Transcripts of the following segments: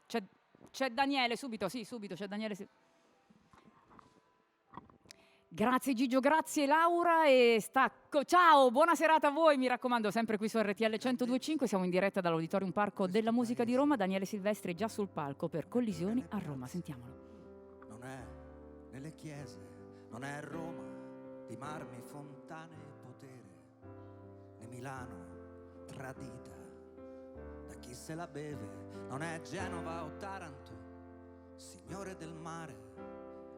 C'è Daniele, subito, sì, subito, c'è Daniele. Sì. Grazie Gigio, grazie Laura e stacco. Ciao, buona serata a voi, mi raccomando, sempre qui su RTL 102.5, siamo in diretta dall'Auditorium Parco della Musica di Roma. Daniele Silvestri è già sul palco per Collisioni a Roma, sentiamolo. Non è nelle chiese, non è Roma di marmi, fontane e potere, né Milano tradita da chi se la beve, non è Genova o Taranto, signore del mare,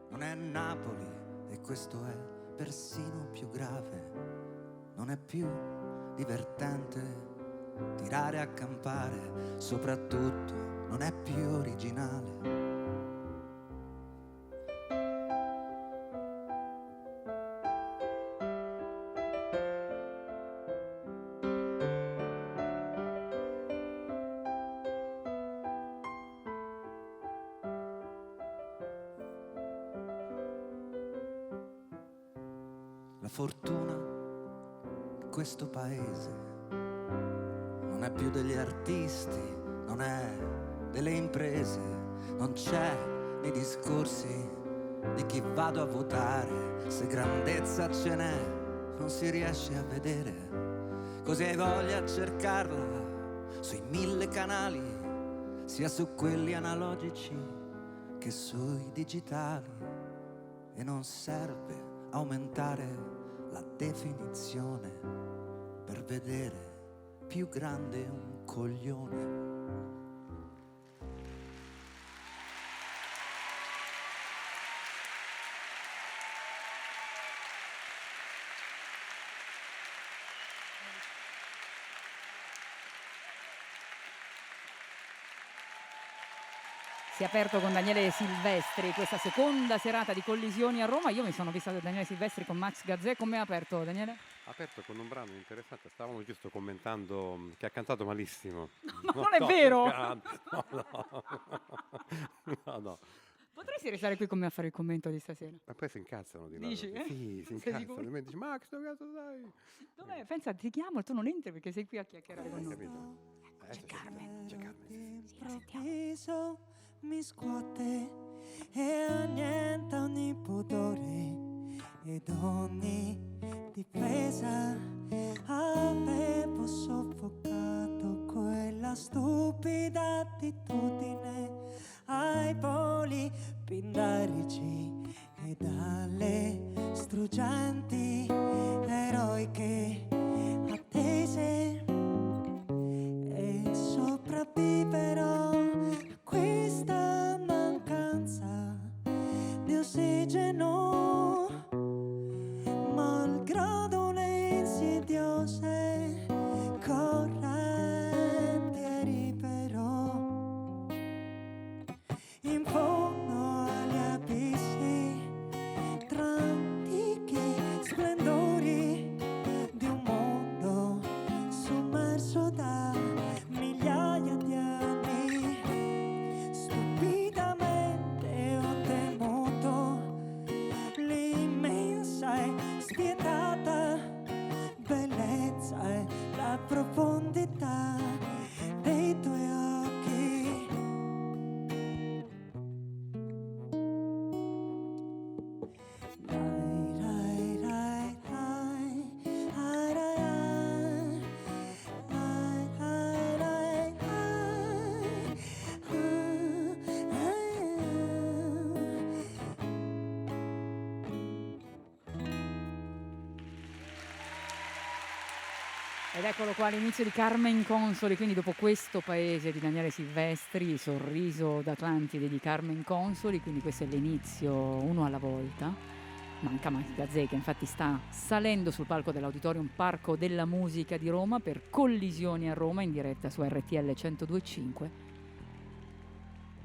non è Napoli, e questo è persino più grave, non è più divertente tirare a campare, soprattutto non è più originale. La fortuna di questo paese non è più degli artisti, non è delle imprese, non c'è nei discorsi di chi vado a votare. Se grandezza ce n'è, non si riesce a vedere, così hai voglia a cercarla sui 1000 canali, sia su quelli analogici che sui digitali, e non serve aumentare la definizione per vedere più grande un coglione. Si è aperto con Daniele Silvestri questa seconda serata di Collisioni a Roma. Io mi sono vista Daniele Silvestri con Max Gazzè. Come ha aperto Daniele? Ha aperto con un brano interessante, stavamo giusto commentando che ha cantato malissimo. Ma non è vero! No. Potresti restare qui con me a fare il commento di stasera? Ma poi si incazzano di nuovo. Dici? Sì, si Sei incazzano. sicuro? E mi dici, Max, dove cazzo sei? Dov'è? Pensa, ti chiamo e tu non entri perché sei qui a chiacchierare con noi. Capito? C'è Carmen. C'è Carmen. Sì, la sentiamo. Mi scuote e annienta ogni pudore ed ogni difesa. Avevo soffocato quella stupida attitudine ai voli pindarici e dalle struggenti eroiche attese, e sopravviverò a questa mancanza di ossigeno, malgrado le insidiose correnti. Arriverò in fondo agli abissi tra antichi splendori di un mondo sommerso da migliaia di anni. Stupidamente ho temuto l'immensa e spietata bellezza e la profondità dei tuoi occhi. Rai, rai, rai, rai, rai, rai, rai, rai, Ed eccolo qua all'inizio di Carmen Consoli, quindi dopo questo paese di Daniele Silvestri, sorriso d'Atlantide di Carmen Consoli, quindi questo è l'inizio, uno alla volta. Manca Max Gazzè che infatti sta salendo sul palco dell'Auditorium Parco della Musica di Roma per Collisioni a Roma in diretta su RTL 102.5.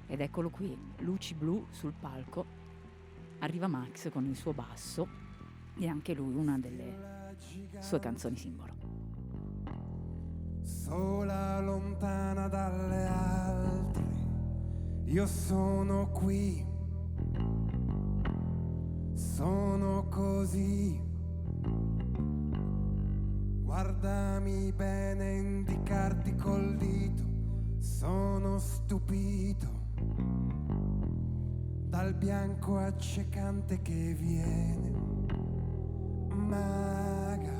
Ed eccolo qui, luci blu sul palco, arriva Max con il suo basso e anche lui una delle sue canzoni simbolo. Sola, lontana dalle altre, io sono qui, sono così. Guardami bene, indicarti col dito, sono stupito. dal bianco accecante che viene, maga,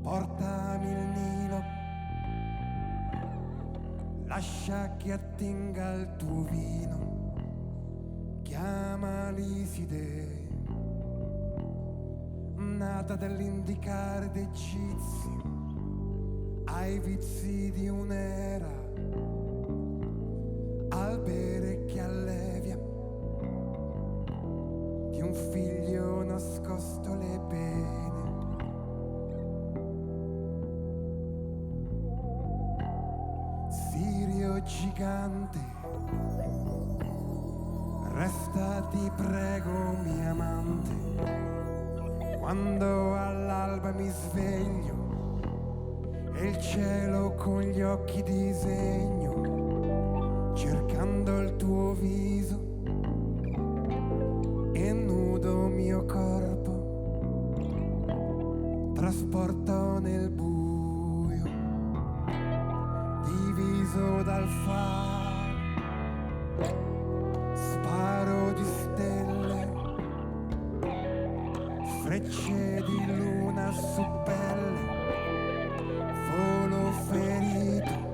portami il Nilo, lascia che attinga il tuo vino, chiama l'Iside, nata dall'indicare dei gizi, ai vizi di un'era, al bere che allevia, di un figlio nascosto le pene. Sirio gigante, resta ti prego mia amante, quando all'alba mi sveglio e il cielo con gli occhi disegno, cercando il tuo viso e nudo mio corpo trasporto nel buio, diviso dal faro, sparo di stelle, frecce di luna su pelle, volo ferito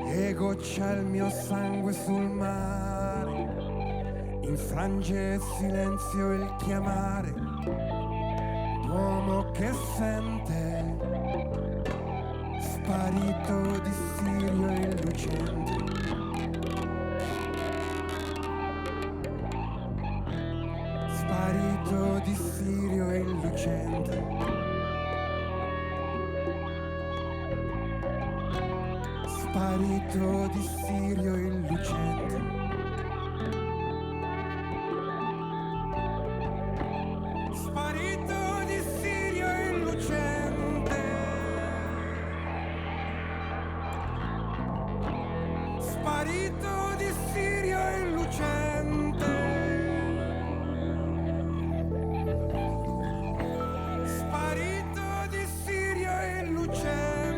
e goccia il mio sangue sul mare, infrange il silenzio e il chiamare d'uomo che sente, sparito di Sirio illucente. Sparito di Sirio illucente. Sparito di Sirio illucente. Sparito di Sirio illucente. Sparito di Sirio illucente. Sparito di Sirio illucente.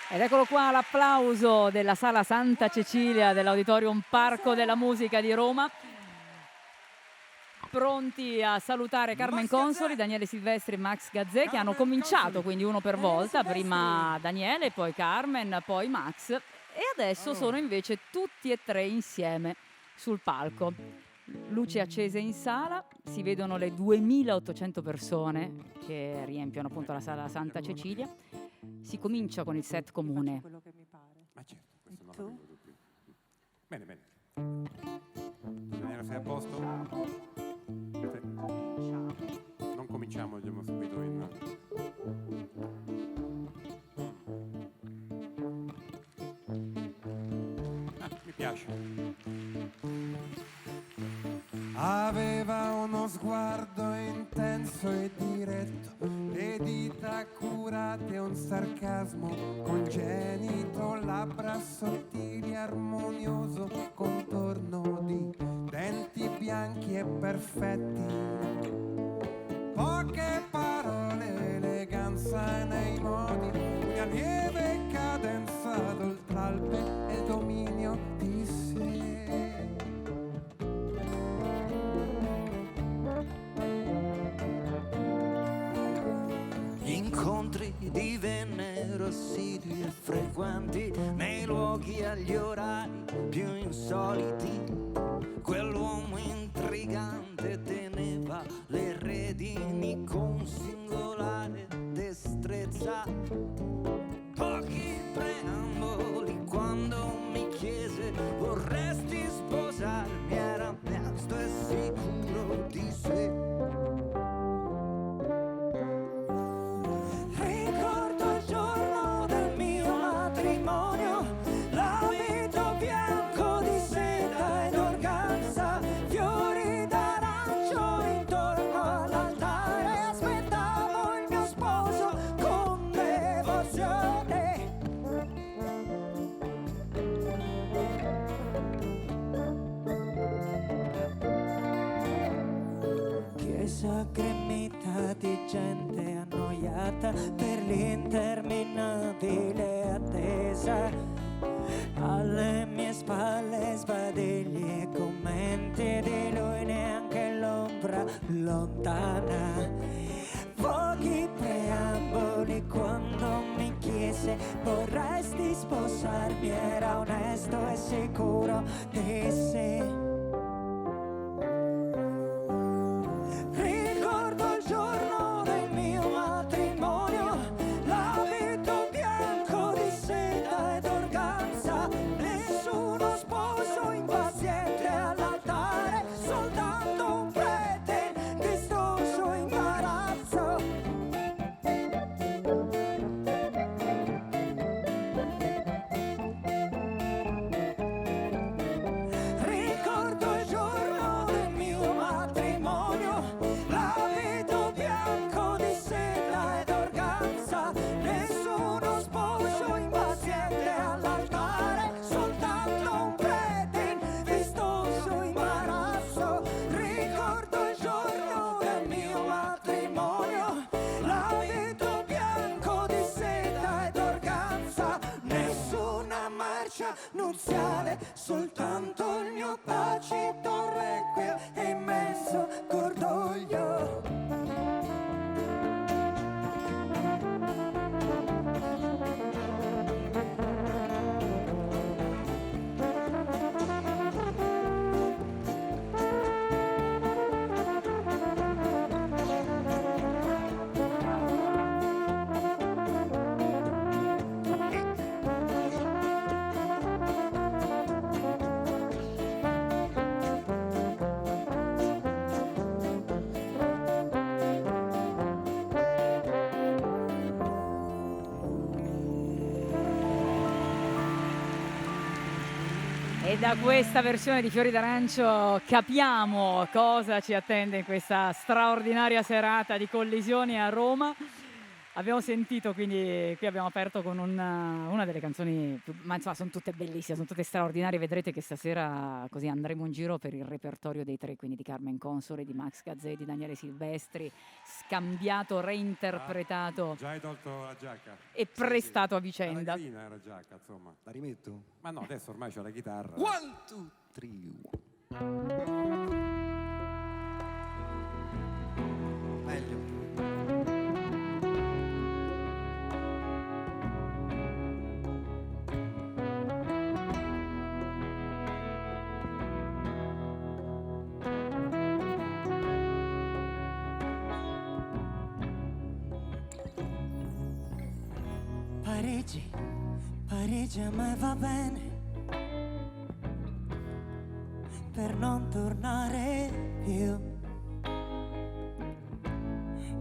Ed eccolo qua l'applauso della Sala Santa Cecilia dell'Auditorium Parco della Musica di Roma. Pronti a salutare Carmen Consoli, Daniele Silvestri e Max Gazzè, che hanno cominciato quindi uno per volta, prima Daniele, poi Carmen, poi Max, e adesso sono invece tutti e tre insieme sul palco. Luci accese in sala, si vedono le 2800 persone che riempiono appunto la Sala Santa Cecilia. Si comincia con il set comune. Ma certo, questo non l'avevo dubbi. Bene, bene. Daniela, sei a posto? Sì. Non cominciamo, andiamo subito in... mi piace. Aveva uno sguardo intenso e diretto, le dita curate, un sarcasmo congenito, labbra sottili, armonioso contorno di denti bianchi e perfetti. Poche parole, eleganza nei modi, una lieve cadenza d'oltralpe e dominio di sé. Incontri divennero assidui e frequenti nei luoghi agli orari più insoliti. Quell'uomo intrigante teneva le redini con singolare destrezza. Pochi preamboli quando mi chiese vorresti sposarmi, era piasto e sicuro di sé. chiesa gremita di gente annoiata per l'interminabile attesa. Alle mie spalle sbadigli e commenti di lui, neanche l'ombra lontana. Pochi preamboli quando mi chiese vorresti sposarmi, era onesto e sicuro di sé. Ricordo il giorno del mio matrimonio, l'abito bianco di seta ed organza, nessuno sposo impaziente all'altare, soltanto un prete in vistoso imbarazzo. Ricordo il giorno del mio matrimonio, l'abito bianco di seta ed organza, nessuno sposo impaziente all'altare, soltanto un prete in vistoso imbarazzo. Ricordo il giorno del mio matrimonio, l'abito bianco di seta ed organza, nessuna marcia nuziale, soltanto il mio tacito requiem e immenso cordoglio. E da questa versione di Fiori d'Arancio capiamo cosa ci attende in questa straordinaria serata di collisioni a Roma. Abbiamo sentito, quindi qui abbiamo aperto con una delle canzoni, ma insomma sono tutte bellissime, sono tutte straordinarie. Vedrete che stasera così andremo in giro per il repertorio dei tre, quindi di Carmen Consoli, di Max Gazzè, di Daniele Silvestri, scambiato, reinterpretato Già hai tolto la giacca? e prestato a La vicenda. carina era giacca, insomma. La rimetto? Ma no, adesso ormai c'è la chitarra. 1, 2, 3. Meglio. Parigi, Parigi a me va bene, per non tornare più.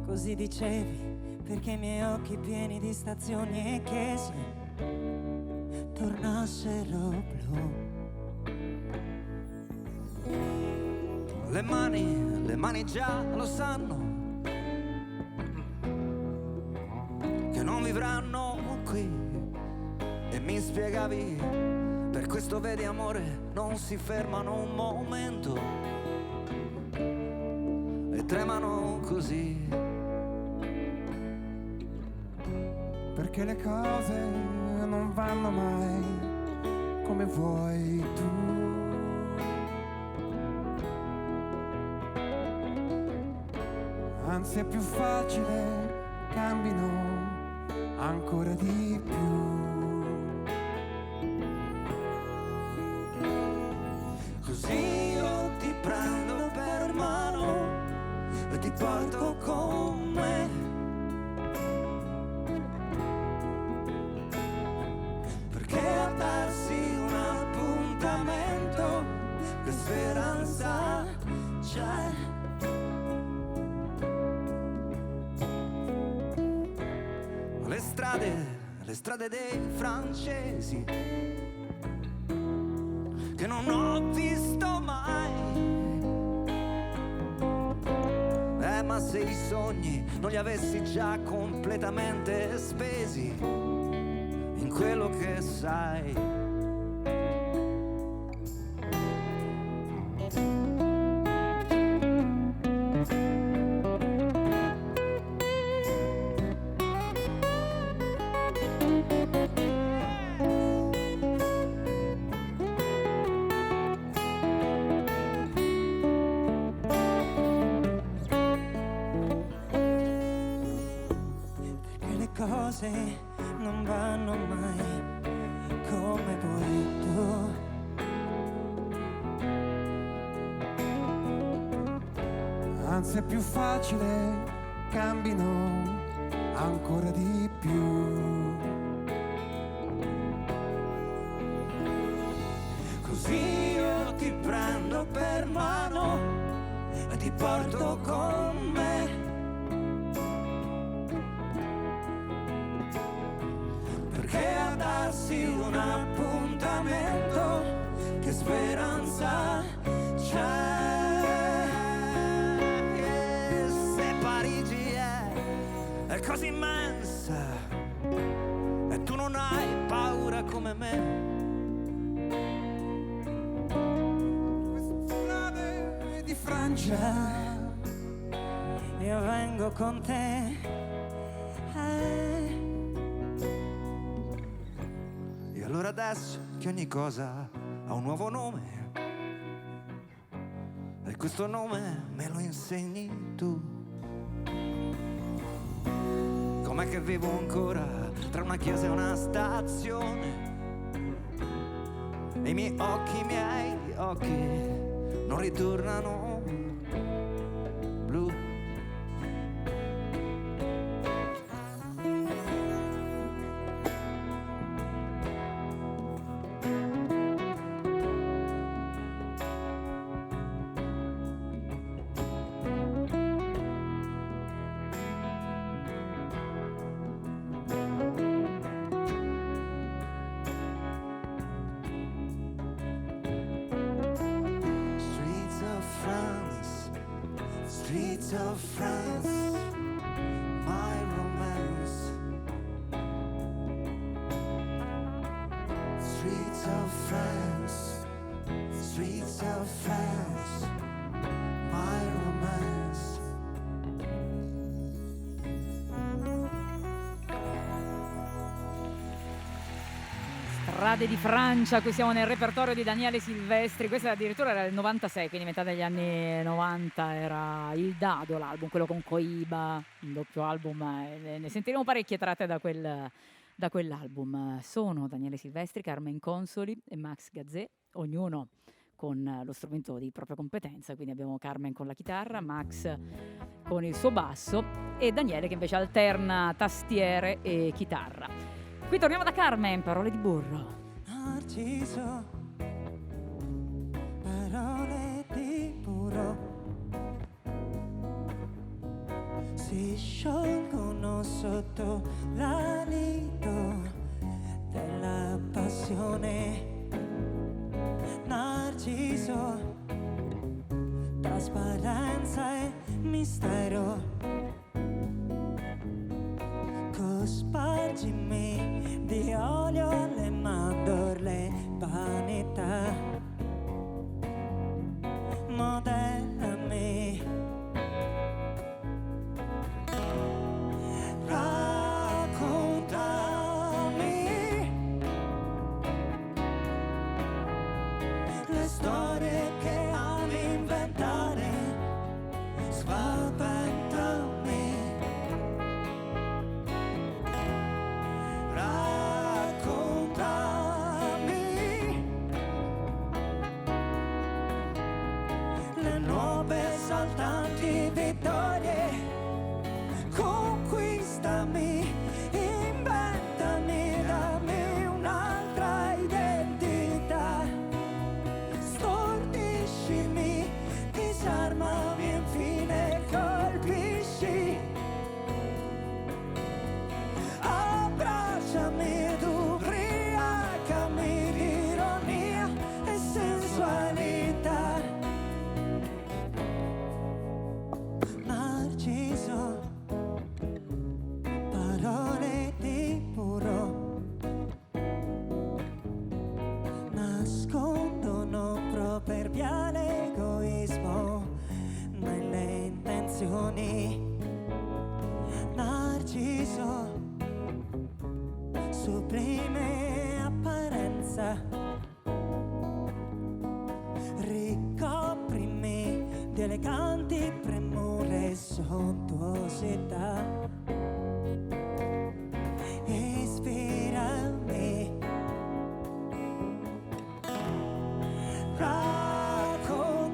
Così dicevi, perché i miei occhi pieni di stazioni e chiese tornassero blu. Le mani già lo sanno che non vivranno qui. E mi spiegavi, per questo vedi amore, non si fermano un momento e tremano così. Perché le cose non vanno mai come vuoi tu. Anzi è più facile, cambino ancora di più. Così io ti prendo per mano e ti porto con me. Perché a darsi un appuntamento, che speranza c'è. Le strade dei francesi che non ho visto mai. Ma se i sogni non li avessi già completamente spesi in quello che sai. speranza è più facile, cambino ancora di più. Così io ti prendo per mano e ti porto con me. Perché a darsi un appuntamento, che speranza c'è. E se Parigi è così immensa e tu non hai paura come me, Di Francia io vengo con te. e allora adesso che ogni cosa ha un nuovo nome e questo nome me lo insegni tu, com'è che vivo ancora tra una chiesa e una stazione, e i miei occhi non ritornano blu. Streets of France, my romance. Streets of France, streets of France, my romance. Strade di Francia, qui siamo nel repertorio di Daniele Silvestri, questo addirittura era il 96, quindi metà degli anni 90 era Il Dado, l'album, quello con Coiba, un doppio album, ne sentiremo parecchie tratte da quell'album. Sono Daniele Silvestri, Carmen Consoli e Max Gazzè, ognuno con lo strumento di propria competenza, quindi abbiamo Carmen con la chitarra, Max con il suo basso e Daniele che invece alterna tastiere e chitarra. Qui torniamo da Carmen, Parole di burro. Narciso, parole di burro si sciolgono sotto l'alito della passione. Narciso, trasparenza e mistero. Cospargimi di olio alle mandorle, vanità. Modellami, raccontami le storie che ami inventare. Spaventami, le nuove saltanti vittorie. Conquistami, inventami, dammi un'altra identità. Stordiscimi, disarmami e infine colpisci. Abbracciami ed ubriacami di ironia e sensualità. Narciso, parole di burro nascondono proverbiale egoismo nelle intenzioni. Narciso, sublime apparenza. Ricoprimi di eleganti premure e sontuosità. Ispirami, raccontami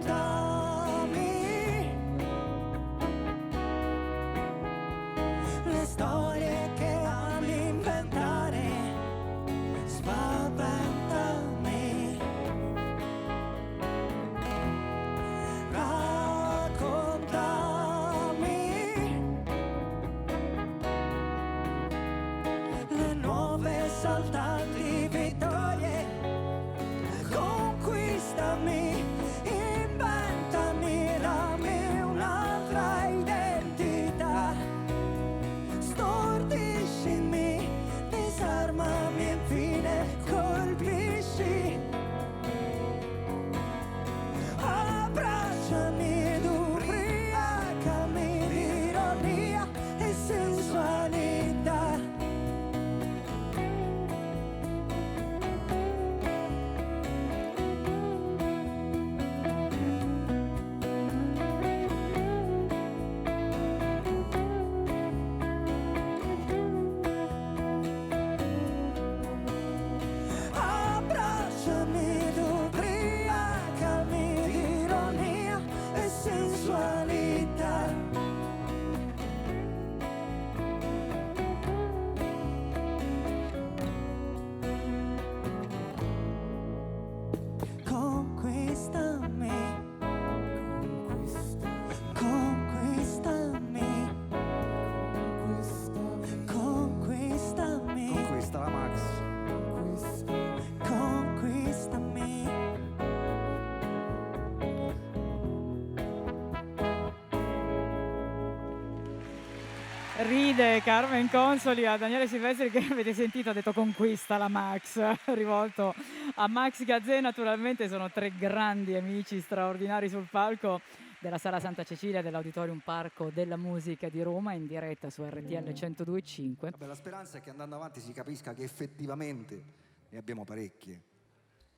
Ride Carmen Consoli a Daniele Silvestri, che avete sentito ha detto conquista la Max, rivolto a Max Gazzè. Naturalmente sono tre grandi amici straordinari sul palco della Sala Santa Cecilia dell'Auditorium Parco della Musica di Roma, in diretta su RTL 102.5. Vabbè, la speranza è che andando avanti si capisca che effettivamente ne abbiamo parecchie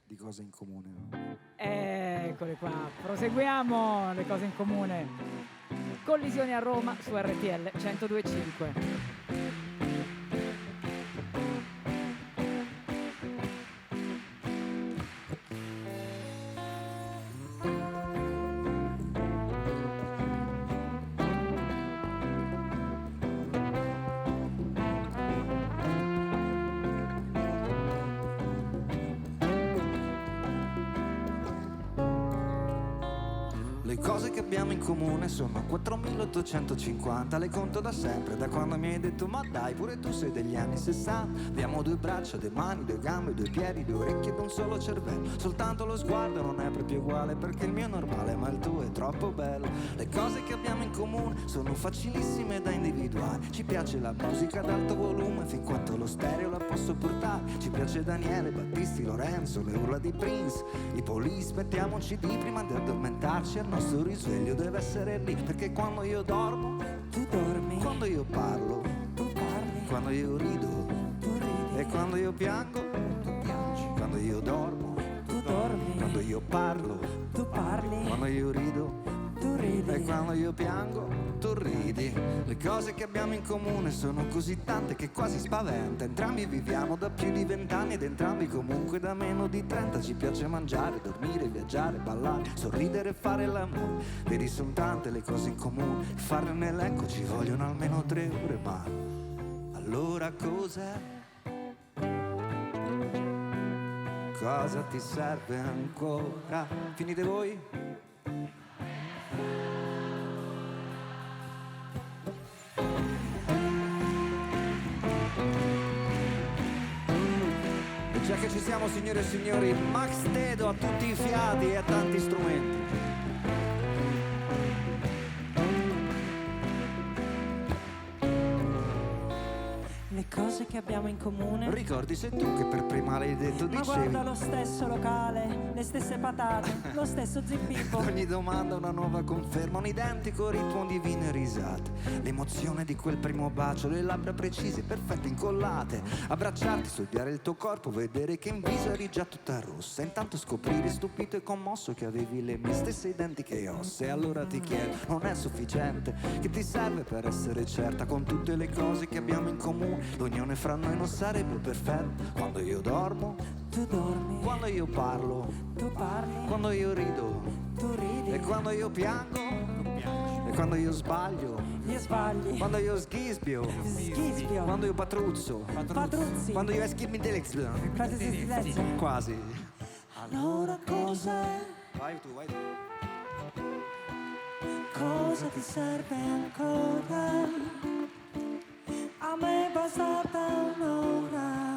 di cose in comune. Eccole qua, proseguiamo le cose in comune. Collisioni a Roma su RTL 102.5. Le cose che abbiamo in comune sono 4850, le conto da sempre, da quando mi hai detto ma dai, pure tu sei degli anni 60. Abbiamo due braccia, due mani, due gambe, due piedi, due orecchie ed un solo cervello. Soltanto lo sguardo non è proprio uguale, perché il mio è normale ma il tuo è troppo bello. Le cose che abbiamo in comune sono facilissime da individuare. Ci piace la musica ad alto volume, fin quanto lo stereo la posso portare. Ci piace Daniele, Battisti, Lorenzo, le urla di Prince, i Police. Mettiamoci di prima di addormentarci, al nostro risveglio deve essere lì, perché quando io dormo Tu dormi, quando io parlo, tu parli, quando io rido tu ridi, e quando io piango, tu piangi, quando io dormo, tu dormi, quando io parlo, tu parli, quando io rido tu ridi. e quando io piango, tu ridi. Le cose che abbiamo in comune sono così tante che quasi spaventa. Entrambi viviamo da più di 20 anni ed entrambi comunque da meno di 30. Ci piace mangiare, dormire, viaggiare, ballare, sorridere e fare l'amore. Vedi, sono tante le cose in comune, farne un elenco ci vogliono almeno 3 ore. Ma allora cos'è? Cosa ti serve ancora? Finite voi? E già che ci siamo, signore e signori, Max Tedo a tutti i fiati e a tanti strumenti. Le cose che abbiamo in comune. Ricordi, sei tu che per prima l'hai detto, Ma dicevi. guarda, lo stesso locale, le stesse patate, lo stesso zippippo. Ogni domanda una nuova conferma, un identico ritmo di divine risate. L'emozione di quel primo bacio, le labbra precise, perfette, incollate. Abbracciarti, studiare il tuo corpo, vedere che in viso eri già tutta rossa. Intanto scoprire, stupito e commosso, che avevi le mie stesse identiche ossa. E allora ti chiedo, non è sufficiente? Che ti serve per essere certa? Con tutte le cose che abbiamo in comune, l'unione fra noi non sarebbe perfetta. Quando io dormo, Tu dormi, quando io parlo, tu parli, quando io rido tu ridi, e quando io piango, e quando io sbaglio, gli sbagli, quando io sghischio, schispio, quando io patruzzo, padruzzi, quando io eschimi dell'explo. Quasi. Allora cos'è? Vai tu, vai tu. Cosa ti serve ancora? A me è bastata un'ora.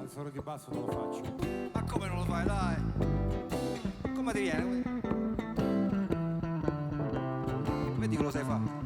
Al solo di basso non lo faccio. Ma come non lo fai, dai? Come ti viene? Vedi che lo sai fare.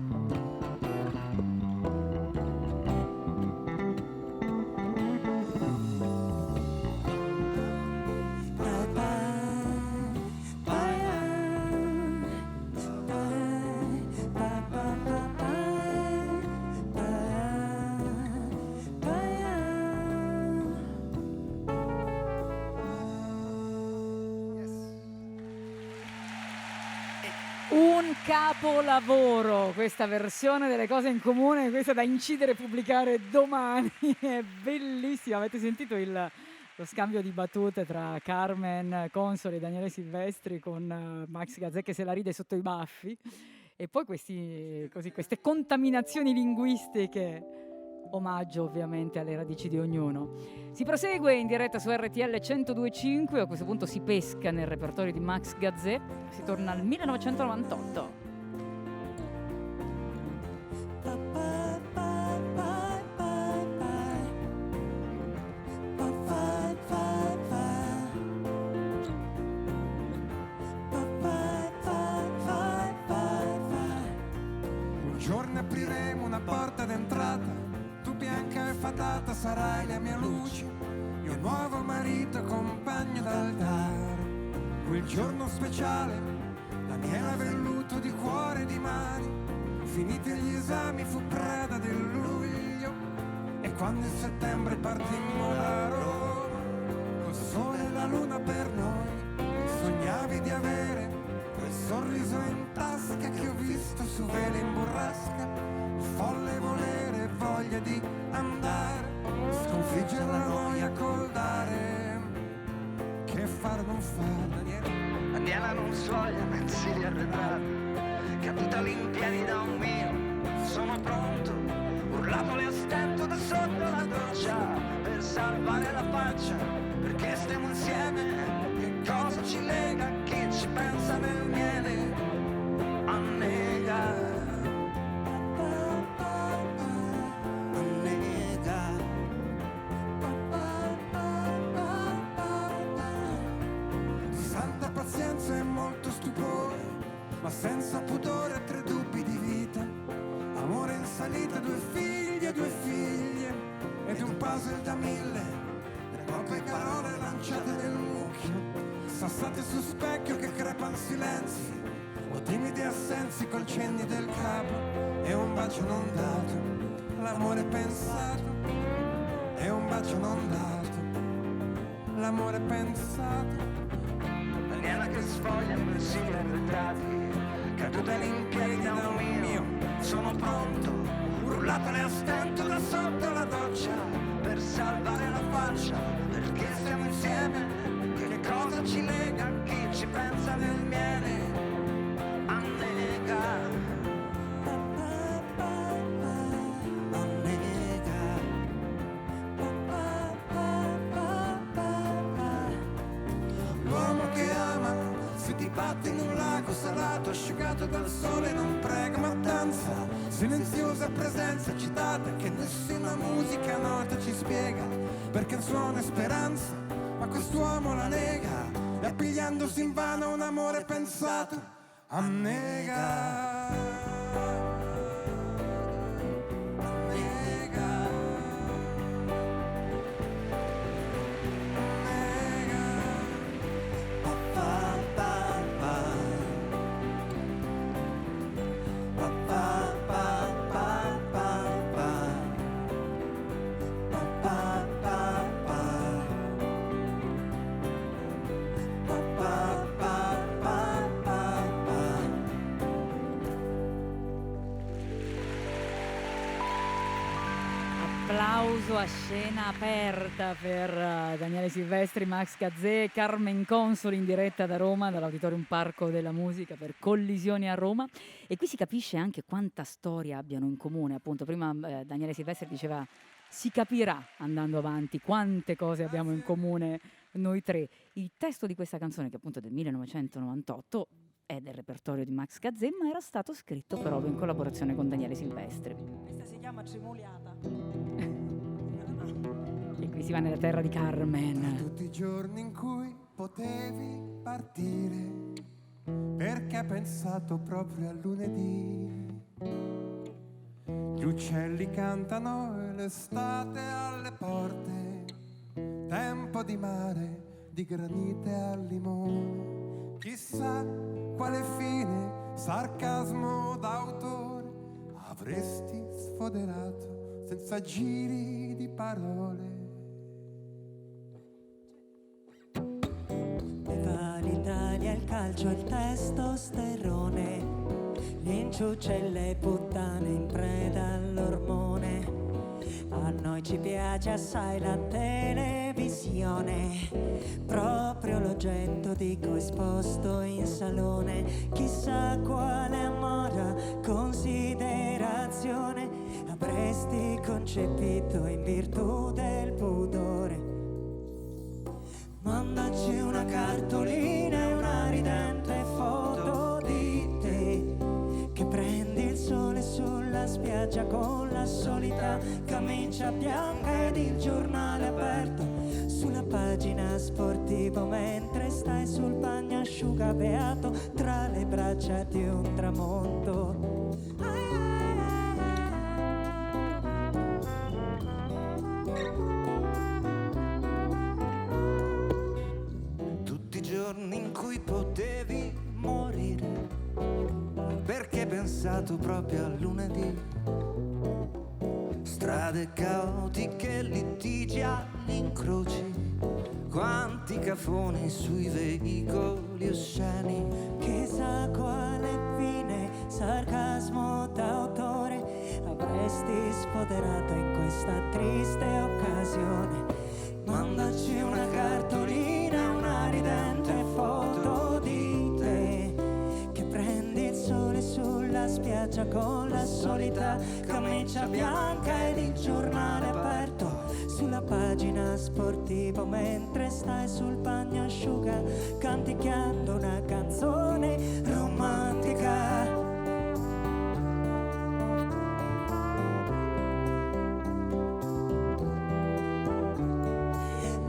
capolavoro questa versione delle Cose in Comune, questa da incidere e pubblicare domani, è bellissima. Avete sentito lo scambio di battute tra Carmen Consoli e Daniele Silvestri con Max Gazzè che se la ride sotto i baffi, e poi queste contaminazioni linguistiche, omaggio ovviamente alle radici di ognuno. Si prosegue in diretta su RTL 102.5, a questo punto si pesca nel repertorio di Max Gazzè, si torna al 1998. Un giorno apriremo una porta d'entrata, tu bianca e fatata sarai la mia luce, mio nuovo marito, compagno d'altare. Quel giorno speciale, Daniela velluto di cuore e di mani, finiti gli esami fu preda del luglio, e quando in settembre partimmo da Roma, col sole e la luna per noi, sognavi di avere quel sorriso in tasca che ho visto su vele in burrasca, folle volere e voglia di andare, sconfiggere la noia col dare, che far non far. Daniela non soglia mensili arretrati, caduta all'impiedi da un mio, sono pronto, urlatole a stento da sotto la doccia, per salvare la faccia, perché stiamo insieme, che cosa ci lega, chi ci pensa nel miele, annega. Pazienza e molto stupore, ma senza pudore, 3 dubbi di vita, amore in salita, 2 figli e 2 figlie, ed un puzzle da 1000, le poche parole lanciate nel mucchio, sassate su specchio che crepan silenzi, o timidi assensi col cenni del capo, e un bacio non dato, l'amore pensato, e un bacio non dato, l'amore pensato. Daniela che sfoglia mensili arretrati, caduta in piedi da un mio, sono pronto, urlatole a stento da sotto la doccia, per salvare la faccia, perché stiamo insieme, che cosa ci lega, chi ci pensa nel miele, annega. Batte in un lago salato, asciugato dal sole, non prega ma danza, silenziosa presenza agitata che nessuna musica nota ci spiega, perché il suono è speranza, ma quest'uomo la nega, e appigliandosi in vano un amore pensato, annega. Applauso a scena aperta per Daniele Silvestri, Max Gazzè, Carmen Consoli in diretta da Roma, dall'Auditorium Parco della Musica per Collisioni a Roma. E qui si capisce anche quanta storia abbiano in comune. Appunto, prima Daniele Silvestri diceva si capirà andando avanti quante cose abbiamo in comune noi tre. Il testo di questa canzone, che appunto è del 1998, è del repertorio di Max Gazzè, ma era stato scritto però in collaborazione con Daniele Silvestri. Questa si chiama Cimuliata. E qui si va nella terra di Carmen. Tutti i giorni in cui potevi partire, perché hai pensato proprio al lunedì. Gli uccelli cantano e l'estate alle porte, tempo di mare, di granite al limone. Chissà quale fine, sarcasmo d'autore avresti sfoderato senza giri di parole. Va l'Italia, il calcio, il testosterone, L'inciucelle e puttane in preda all'ormone. A noi ci piace assai la televisione, proprio l'oggetto dico esposto in salone. Chissà quale amora considerazione avresti concepito in virtù del pudore. Mandaci una cartolina e una ridente foto di te che prendi il sole sulla spiaggia con la solita camicia bianca ed il giornale aperto sulla pagina sportiva mentre stai sul bagnasciuga beato tra le braccia di un tramonto. Tutti i giorni in cui potevi morire, perché pensato proprio al lunedì. Strade caotiche, litigi agli incroci, quanti cafoni sui veicoli osceni. Chissà quale fine, sarcasmo d'autore avresti sfoderato in questa triste occasione. Mandaci una cartolina, una ridente foto di te che prendi il sole sulla spiaggia con la solita camicia bianca ed il giornale aperto sulla pagina sportiva mentre stai sul bagnasciuga canticchiando una canzone romantica.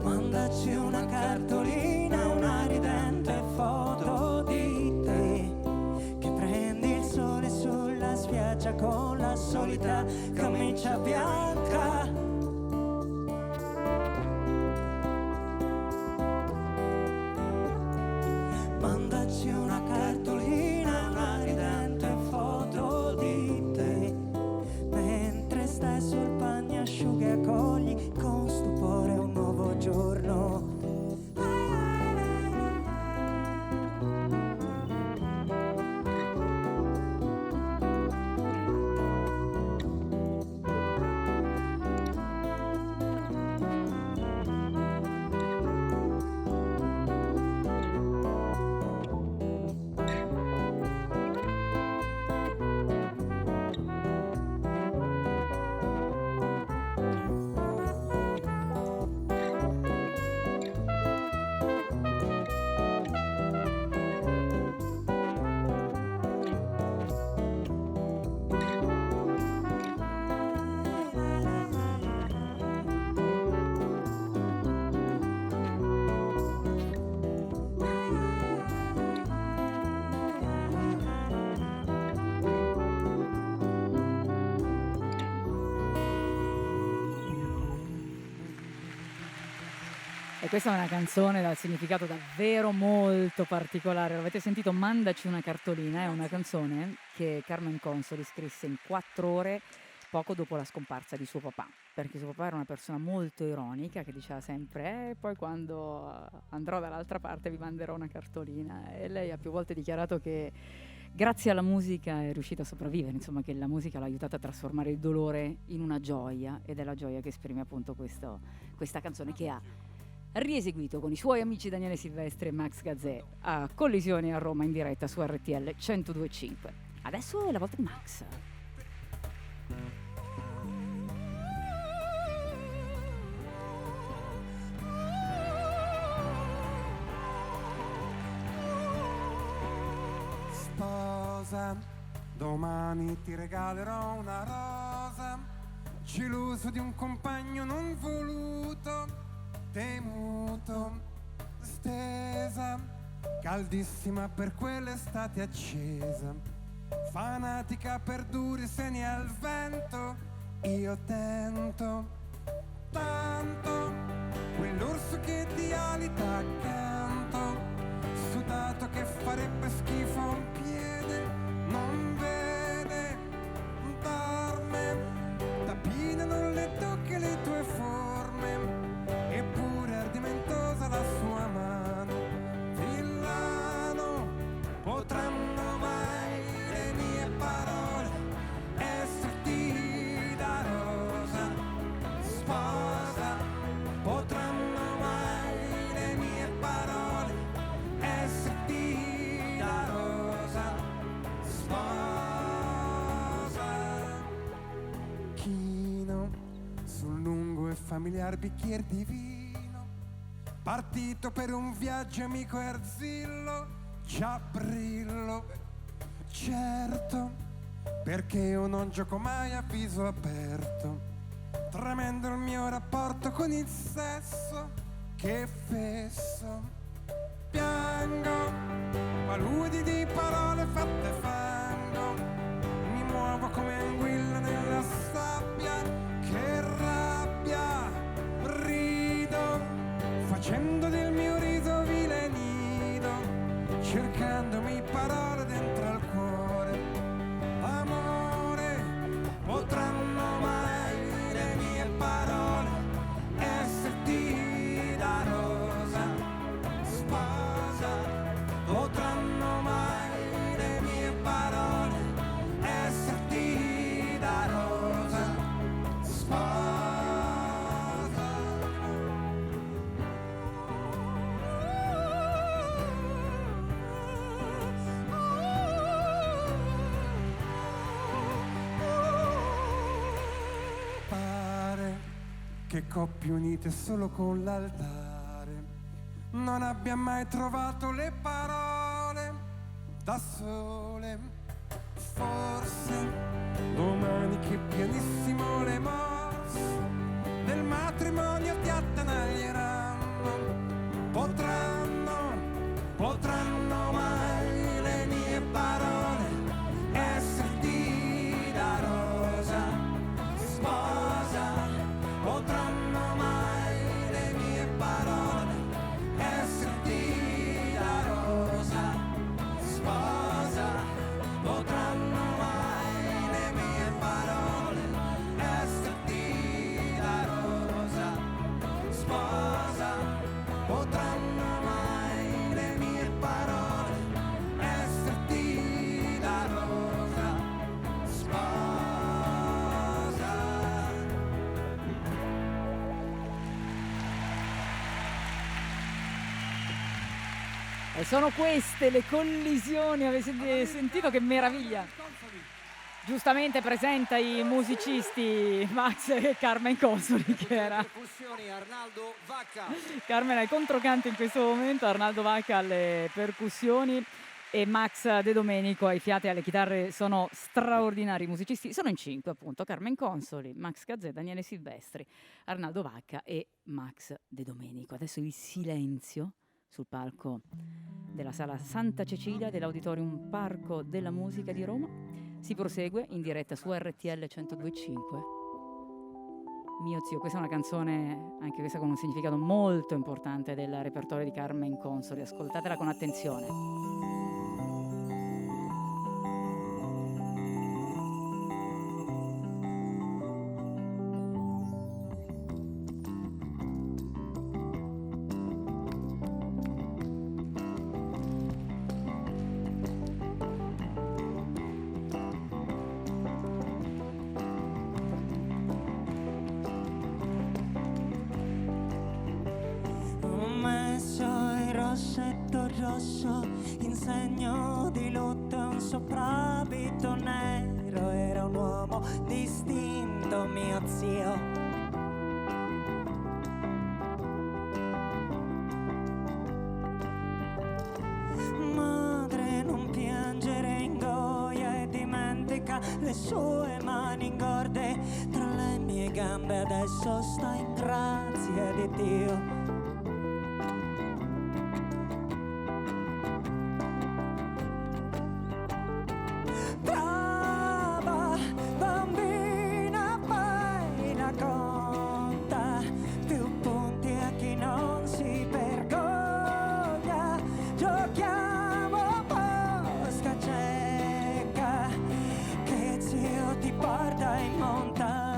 Mandaci una cartolina, una ridente foto di te che prendi il sole sulla spiaggia con la solita camicia bianca. Mandaci una cartolina, una ridente foto di te mentre stai sul bagnasciuga e accogli con stupore un nuovo giorno. E questa è una canzone dal significato davvero molto particolare. L'avete sentito? Mandaci una cartolina. È una canzone che Carmen Consoli scrisse in 4 ore poco dopo la scomparsa di suo papà, perché suo papà era una persona molto ironica che diceva sempre poi quando andrò dall'altra parte vi manderò una cartolina, e lei ha più volte dichiarato che grazie alla musica è riuscita a sopravvivere, insomma, che la musica l'ha aiutata a trasformare il dolore in una gioia, ed è la gioia che esprime appunto questa canzone, che ha rieseguito con i suoi amici Daniele Silvestri e Max Gazzè a Collisioni a Roma in diretta su RTL 102.5. Adesso è la volta di Max. Sposa, domani ti regalerò una rosa, geloso di un compagno non voluto, temuto, stesa, caldissima per quell'estate accesa, fanatica per duri seni al vento. Io tento tanto quell'orso che ti alita accanto, sudato che farebbe schifo a un piede, non vede, dorme, tapinano le tocche le tue forme, eppure ardimentosa la sua mano. Villano, potranno mai le mie inchino sul lungo e familiar bicchier di vino, partito per un viaggio amico e arzillo, già brillo, certo, perché io non gioco mai a viso aperto. Tremendo il mio rapporto con il sesso, che fesso. Piango, paludi di parole fatte fango, mi muovo come anguilla nella sabbia, che rabbia, rido, facendo del mio riso vile nido, cercandomi parole dentro al cuore. Amore, potranno mai le mie parole esserti da rosa, sposa, potranno mai le mie parole esserti da rosa, sposa. Pare che coppie unite solo con l'altare non abbia mai trovato le parole da sole. Forse domani che pianissimo le morse del matrimonio ti attanaglieranno, potranno mai le mie parole esserti da rosa, sposa, potranno mai le mie parole esserti da rosa, sposa, potranno mai le mie parole esserti da rosa, sposa, potranno mai le mie parole esserti da rosa, sposa. E sono queste le collisioni, avete sentito che meraviglia? Giustamente presenta i musicisti Max e Carmen Consoli, che era Arnaldo Vacca. Carmen al controcanto in questo momento, Arnaldo Vacca alle percussioni e Max De Domenico ai fiati e alle chitarre. Sono straordinari musicisti, sono in 5 appunto: Carmen Consoli, Max Gazzè, Daniele Silvestri, Arnaldo Vacca e Max De Domenico. Adesso il silenzio sul palco della Sala Santa Cecilia dell'Auditorium Parco della Musica di Roma. Si prosegue in diretta su RTL 102.5. Mio zio, questa è una canzone, anche questa con un significato molto importante del repertorio di Carmen Consoli. Ascoltatela con attenzione. Ho messo il rossetto rosso in segno di lutto, un soprabito nero, era un uomo distinto, mio zio. Madre, non piangere, ingoia e dimentica le sue mani ingorde tra le mie gambe, adesso sta in grazia di Dio. Brava bambina, fai la conta, più punti a chi non si vergogna. Giochiamo posca cieca, che zio ti porta in montagna.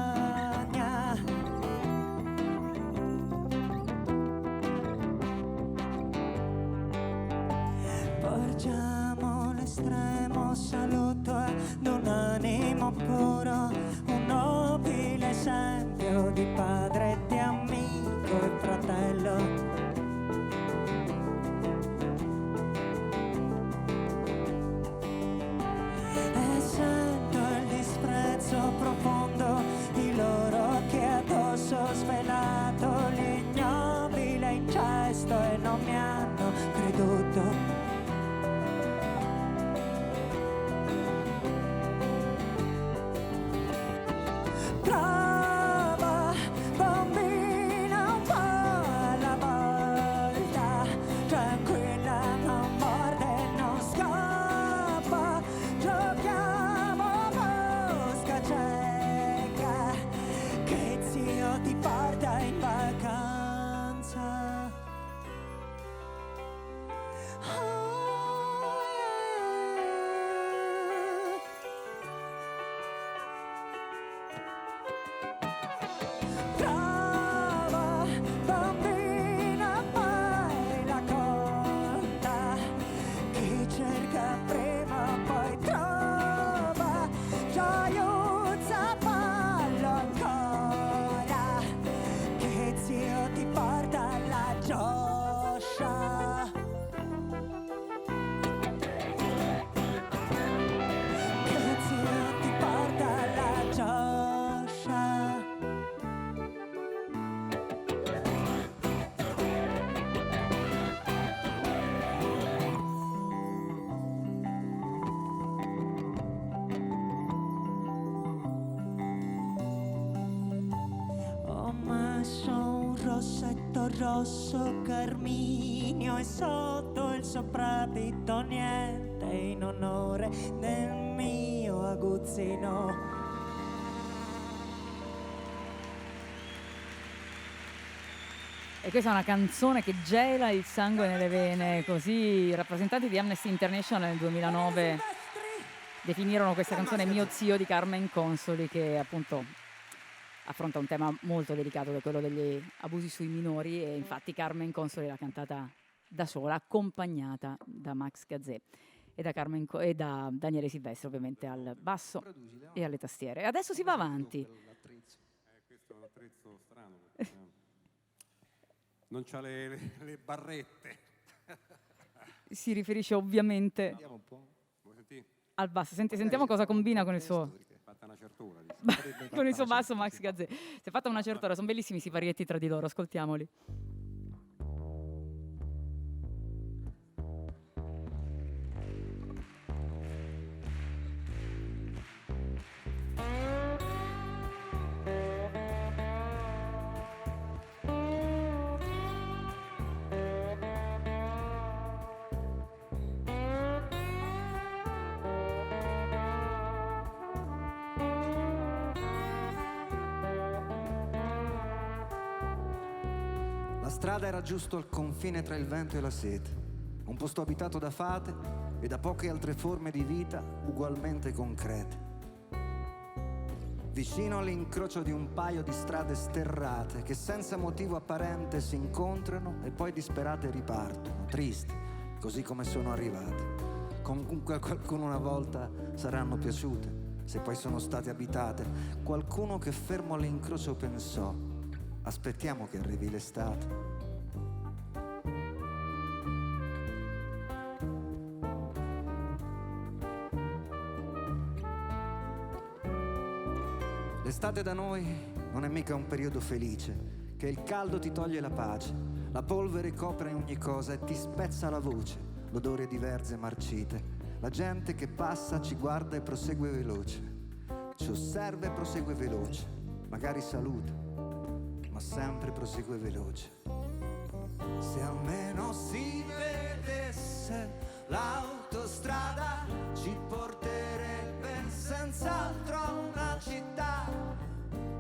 Porgiamo l'estremo saluto ad un animo puro, un nobile esempio di padre, di amico e fratello. E sento il disprezzo profondo, il messo un rossetto rosso carminio e sotto il soprabito niente in onore del mio aguzzino. E questa è una canzone che gela il sangue nelle vene, così i rappresentanti di Amnesty International nel 2009 definirono questa canzone Mio zio di Carmen Consoli, che appunto affronta un tema molto delicato, che è quello degli abusi sui minori, e infatti Carmen Consoli l'ha cantata da sola, accompagnata da Max Gazzè e da Daniele Silvestri, ovviamente al basso e alle tastiere. E adesso si va avanti. Questo è un attrezzo strano. Non c'ha le barrette. Si riferisce ovviamente al basso. Sentiamo cosa combina con il suo... Fatta una certa ora. con il suo basso Max Gazzè. Si è fatta una certa ora, sono bellissimi i siparietti tra di loro, ascoltiamoli. La strada era giusto al confine tra il vento e la sete, un posto abitato da fate e da poche altre forme di vita ugualmente concrete. Vicino all'incrocio di un paio di strade sterrate che senza motivo apparente si incontrano e poi disperate ripartono, tristi, così come sono arrivate. Comunque a qualcuno una volta saranno piaciute, se poi sono state abitate. Qualcuno che fermo all'incrocio pensò: aspettiamo che arrivi l'estate. L'estate da noi non è mica un periodo felice, che il caldo ti toglie la pace, la polvere copre ogni cosa e ti spezza la voce, l'odore di verze marcite. La gente che passa ci guarda e prosegue veloce, ci osserva e prosegue veloce, magari saluta, ma sempre prosegue veloce. Se almeno si vedesse l'autostrada, ci porterebbe senz'altro a una città,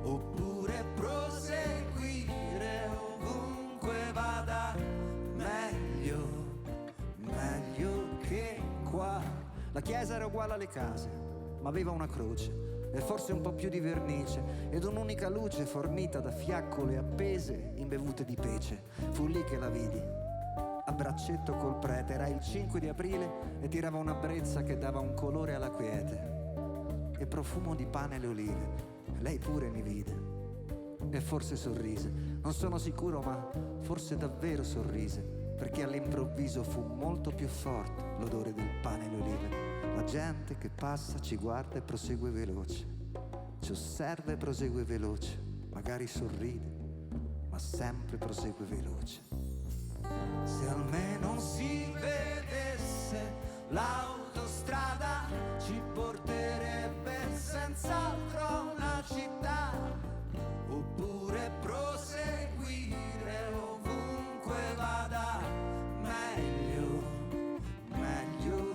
oppure proseguire ovunque vada, meglio che qua. La chiesa era uguale alle case, ma aveva una croce e forse un po' più di vernice ed un'unica luce fornita da fiaccole appese imbevute di pece. Fu lì che la vidi, a braccetto col prete. Era il 5 di aprile e tirava una brezza che dava un colore alla quiete e profumo di pane e le olive. Lei pure mi vide e forse sorrise, non sono sicuro, ma forse davvero sorrise, perché all'improvviso fu molto più forte l'odore del pane e le olive. La gente che passa ci guarda e prosegue veloce, ci osserva e prosegue veloce, magari sorride, ma sempre prosegue veloce. Se almeno si vedesse l'autostrada, ci porterebbe senz'altro a una città, oppure proseguire ovunque vada, meglio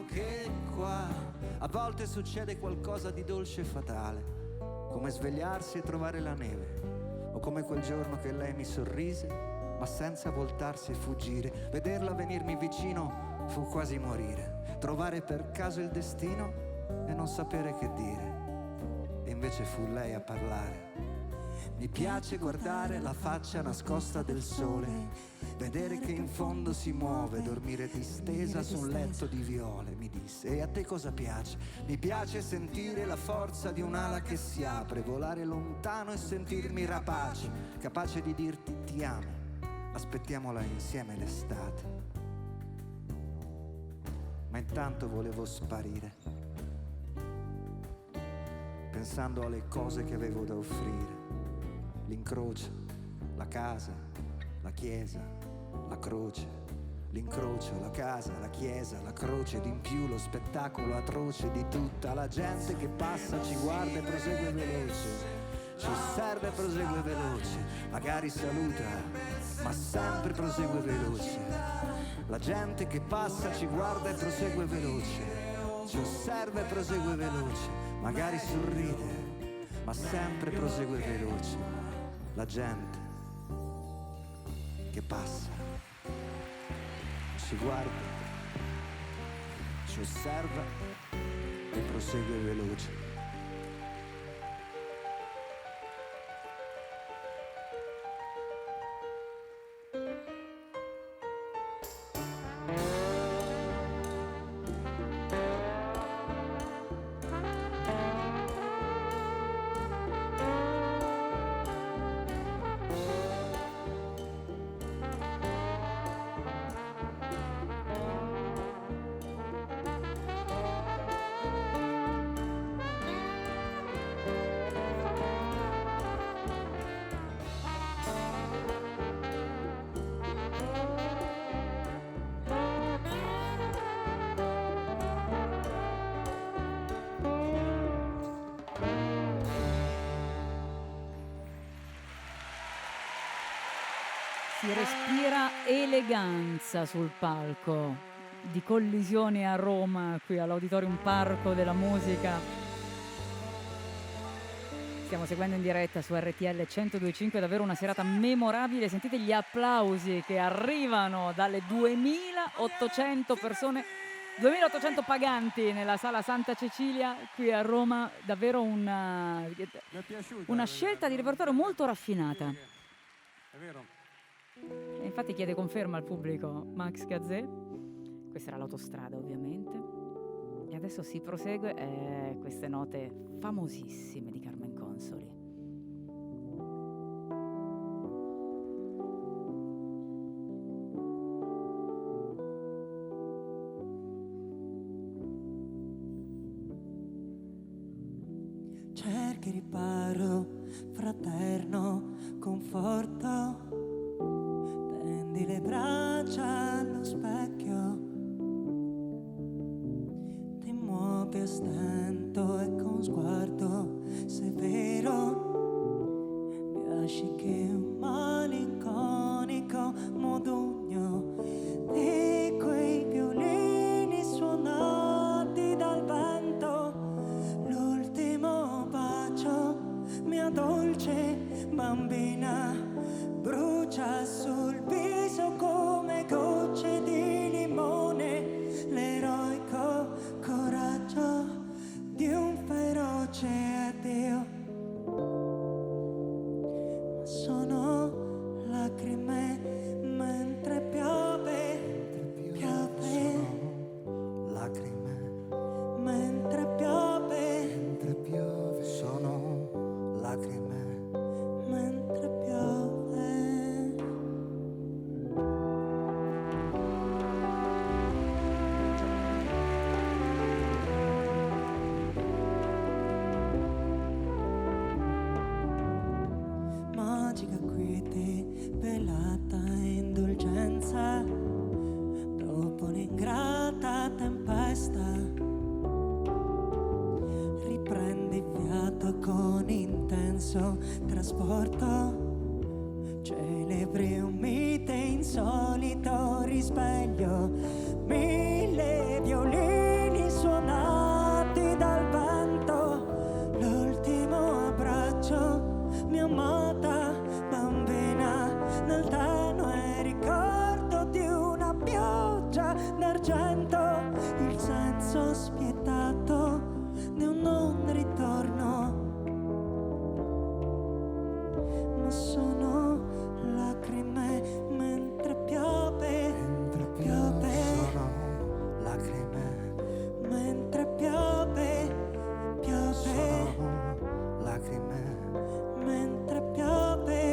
che qua. A volte succede qualcosa di dolce e fatale, come svegliarsi e trovare la neve, o come quel giorno che lei mi sorrise, ma senza voltarsi e fuggire. Vederla venirmi vicino fu quasi morire, trovare per caso il destino e non sapere che dire, e invece fu lei a parlare. Mi piace guardare la faccia nascosta del sole, vedere che in fondo si muove, dormire distesa su un letto di viole. Mi disse: e a te cosa piace? Mi piace sentire la forza di un'ala che si apre, volare lontano e sentirmi rapace, capace di dirti ti amo. Aspettiamola insieme l'estate. Ma intanto volevo sparire, pensando alle cose che avevo da offrire. L'incrocio, la casa, la chiesa, la croce. L'incrocio, la casa, la chiesa, la croce, ed in più lo spettacolo atroce di tutta la gente che passa, ci guarda e prosegue veloce, ci osserva serve prosegue veloce, magari saluta, ma sempre prosegue veloce. La gente che passa ci guarda e prosegue veloce, ci osserva e prosegue veloce, magari sorride, ma sempre prosegue veloce. La gente che passa ci guarda, ci osserva e prosegue veloce. Si respira eleganza sul palco, di collisioni a Roma, qui all'Auditorium Parco della Musica. Stiamo seguendo in diretta su RTL 102.5, davvero una serata memorabile. Sentite gli applausi che arrivano dalle 2.800 persone, 2.800 paganti nella Sala Santa Cecilia qui a Roma. Davvero una scelta di repertorio molto raffinata. È vero. E infatti chiede conferma al pubblico Max Gazzè. Questa era l'autostrada, ovviamente. E adesso si prosegue queste note famosissime di Carmen Consoli. Cerchi riparo, fraterno, conforto. Tendi le braccia allo specchio, ti muovi a stento e con sguardo severo, mi lasci che un malinconico modugno di quei violini suonati dal vento, l'ultimo bacio, mia dolce bambina, brucia sul viso come gocce di limone, l'eroico coraggio di un feroce addio. Ma sono lacrime mentre piove, piove. Sono lacrime mentre piove, mentre piove. Sono lacrime mentre piove. Magica quiete, velata indulgenza, dopo un'ingrata tempesta, riprendi fiato con intenso trasporto, celebri un mite insolito risveglio, 1000 violini suonati dal vento, l'ultimo abbraccio, mia amata bambina, nel tenue ricordo di una pioggia d'argento, il senso spietato di un non ritorno. Ma sono lacrime mentre piove, piove. sono lacrime Mentre piove, piove. sono lacrime Mentre piove.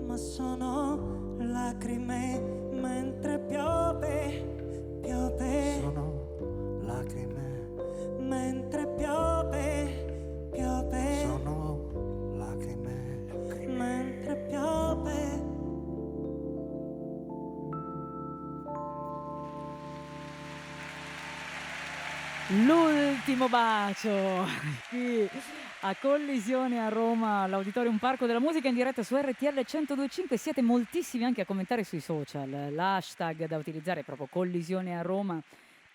Ma sono lacrime mentre piove, piove. Sono lacrime, Mentre piove, piove. sono lacrime, Mentre piove. L'ultimo bacio qui a Collisione a Roma, all'Auditorium Parco della Musica, in diretta su RTL 102.5. Siete moltissimi anche a commentare sui social. L'hashtag da utilizzare è proprio Collisione a Roma,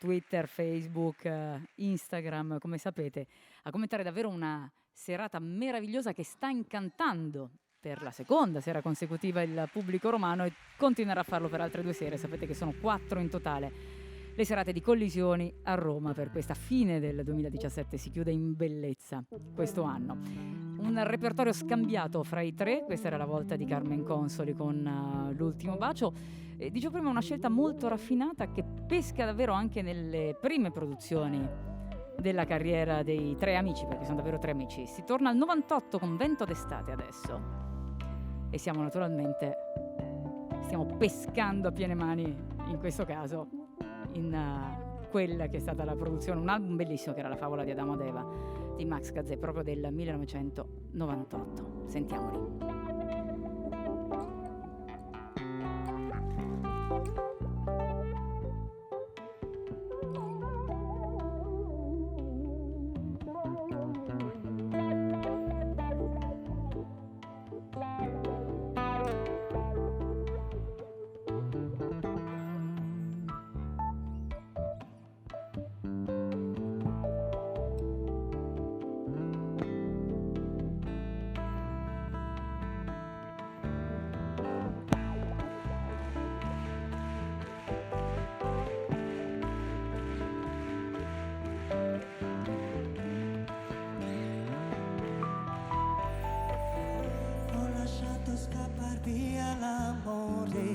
Twitter, Facebook, Instagram, come sapete, a commentare davvero una serata meravigliosa che sta incantando per la seconda sera consecutiva il pubblico romano e continuerà a farlo per altre 2 sere. Sapete che sono 4 in totale le serate di Collisioni a Roma per questa fine del 2017. Si chiude in bellezza questo anno. Un repertorio scambiato fra i 3, questa era la volta di Carmen Consoli con L'ultimo bacio. E dicevo prima, una scelta molto raffinata che pesca davvero anche nelle prime produzioni della carriera dei 3 amici, perché sono davvero 3 amici. Si torna al 98 con Vento d'estate adesso e siamo naturalmente, stiamo pescando a piene mani in questo caso in quella che è stata la produzione, un album bellissimo che era La favola di Adamo ed Eva di Max Gazzè, proprio del 1998. Sentiamoli. Scappar via l'amore,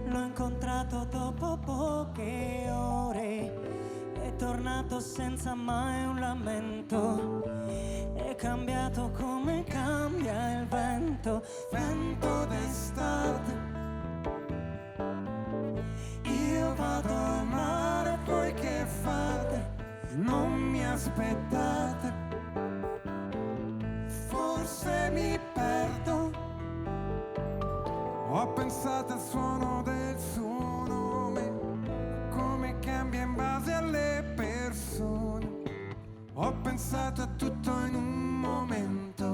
l'ho incontrato dopo poche ore, è tornato senza mai un lamento, è cambiato come cambia il vento, vento d'estate. Io vado al mare, voi che fate? Non mi aspettate, forse mi perdo. Ho pensato al suono del suo nome, come cambia in base alle persone. Ho pensato a tutto in un momento,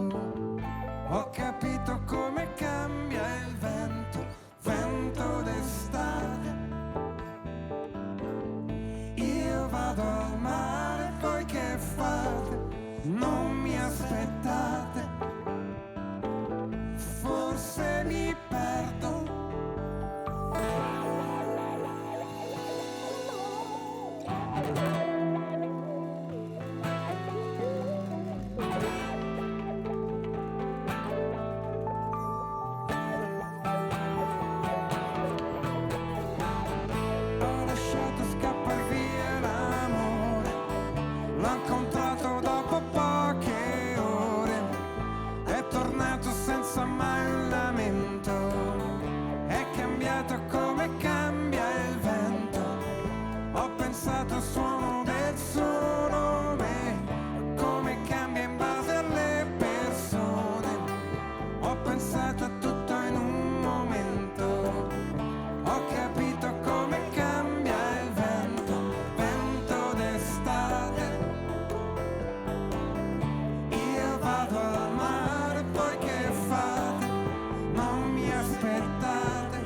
ho capito come cambia il vento, vento d'estate. Io vado al mare, voi che fate? Non mi aspettate, forse mi perdo. Ho lasciato scappare via l'amore, l'ho incontrato dopo poche ore, è tornato senza mai un lamento, è cambiato come cambia il vento. Ho pensato al suono del suo nome, come cambia in base alle persone. Ho pensato a tutto in un momento, ho capito come cambia il vento, vento d'estate. Io vado al mare, voi che fate? Non mi aspettate,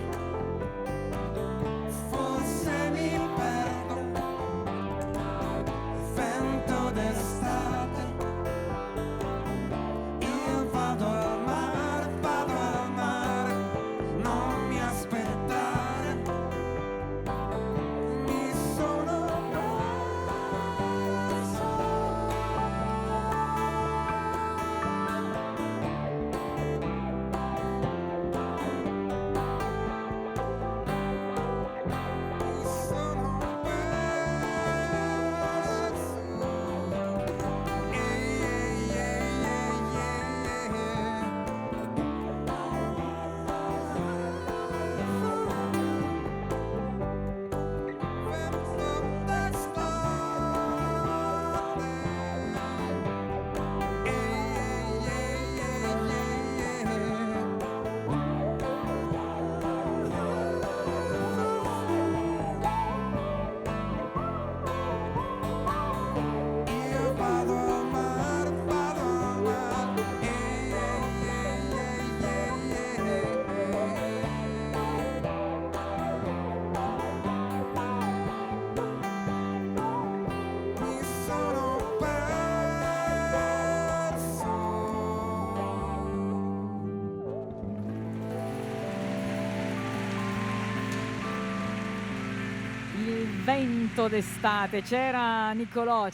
il vento d'estate. C'era Niccolò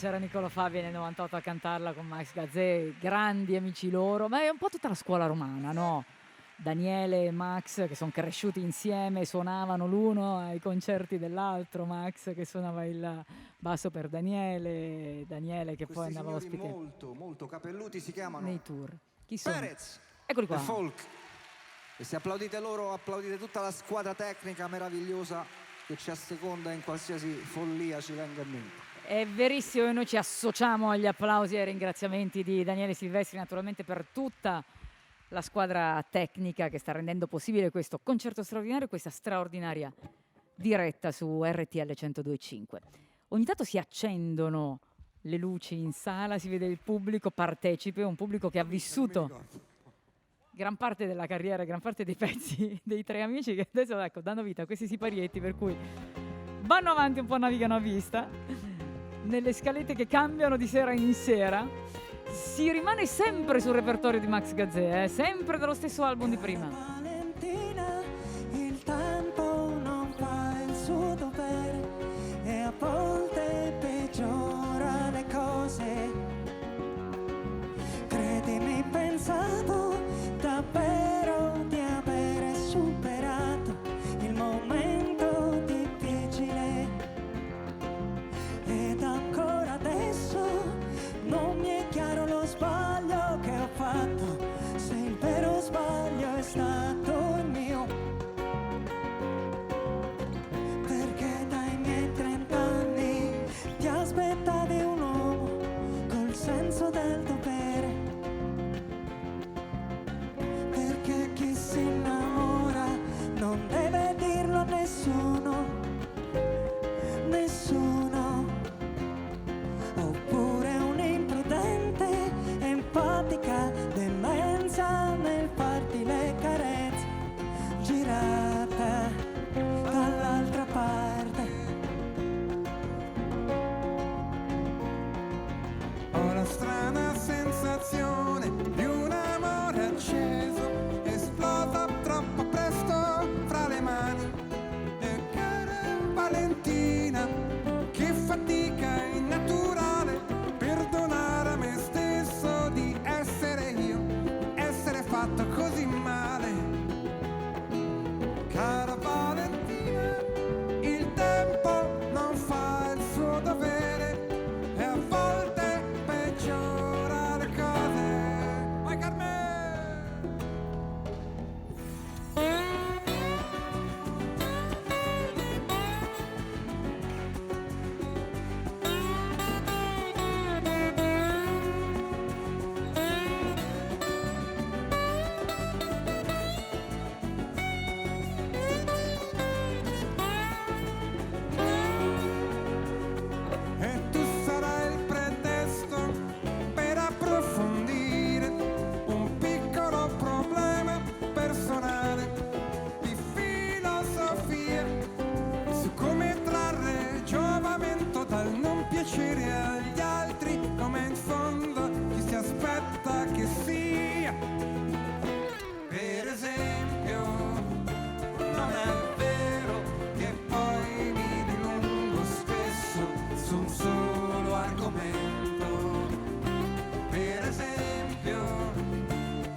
Fabi nel 98 a cantarla con Max Gazzè, grandi amici loro, ma è un po' tutta la scuola romana, no? Daniele e Max che sono cresciuti insieme, suonavano l'uno ai concerti dell'altro, Max che suonava il basso per Daniele che Questi poi andava ospite molto capelluti si chiamano nei tour. Chi sono? Perez Eccoli e qua. Folk. E se applaudite loro, applaudite tutta la squadra tecnica meravigliosa che ci asseconda in qualsiasi follia ci venga in mente. È verissimo, e noi ci associamo agli applausi e ai ringraziamenti di Daniele Silvestri, naturalmente per tutta la squadra tecnica che sta rendendo possibile questo concerto straordinario, questa straordinaria diretta su RTL 102.5. Ogni tanto si accendono le luci in sala, si vede il pubblico partecipe, un pubblico che ha vissuto gran parte della carriera, gran parte dei pezzi dei Tre Amici, che adesso ecco, danno vita a questi siparietti, per cui vanno avanti un po', navigano a vista nelle scalette che cambiano di sera in sera. Si rimane sempre sul repertorio di Max Gazzè, sempre dallo stesso album di prima. Valentina, il tempo non fa il suo dovere e a volte peggiora le cose. Credimi, pensavo davvero di avere superato il momento difficile ed ancora adesso non mi è chiaro lo sbaglio che ho fatto, se il vero sbaglio è stato il mio, perché dai miei 30 anni ti aspettavi un uomo col senso del dovere, perché chi si innamora non deve dirlo a nessuno, oppure un'imprudente empatica demenza nel farti le carezze, girata dall'altra parte. Ho la strana sensazione di un amore acceso, esplosa troppo presto fra le mani. E cara Valentina, che fatica innaturale perdonare a me stesso di essere io, essere fatto così male. Cara Valentina, il tempo non fa il suo dovere e a volte peggiora le cose. Vai Carmen! E tu sarai il pretesto per approfondire un piccolo problema personale di filosofia su come trarre giovamento dal non piacere agli altri, come in fondo chi si aspetta che sia. Per esempio, non è vero che poi mi dilungo spesso su un solo argomento. Per esempio,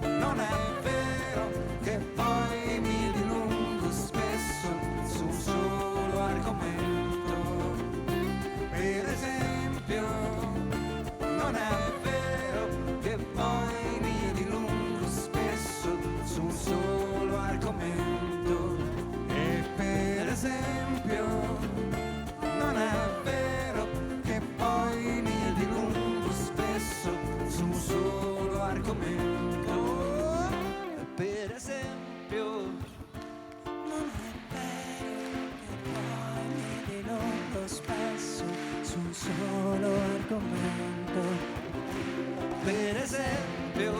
non è vero che poi mi dilungo spesso su un solo argomento. Per esempio, non è vero che poi mi dilungo spesso su un solo argomento. E per esempio, non è vero che poi mi dilungo spesso su un solo argomento. E per esempio, Non è vero che poi mi dilungo spesso su un solo argomento. Per esempio,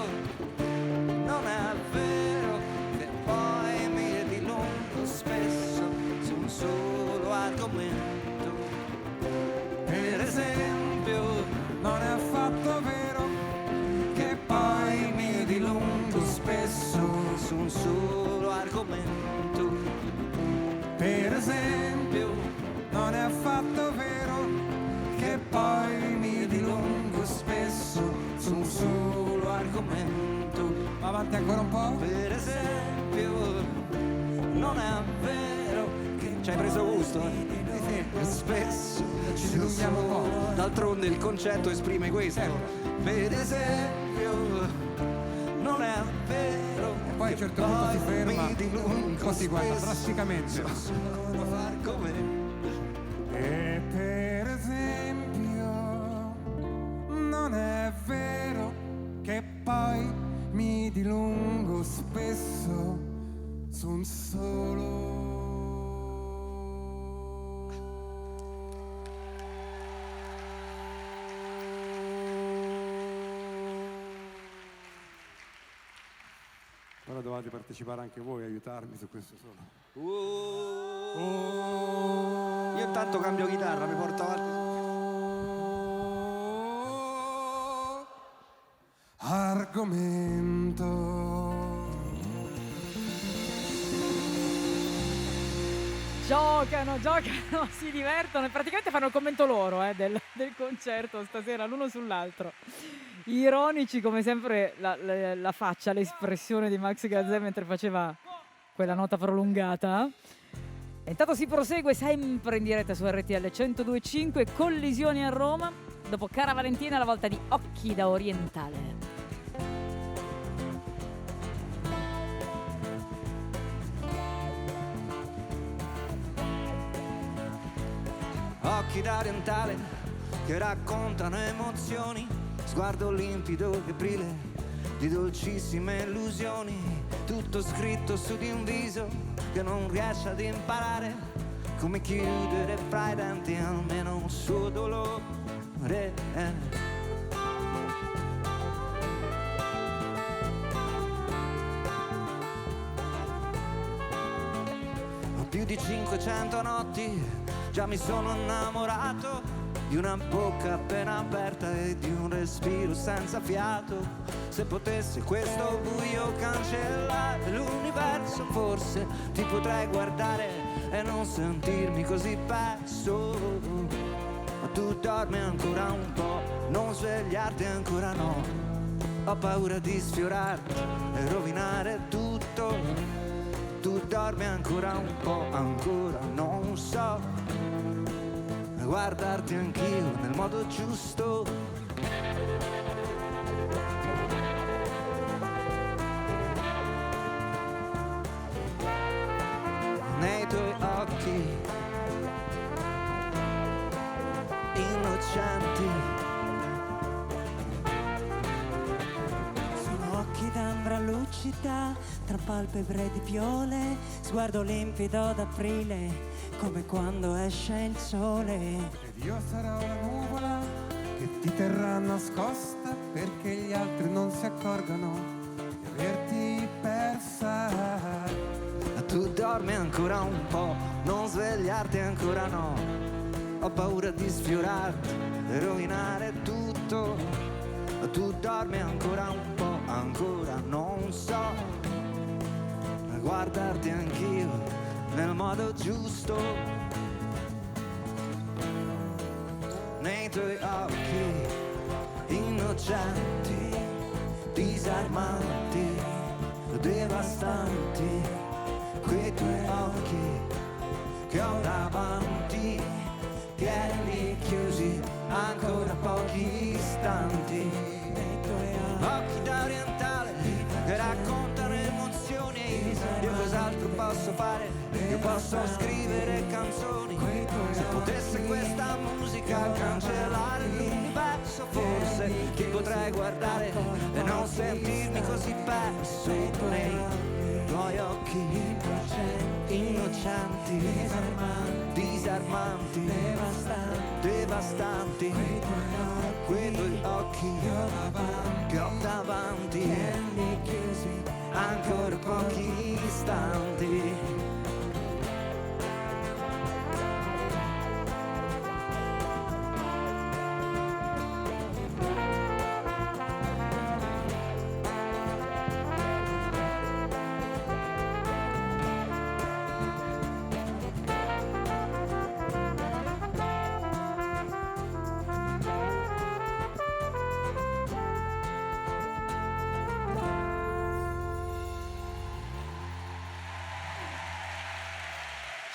non è vero che poi mi dilungo spesso su un solo argomento. per esempio, non è affatto vero che poi mi dilungo spesso Su un solo argomento. Per esempio, non è avanti ancora un po'. Per esempio, non è vero che ci hai preso gusto? Spesso Ci dilunghiamo un po'. d'altronde il concetto esprime questo. Per esempio, non è vero. E poi a un certo punto si ferma, mi dilungo poi si guarda spesso, drasticamente. solo far come. E per esempio, non è vero che poi mi dilungo spesso su un solo. Ora dovete partecipare anche voi, aiutarmi su questo solo. Io intanto cambio chitarra, mi porto avanti. Argomento. Giocano, si divertono e praticamente fanno il commento loro del concerto stasera, l'uno sull'altro. Ironici come sempre la faccia, l'espressione di Max Gazzè mentre faceva quella nota prolungata. E intanto si prosegue sempre in diretta su RTL 102.5, Collisioni a Roma. Dopo Cara Valentina la volta di Occhi da Orientale. Occhi da orientale che raccontano emozioni, sguardo limpido e brille di dolcissime illusioni, tutto scritto su di un viso che non riesce ad imparare come chiudere fra i denti almeno un suo dolore. Ho più di 500 notti, già mi sono innamorato di una bocca appena aperta e di un respiro senza fiato. Se potesse questo buio cancellare l'universo, forse ti potrei guardare e non sentirmi così perso. Ma tu dormi ancora un po', non svegliarti ancora no. Ho paura di sfiorarti e rovinare tutto. Tu dormi ancora un po', ancora non so guardarti anch'io nel modo giusto. Nei tuoi occhi innocenti Sono occhi d'ambra lucida, tra palpebre di piole, sguardo limpido d'aprile, come quando esce il sole. Ed io sarò la nuvola che ti terrà nascosta perché gli altri non si accorgano di averti persa. Tu dormi ancora un po', non svegliarti ancora no. Ho paura di sfiorarti e rovinare tutto. Tu dormi ancora un po', ancora non so guardarti anch'io nel modo giusto. Nei tuoi occhi innocenti, disarmanti, devastanti, quei tuoi occhi che ho davanti, tienili chiusi ancora pochi istanti. Nei tuoi occhi da orientale che raccontano emozioni. Io cos'altro posso fare? Io posso scrivere canzoni. Se potesse questa musica cancellare l'universo, forse ti potrei guardare e non sentirmi così perso. Nei tuoi occhi innocenti, disarmanti, devastanti, quei tuoi occhi che ho davanti, ancora pochi istanti.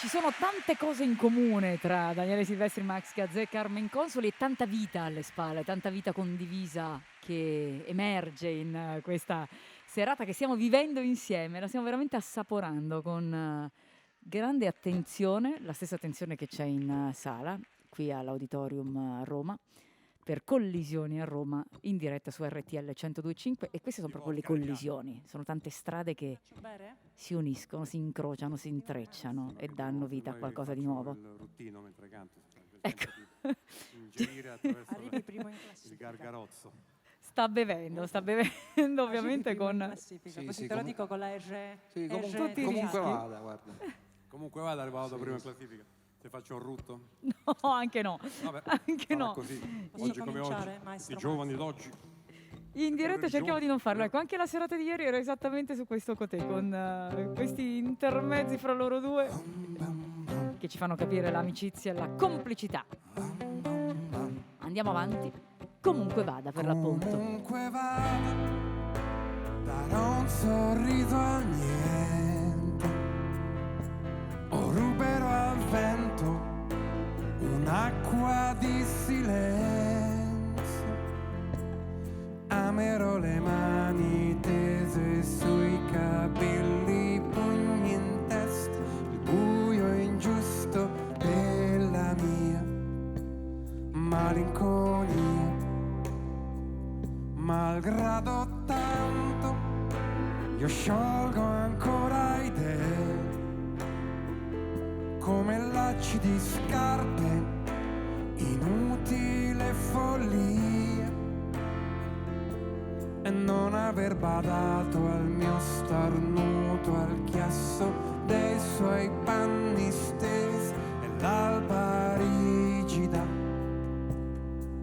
Ci sono tante cose in comune tra Daniele Silvestri, Max Gazzè e Carmen Consoli e tanta vita alle spalle, tanta vita condivisa che emerge in questa serata che stiamo vivendo insieme. La stiamo veramente assaporando con grande attenzione, la stessa attenzione che c'è in sala, qui all'Auditorium a Roma, per Collisioni a Roma in diretta su RTL 102.5 e queste sono proprio le collisioni, sono tante strade che si uniscono, si incrociano, si intrecciano e danno vita a qualcosa di nuovo. Il ruttino mentre canto, Ecco. ingerire attraverso Arrivi primo in il classifica. gargarozzo. Sta bevendo ovviamente Primo in con... classifica, Sì, così sì, te lo comu- dico con la R. Sì, tutti i comunque rischi. vada, guarda. Comunque vada, arrivato prima in classifica. Se faccio un rutto. No, anche no. Vabbè, Anche sarà no. così. Posso Oggi come oggi. cominciare, maestro I giovani Max? d'oggi. In diretta cerchiamo di non farlo. Eh. Ecco, anche la serata di ieri era esattamente su questo cotè, con questi intermezzi fra loro due che ci fanno capire l'amicizia e la complicità. Andiamo avanti. Comunque vada, per l'appunto. Comunque vada, darò un sorriso a niente, o ruberò al vento un'acqua di silenzio. Amerò le mani tese sui capelli, pugni in testa, il buio ingiusto della mia malinconia. Malgrado tanto, io sciolgo ancora idee, come lacci di scarpe, inutile follia, e non aver badato al mio starnuto, al chiasso dei suoi panni stesi e l'alba rigida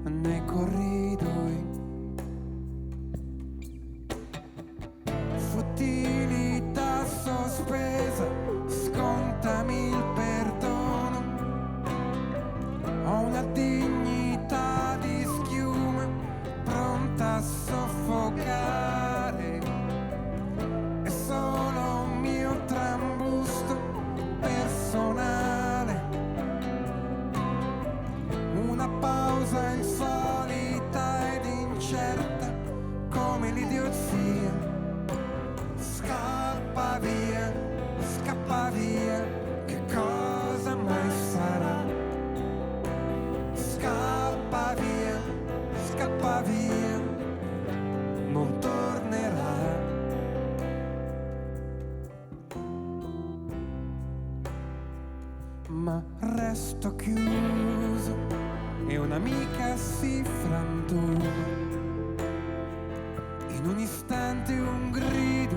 nei corridoi. Futtilità sospesa, scontami il perdono. Ho una dignità di schiuma pronta a soffocare. È solo un mio trambusto personale, una pausa insolita ed incerta come l'idiozia. Scappa via, che cosa mai sarà? Scappa via, non tornerà. Ma resto chiuso e un'amica si frantuma. In un istante un grido,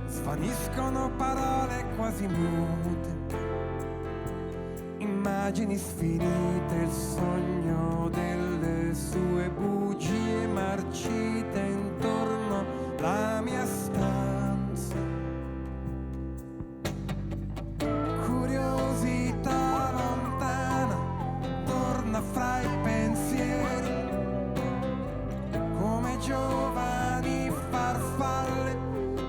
svaniscono parole quasi mute, immagini sfinite, il sogno delle sue bugie marcite intorno alla mia stanza. Curiosità lontana torna fra i pensieri, come giovani farfalle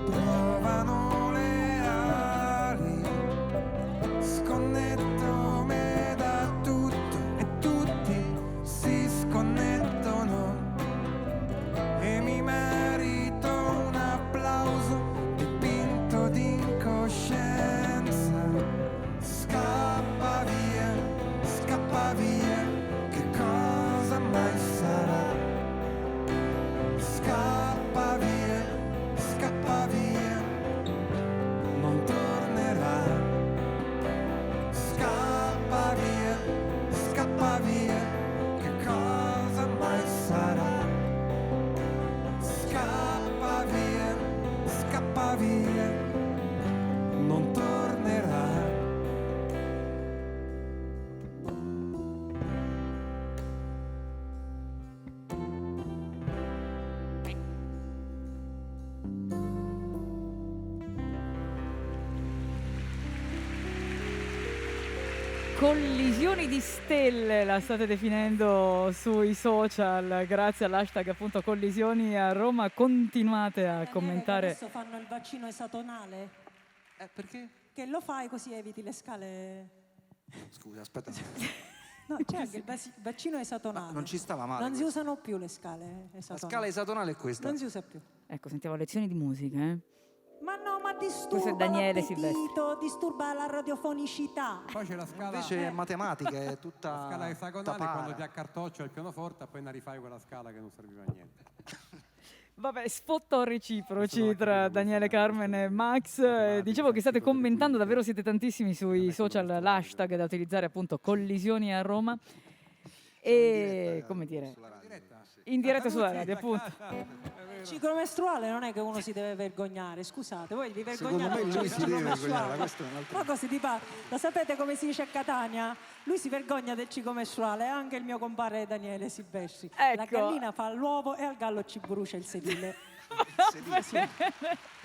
provano le ali. Sconnetto me da tutto e tutti si sconnettono, e mi merito un applauso dipinto d'incoscienza. Scappa via, che cosa mai sarà? Scappa via, non tornerà. Scappa via, che cosa mai sarà? Scappa via, non tornerà. Collisioni di stelle la state definendo sui social, grazie all'hashtag appunto Collisioni a Roma. Continuate a Daniele, commentare. Adesso fanno il vaccino esatonale. Perché? Che lo fai così eviti le scale. Scusa, aspetta. No, c'è anche il bacino esatonale. Non ci stava male Non si questo. usano più le scale esatonali. La scala esatonale è questa. Non si usa più. Ecco, sentiamo lezioni di musica, eh? Ma no, ma Questo è disturba Daniele l'appetito, disturba la radiofonicità. Poi c'è la scala, Invece è matematica, è tutta la scala esagonale tutta para. quando ti accartoccia il pianoforte, appena rifai quella scala che non serviva a niente. Vabbè, spot reciproci tra Daniele, Carmen e Max. Dicevo che state commentando, davvero siete tantissimi sui social, l'hashtag da utilizzare appunto Collisioni a Roma. E come dire, in diretta sulla radio, appunto. Il ciclo mestruale non è che uno si deve vergognare, scusate, voi vi Secondo vergognate me del lui si ciclo deve vergognare, mestruale. questo è un altro. Ma cosa ti fa? Lo sapete come si dice a Catania? Lui si vergogna del ciclo mestruale e anche il mio compare Daniele Silvestri. La Ecco. gallina fa l'uovo e al gallo ci brucia il sedile. Mi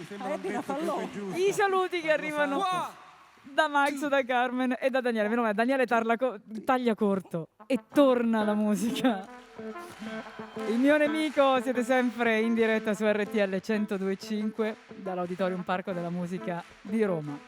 sembra un Dina detto fa più l'uovo. che giusto. I saluti che arrivano da Max, da Carmen e da Daniele. Meno male, Daniele taglia corto e torna la musica. Il mio nemico, siete sempre in diretta su RTL 102.5 dall'Auditorium Parco della Musica di Roma.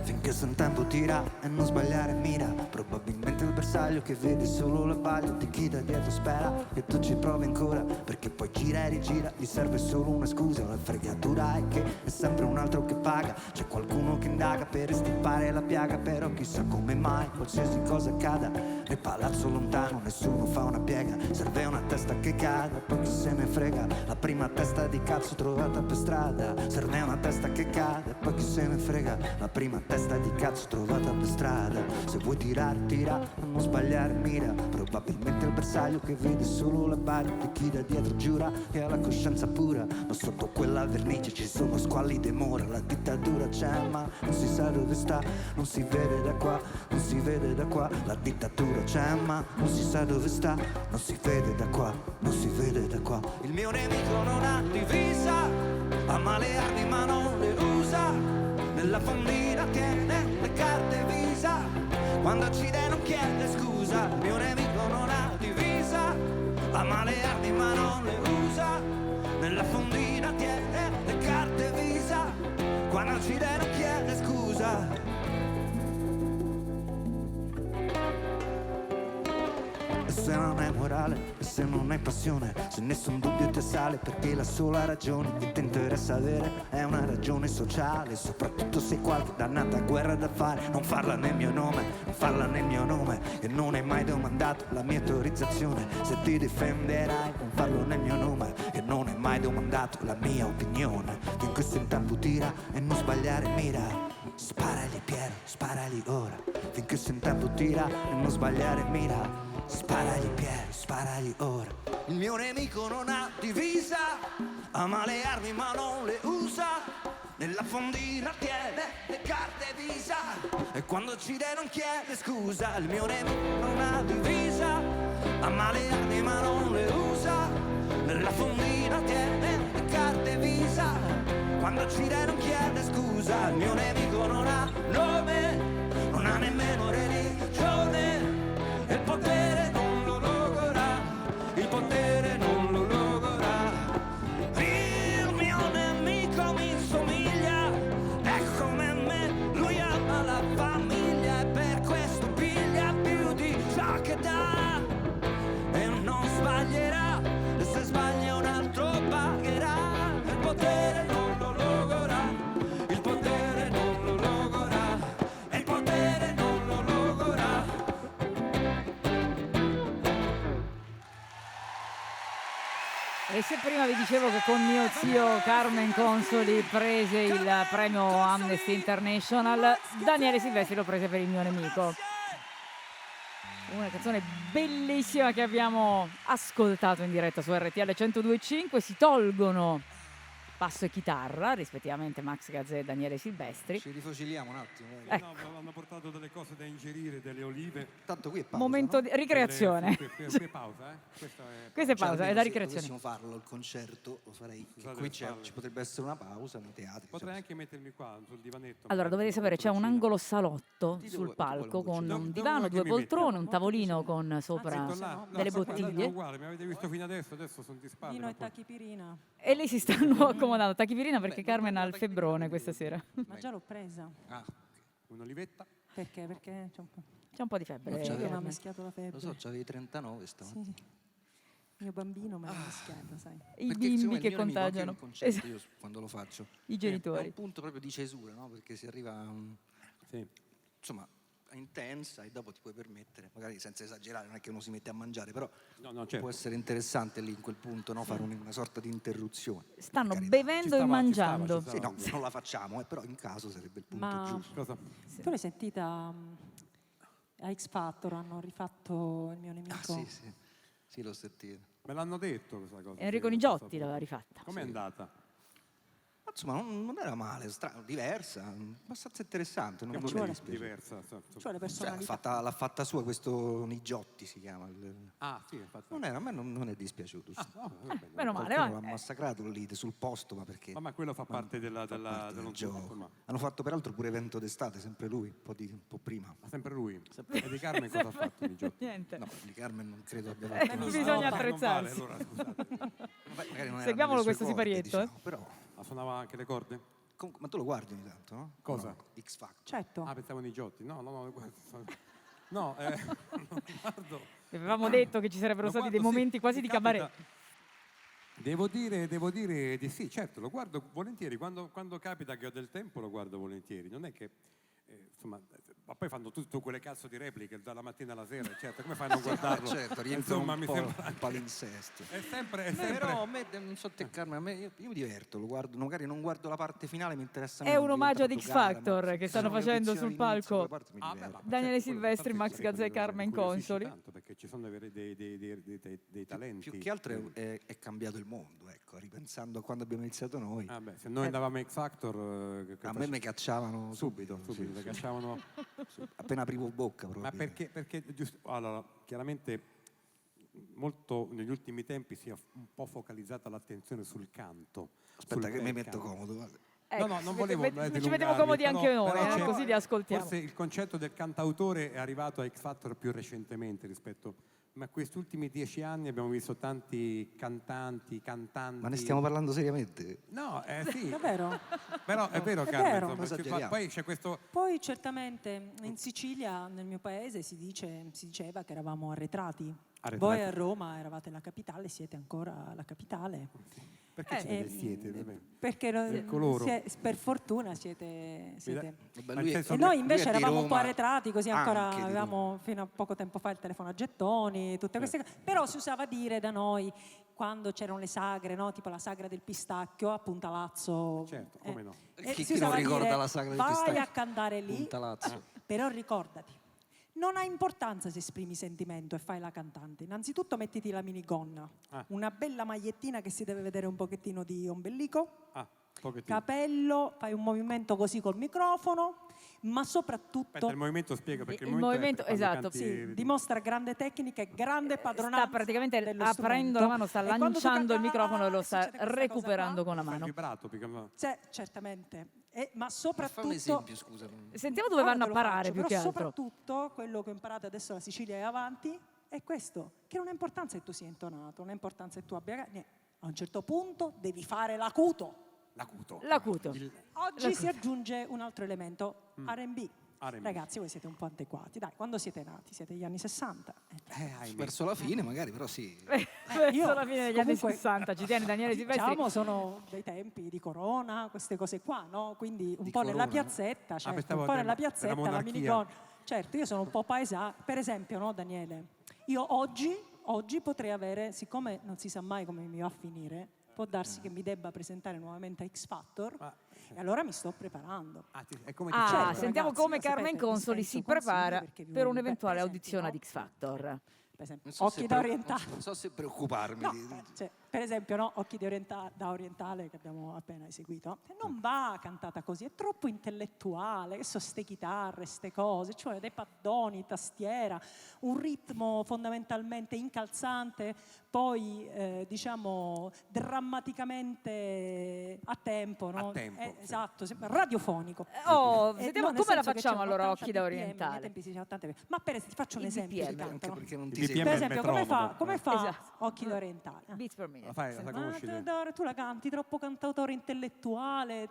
Finché se un tempo tira e non sbagliare mira, probabilmente il bersaglio che vedi solo la paglia di chi da dietro spera che tu ci provi ancora, perché poi gira e rigira, gli serve solo una scusa, una fregatura è che è sempre un altro che paga, c'è qualcuno che indaga per estirpare la piaga, però chissà come mai qualsiasi cosa accada, nel palazzo lontano nessuno fa una piega, serve una testa che cada, poi chi se ne frega, la prima testa di cazzo trovata per strada, serve una testa che cade, poi chi se ne frega, la prima testa di cazzo trovata per strada, se vuoi tirare tira, non sbagliare mira, probabilmente il bersaglio che vede solo la balia di chi da dietro giura che ha la coscienza pura, ma sotto quella vernice ci sono squallide mura, la dittatura c'è ma non si sa dove sta, non si vede da qua, non si vede da qua, la dittatura c'è ma non si sa dove sta, non si vede da qua, non si vede da qua. Il mio nemico non ha divisa, ama le armi ma non le usa, nella fondina tiene le carte Visa, quando uccide non chiede scusa. Il mio nemico non ha divisa, ama le armi ma non le usa, nella fondina tiene le carte Visa, quando uccide non chiede scusa. E se non è morale, e se non è passione, se nessun dubbio ti assale, perché la sola ragione che ti interessa avere è una ragione sociale, soprattutto se qualche dannata guerra da fare, non farla nel mio nome, non farla nel mio nome, e non hai mai domandato la mia autorizzazione, se ti difenderai, non farlo nel mio nome, e non hai mai domandato la mia opinione, finché se in tempo tira e non sbagliare mira. Sparagli Piero, sparagli ora, finché se in tempo tira e non sbagliare mira. Sparagli Piero, sparagli ora. Il mio nemico non ha divisa, ama le armi ma non le usa, nella fondina tiene le carte Visa, e quando uccide non chiede scusa. Il mio nemico non ha divisa, ama le armi ma non le usa, nella fondina tiene le carte Visa, quando uccide non chiede scusa. Il mio nemico non ha nome, non ha nemmeno religione, e il potere non lo logorà, il potere non lo logorà. Il mio nemico mi somiglia, è come me, lui ama la famiglia, e per questo piglia più di ciò che dà, e non sbaglierà, e se sbaglia un altro pagherà. Il potere non lo logorà, il potere non lo logorà, il potere non lo logorà. E se prima vi dicevo che con mio zio Carmen Consoli prese il premio Amnesty International, Daniele Silvestri lo prese per Il mio nemico. Una canzone bellissima che abbiamo ascoltato in diretta su RTL 102.5. Si tolgono basso e chitarra, rispettivamente Max Gazzè e Daniele Silvestri. Ci rifocilliamo un attimo. Dai. No, hanno portato delle cose da ingerire, delle olive. Tanto qui è pausa, Momento no? di ricreazione. Qui è pausa, eh? Questa è Cioè, pausa, è almeno la se ricreazione. dovessimo farlo il concerto, lo farei. Scusate Qui le spalle. ci potrebbe essere una pausa nei teatri. Potrei insomma. anche mettermi qua sul divanetto. Allora, dovete sapere, c'è un angolo salotto Ti sul vuoi- ti palco vuoi con Dove- un dove divano, vuoi che due mi poltrone, metta? un tavolino con sopra Metto là. delle No, guardate, bottiglie. è uguale, mi avete visto fino adesso sono di spalle. Vino ma e poi- tachipirina. E lì si stanno accomodando. Tachipirina perché Carmen ha il febbrone questa sera. Ma già l'ho presa. Ah, Un'olivetta. Perché? Perché c'è un po'. C'è un po' di febbre. Non Io c'avevo. mi ha Carmen. mischiato la febbre. lo so, c'avevi 39 stamattina. Sì. Mio bambino me l'ha mischiata, sai. I Perché, siccome bimbi il che mio nemico, anche contagiano. nel concerto, Esatto. io quando lo faccio, I è genitori. un punto proprio di cesura, no? Perché si arriva a Sì. insomma intensa e dopo ti puoi permettere, magari senza esagerare, non è che uno si mette a mangiare, però No, può certo. essere interessante lì in quel punto, no? Fare una sorta di interruzione. Stanno Per carità. bevendo Ci e stava, mangiando. ci Sì, no, non la facciamo, però in caso sarebbe il punto Ma- giusto. Cosa? Tu l'hai sentita a X Factor, hanno rifatto il mio nemico. Ah, sì, sì. Sì, l'ho sentito. Me l'hanno detto questa cosa. Enrico sì, Nigiotti so. l'aveva rifatta. Com'è andata? Ma insomma, non era male, diversa, abbastanza interessante. Non Che mi vuole? è dispiaciuto. Diversa. Cioè le Cioè, personalità. l'ha fatta sua questo Nigiotti, si chiama. Ah, sì, infatti. A me non è dispiaciuto. No, va bene. Meno male, Qualcuno va. l'ha massacrato lì sul posto, ma perché? Ma quello fa parte fa parte del dello gioco. insomma. Hanno fatto peraltro pure evento d'estate, sempre lui, un po' prima. Ma sempre lui. E di Carmen cosa ha fatto Nigiotti? Niente. No, di Carmen non credo abbia fatto una- Bisogna Non vale, attrezzarsi. allora, scusate. magari non era Seguiamolo nelle sue questo corde, siparietto, diciamo, però. Ma suonava anche le corde? Ma tu lo guardi ogni tanto, no? Cosa? No, X Factor. Certo. Ah, pensavo Nigiotti. No, guarda. No, non guardo. Avevamo detto che ci sarebbero Lo stati guardo, dei sì, momenti quasi mi di capita. cabaret. Devo dire di sì, certo, lo guardo volentieri. Quando capita che ho del tempo lo guardo volentieri. Non è che, insomma, ma poi fanno tutte quelle cazzo di repliche dalla mattina alla sera, certo, come fai a non guardarlo? Certo, riempiono Insomma, un mi po' sembra il palinsesto. È sempre. Però a me, non so te Carmen, io mi diverto, lo guardo, magari non guardo la parte finale, mi interessa È meno un di omaggio ad diventare X Portogallo, Factor ma che stanno se sono facendo audizioni sul all'inizio, palco. quella parte mi diverto. Daniele Silvestri, Max Gazzè e Carmen Consoli. Tanto perché ci sono dei talenti. Più che altro è cambiato il mondo, ecco, ripensando a quando abbiamo iniziato noi. Ah, beh, se noi andavamo a X Factor, A me mi cacciavano subito, sì, mi cacciavano. appena aprivo bocca proprio. Ma perché giusto, allora, chiaramente molto negli ultimi tempi si è un po' focalizzata l'attenzione sul canto. Aspetta sul che mi bel metto canto. comodo. guarda. Ecco, No, non volevo ci mettiamo dilungarmi, comodi anche noi, però c'è- così li ascoltiamo. Forse il concetto del cantautore è arrivato a X Factor più recentemente rispetto. Ma questi ultimi 10 anni abbiamo visto tanti cantanti. Ma ne stiamo parlando seriamente? No, sì. Davvero? Però è vero, È Carmen. vero. insomma, Non esageriamo. poi c'è questo. Poi certamente in Sicilia, nel mio paese, si diceva che eravamo arretrati. Arretrati. Voi a Roma eravate la capitale, siete ancora la capitale. Perché ce ne siete? Vabbè. Perché Ecco loro. per fortuna siete. Vabbè, Ma nel senso- E noi lui invece è di eravamo un po' Roma, arretrati, così ancora anche di avevamo fino a poco tempo fa il telefono a gettoni, tutte queste cose. Però si usava dire da noi, quando c'erano le sagre, no? Tipo la sagra del pistacchio a Puntalazzo. Certo, come no. E Chi si non usava ricorda dire, la sagra del vai pistacchio? a cantare lì, Puntalazzo. però ricordati, non ha importanza se esprimi sentimento e fai la cantante. Innanzitutto mettiti la minigonna, Ah. una bella magliettina che si deve vedere un pochettino di ombelico, Ah, un pochettino. capello, fai un movimento così col microfono, ma soprattutto Aspetta, il movimento spiega perché Il il movimento, movimento, è quando esatto, canti- sì, dimostra grande tecnica e grande padronanza. Sta praticamente dello aprendo strumento. la mano, sta E quando tu lanciando il canti, microfono e lo sta succede questa cosa recuperando qua. con la Fa il mano. vibrato, perché- Certamente. Ma Fa soprattutto un esempio, scusa. Sentiamo dove vanno a te lo parare faccio, più però che altro. soprattutto quello che ho imparato adesso la Sicilia è avanti è questo, che non ha importanza che tu sia intonato, non ha importanza che tu abbia niente. A un certo punto devi fare l'acuto. L'acuto. L'acuto. Oggi si aggiunge un altro elemento, R&B. R&B. Ragazzi, voi siete un po' antiquati. Dai, quando siete nati? Siete gli anni 60. Ahimè. Verso la fine magari, però sì. Verso io, la fine degli comunque, anni 60 ci tiene Daniele Silvestri. Diciamo sono dei tempi di Corona, queste cose qua, no? Quindi un Di po' nella Corona? piazzetta, certo, pensavo un po' nella della piazzetta, la monarchia. minigonna. Certo, io sono un po' paesana. Per esempio, no, Daniele? Io oggi potrei avere, siccome non si sa mai come mi va a finire, può darsi che mi debba presentare nuovamente a X Factor, e allora mi sto preparando. È come ti Ah, Certo, sentiamo ragazzi, come io Carmen sapete, Consoli dispenso si prepara consigli perché vi per voglio- un'eventuale per esempio, audizione ad no? X Factor. per esempio, Non so occhi se da pre- orientale. non so se preoccuparmi. No, cioè, per esempio, no, Occhi da orientale che abbiamo appena eseguito, non va cantata così, è troppo intellettuale, che so, ste chitarre, ste cose, cioè dei paddoni, tastiera, un ritmo fondamentalmente incalzante, poi diciamo drammaticamente a tempo, no? A tempo, sì. Esatto, Sentiamo radiofonico. come No, la nel senso che facciamo c'è allora un Occhi da 80 orientale. nei tempi si 80. Ma ti faccio un Il esempio. BPM, si Anche cantano. perché non ti Il sei. BPM Per è esempio, metronomo. come fa Esatto. Occhi da orientale? Beats per minute. La fai, la conosci? Tu la canti troppo cantautore intellettuale.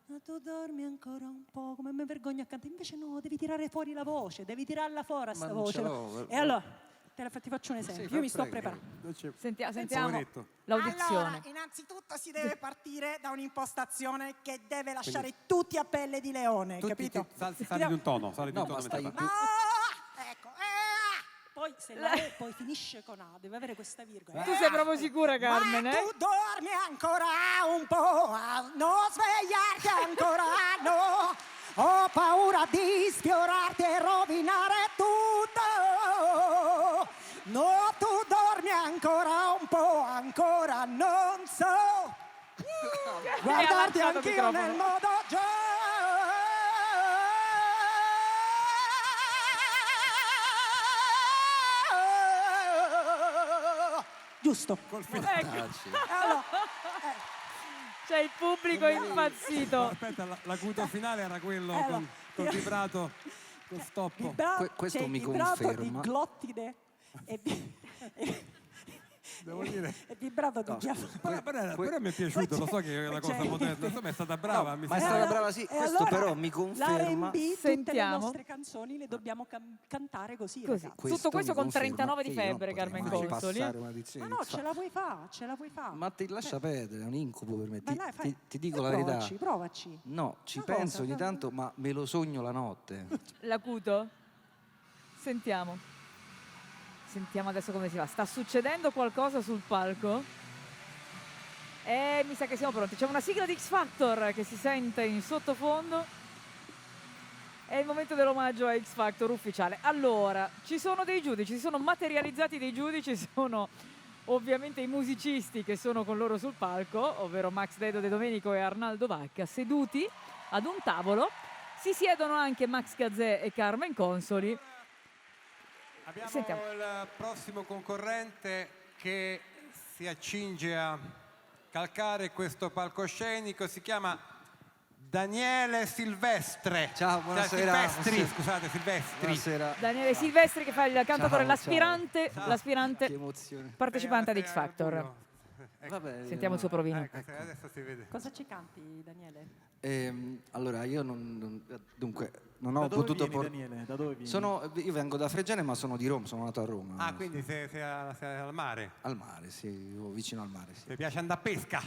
Ma tu dormi ancora un po', come mi vergogno a cantare. Invece no, devi tirare fuori la voce, devi tirarla fuori a sta non voce. ce l'ho. E allora, ti faccio un esempio. Io mi sto prego. preparando. Sentiamo Favoretto. l'audizione. Allora, innanzitutto si deve partire da un'impostazione che deve lasciare tutti a pelle di leone, capito? Sali di un tono, sali di un No, tono. ma stai mentre più. Ecco. Poi se la E poi finisce con A, deve avere questa virgola. Tu sei proprio sicura, Carmen, Ma eh? tu dormi ancora un po', non svegliarti ancora, no. Ho paura di sfiorarti e rovinare tutto. No, tu dormi ancora un po', ancora non so. Guardarti avanzato il anch'io microfono. nel modo giusto. Allora, C'è il pubblico impazzito. Aspetta, l'acuto finale era quello Allora, col vibrato, con stoppo. Questo c'è il mi vibrato conferma. di glottide Devo dire. e vibrato di diaframma. Però mi è piaciuto, lo so che è una cosa moderna, insomma è stata brava. mi Ma è sembra. stata brava, sì. E Questo allora, però mi conferma. l'R&B, tutte Sentiamo. le nostre canzoni le dobbiamo cantare così, Così. ragazzi. Tutto questo mi con conferma 39 di che io non febbre, potrei Carmen mai Consoli. passare una edizione Ma no, di X ce la vuoi fare. Ma ti lascia perdere, è un incubo per me. Vai, dai, fai. Ti dico la verità. Provaci. No, ci Una penso cosa, ogni fai- tanto, ma me lo sogno la notte. L'acuto? Sentiamo. Sentiamo adesso come si va. Sta succedendo qualcosa sul palco? Mi sa che siamo pronti. C'è una sigla di X Factor che si sente in sottofondo. È il momento dell'omaggio a X Factor ufficiale. Allora, ci sono dei giudici, si sono materializzati dei giudici, sono ovviamente i musicisti che sono con loro sul palco, ovvero Max Dedo De Domenico e Arnaldo Vacca, seduti ad un tavolo. Si siedono anche Max Gazzè e Carmen Consoli. Abbiamo Sentiamo. il prossimo concorrente che si accinge a calcare questo palcoscenico, si chiama Daniele Silvestre. Ciao, buonasera. Silvestri, scusate, Silvestri. Buonasera. Daniele Silvestri che fa il cantatore, Ciao, l'aspirante, ciao. l'aspirante Che emozione. partecipante ad X Factor. Ecco, Vabbè, Sentiamo il suo provino. adesso si vede. Cosa ci canti, Daniele? allora, io dunque, non ho Da dove potuto vieni, Daniele? Da dove vieni? io vengo da Fregene, ma sono di Roma, sono nato a Roma. Ah, quindi sei al mare. Al mare, sì, vicino al mare, sì. Ti piace andare a pesca?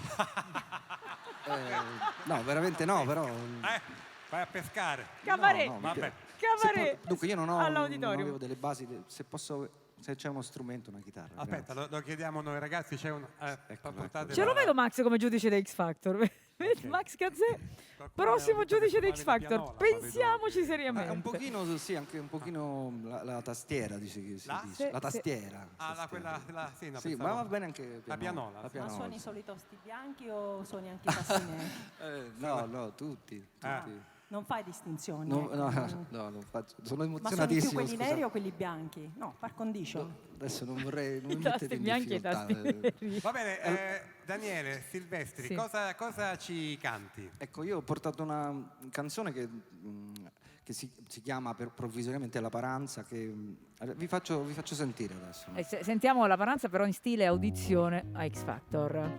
No, veramente no, però. Vai a pescare. Cabaret, No, no, Vabbè. cabaret. Dunque, io non all'auditorium. avevo delle basi, se c'è uno strumento, una chitarra. Aspetta, grazie. lo chiediamo noi ragazzi, c'è un... portate Ce lo la- vedo Max come giudice da X Factor. Vedi, Max Gazzè, prossimo giudice di X Factor. Pensiamoci Un seriamente. pochino, sì, anche un pochino la tastiera, si dice. Sì, La tastiera. Ah, quella sì, no, Sì, pensavo- ma va bene anche La pianola. Ma pianola, suoni sì. solo i tosti bianchi o suoni anche i passinè? No, tutti. Non fai distinzioni. No, ecco. no, non faccio. Sono Ma suoni più emozionatissimo. quelli scusa. neri o quelli bianchi? No, par condicio. Adesso non vorrei. Non I mi tasti mettete in bianchi e i difficoltà. tasti neri. Va bene, Daniele Silvestri, Sì. cosa ci canti? Ecco, io ho portato una canzone che si chiama provvisoriamente La Paranza, che vi faccio sentire adesso. Sentiamo la paranza però in stile audizione a X Factor.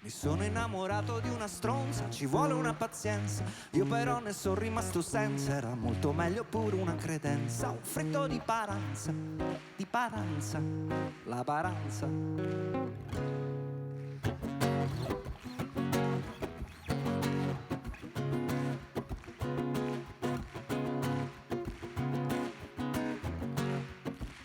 Mi sono innamorato di una stronza, ci vuole una pazienza. Io però ne sono rimasto senza, era molto meglio pure una credenza. Un fritto di paranza, la paranza.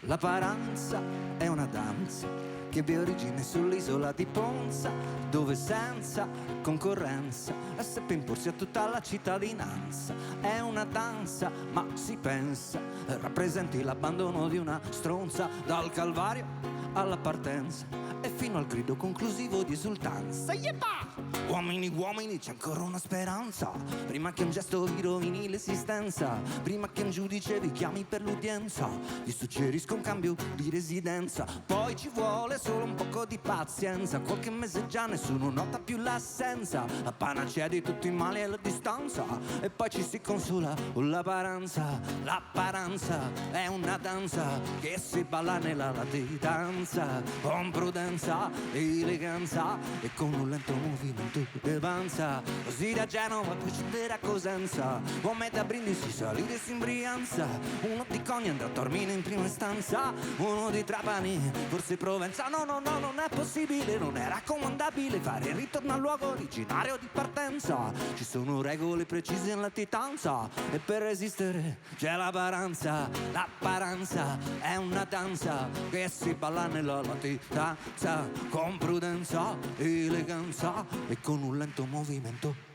La paranza è una danza che abbia origine sull'isola di Ponza, dove senza concorrenza e seppe imporsi a tutta la cittadinanza. È una danza, ma si pensa rappresenti l'abbandono di una stronza, dal calvario alla partenza e fino al grido conclusivo di esultanza. Yepa! Uomini, uomini, c'è ancora una speranza, prima che un gesto vi rovini l'esistenza, prima che un giudice vi chiami per l'udienza, vi suggerisco un cambio di residenza. Poi ci vuole solo un poco di pazienza, qualche mese già nessuno nota più l'assenza, la panacea di tutti i mali è la distanza, e poi ci si consola con l'apparenza. L'apparenza è una danza che si balla nella latitanza, con prudenza, eleganza e con un lento movimento di avanza, così da Genova poi scendere a Cosenza, come da Brindisi salire in Brianza, uno di Cogni andrà a Tormino in prima istanza, uno di Trapani forse Provenza. No, no, no, non è possibile, non è raccomandabile fare il ritorno al luogo originario di partenza, ci sono regole precise in latitanza e per resistere c'è l'apparenza. L'apparenza è una danza che si balla nella latitanza, con prudenza, eleganza e con un lento movimento.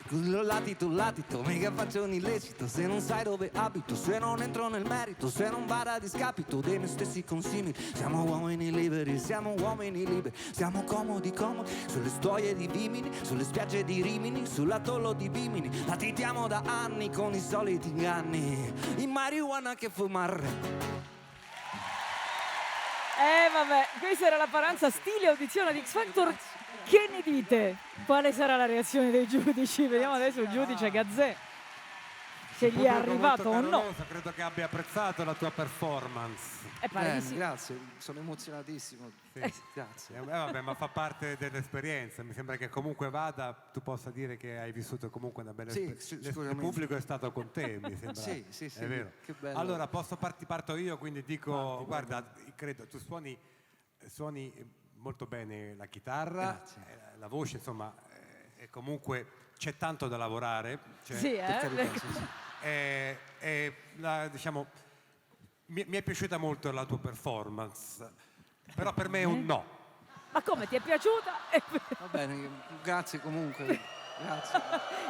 Latito, latito, mica faccio un illecito se non sai dove abito, se non entro nel merito, se non vado a discapito dei miei stessi consimili. Siamo uomini liberi, siamo uomini liberi, siamo comodi, comodi sulle storie di Vimini, sulle spiagge di Rimini, sull'atollo di Bimini. Latitiamo da anni con i soliti inganni, in marijuana che fumare. Vabbè, questa era l'apparenza stile audizione di X Factor. Che ne dite? Quale sarà la reazione dei giudici? Vediamo adesso il giudice Gazzè, se gli è arrivato o no. Credo che abbia apprezzato la tua performance. Pare di sì. Grazie, sono emozionatissimo. Sì. Grazie. Vabbè, ma fa parte dell'esperienza. Mi sembra che comunque vada, tu possa dire che hai vissuto comunque una bella esperienza. Il pubblico è stato con te, mi sembra. Sì, è vero. Che bello. Allora, parto io, quindi dico, guarda, credo, tu suoni molto bene la chitarra, la voce, insomma, e comunque c'è tanto da lavorare. Sì, diciamo, mi è piaciuta molto la tua performance, però per me è un no. Ma come, ti è piaciuta? Va bene, grazie comunque. Grazie.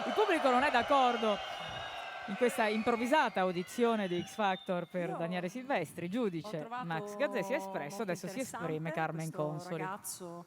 Il pubblico non è d'accordo in questa improvvisata audizione di X Factor per Daniele Silvestri. Giudice Max Gazzè si è espresso, adesso si esprime Carmen Consoli. Ragazzo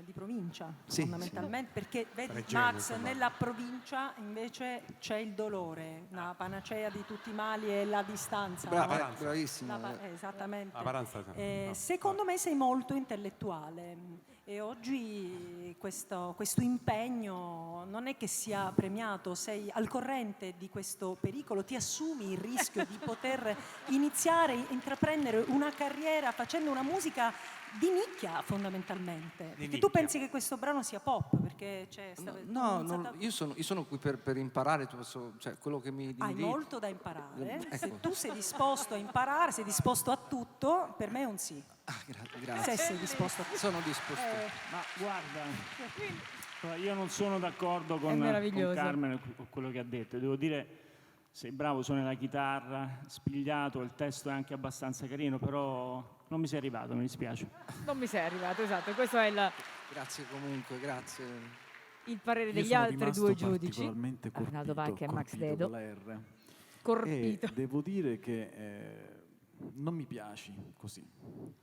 di provincia, sì, fondamentalmente, perché vedi Reggiano, Max, insomma. nella provincia invece c'è il dolore, la panacea di tutti i mali è la distanza. Bravissimo. Esattamente. No. Secondo me sei molto intellettuale e oggi questo impegno non è che sia premiato, sei al corrente di questo pericolo, ti assumi il rischio di poter iniziare, intraprendere una carriera facendo una musica di nicchia fondamentalmente. Perché tu pensi che questo brano sia pop? Perché io sono qui per imparare, cioè quello che mi hai dici. molto da imparare. Ecco. Se tu sei disposto a imparare, sei disposto a tutto, per me è un sì. Grazie. Se sei disposto a tutto. Sono disposto. Ma guarda, io non sono d'accordo con Carmen con quello che ha detto. Devo dire, sei bravo, suoni la chitarra, spigliato, il testo è anche abbastanza carino, però non mi sei arrivato, mi dispiace. Non mi sei arrivato, esatto. Questo è Grazie comunque, grazie. il parere degli altri due giudici. Arnaldo Vacca e Max Dedo. Colpito. E devo dire che non mi piaci così.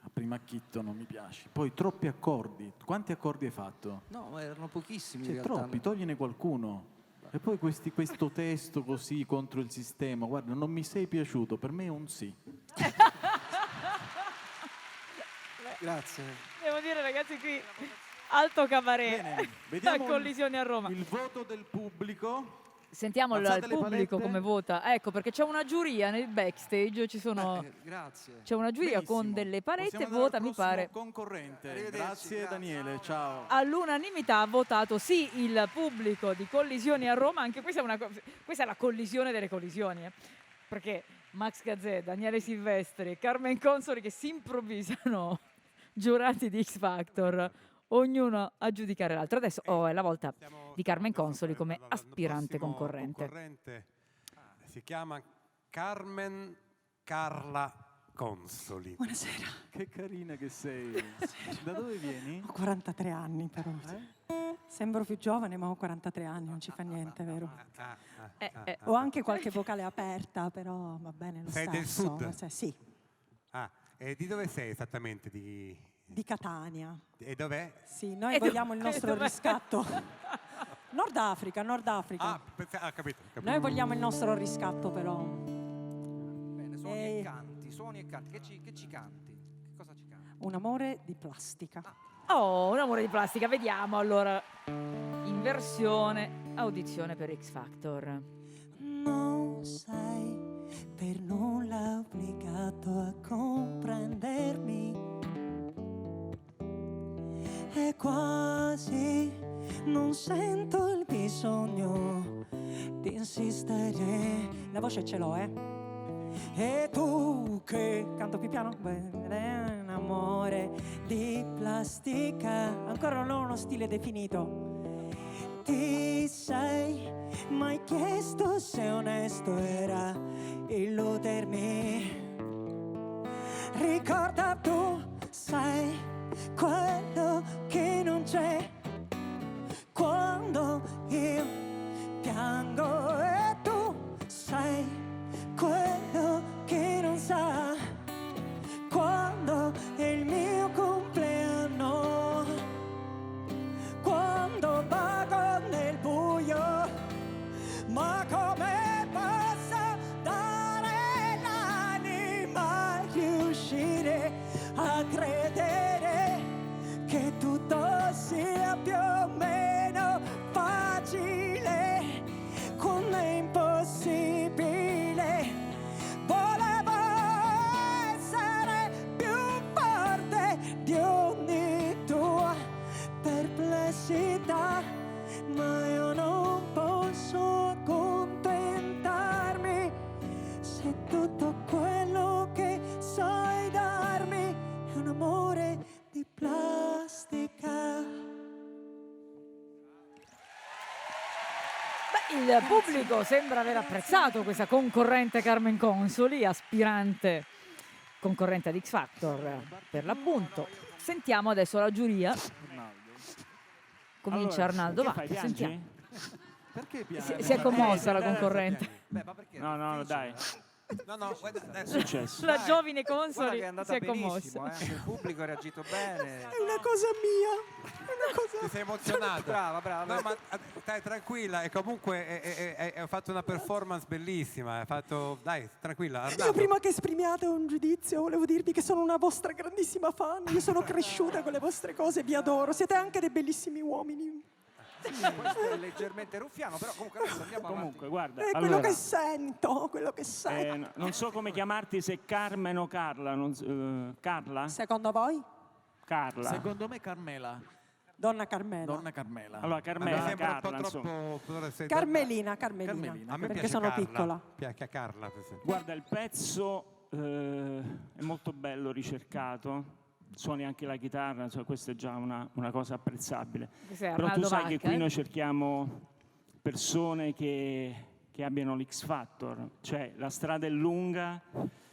A primo acchitto non mi piaci. Poi troppi accordi. Quanti accordi hai fatto? No, ma erano pochissimi. Cioè, in realtà. troppi, togliene qualcuno. E poi questo testo così contro il sistema, guarda, non mi sei piaciuto, per me è un sì. Grazie. Devo dire, ragazzi, qui alto cabaret. Bene, vediamo collisione a Roma. Il voto del pubblico. Sentiamo il Alzate le pubblico palette. come vota. Ecco, perché c'è una giuria nel backstage, Grazie. c'è una giuria Benissimo. con delle palette, Possiamo vota, andare mi al pare. prossimo concorrente. Arrivederci, Grazie Daniele, ciao. All'unanimità ha votato sì il pubblico di Collisioni a Roma. Anche questa è la collisione delle collisioni, perché Max Gazzè, Daniele Silvestri e Carmen Consoli che si improvvisano giurati di X Factor, ognuno a giudicare l'altro. Adesso è la volta di Carmen Consoli come aspirante concorrente. Si chiama Carmen Carla Consoli. Buonasera. Che carina che sei. Da dove vieni? Ho 43 anni però. Sembro più giovane, ma ho 43 anni, non ci fa niente, vero? Ho anche qualche vocale aperta, però va bene lo Sei stesso. del sud? Sì, E di dove sei esattamente? di Catania. E dov'è? Sì, noi vogliamo il nostro riscatto. Nord Africa. Capito. Noi vogliamo il nostro riscatto però. Bene, suoni e canti. Che ci canti? Che cosa ci canti? Un amore di plastica. Oh, un amore di plastica, vediamo allora in versione audizione per X Factor. Non sei per nulla obbligato a comprendermi. E quasi non sento il bisogno di insistere. La voce ce l'ho, E tu che canto più piano? Beh, un amore di plastica. Ancora non ho uno stile definito. Ti sei mai chiesto se onesto era illudermi? Ricorda, tu sei quello che non c'è quando io piango, e tu sei quello che non sa quando è il mio compleanno, quando vago nel buio, ma come posso dare l'anima a riuscire a credere che tutto sia più o meno facile quando è impossibile. Volevo essere più forte di ogni tua perplessità, ma io non posso accontentarmi se tutto quello che sai darmi è un amore di plastica. Il pubblico sembra aver apprezzato questa concorrente Carmen Consoli, aspirante concorrente ad X Factor per l'appunto. Sentiamo adesso la giuria. Comincia Arnaldo Vacca, sentiamo. Perché piangi? Si è commossa la concorrente. Beh, ma perché? No, dai. No, guarda, È successo. La giovine Guarda Consoli che è si andata è benissimo, commossa. Il pubblico ha reagito bene. È una cosa mia. ti sei emozionata. Brava. No, ma stai tranquilla, e comunque hai fatto una performance bellissima. Hai fatto, dai, tranquilla. Arnaldo. Io prima che esprimiate un giudizio volevo dirvi che sono una vostra grandissima fan. Io sono cresciuta con le vostre cose, vi adoro. Siete anche dei bellissimi uomini. Questo è leggermente ruffiano, però comunque adesso andiamo Comunque, guarda, È quello che sento, quello che sento. non so come chiamarti, se Carmen o Carla. Carla? Secondo voi? Carla. Secondo me Carmela. Donna Carmela. Donna Carmela. Allora, Mi Carmela, sembra Carla, un po' insomma. troppo. Carmelina. A me perché piace sono Carla. piccola. Piace Carla, per esempio. Guarda, il pezzo è molto bello, ricercato. Suoni anche la chitarra, insomma, questa è già una cosa apprezzabile. Questo è Però tu Arnaldo sai che Vacca, qui noi cerchiamo persone che abbiano l'X Factor, cioè la strada è lunga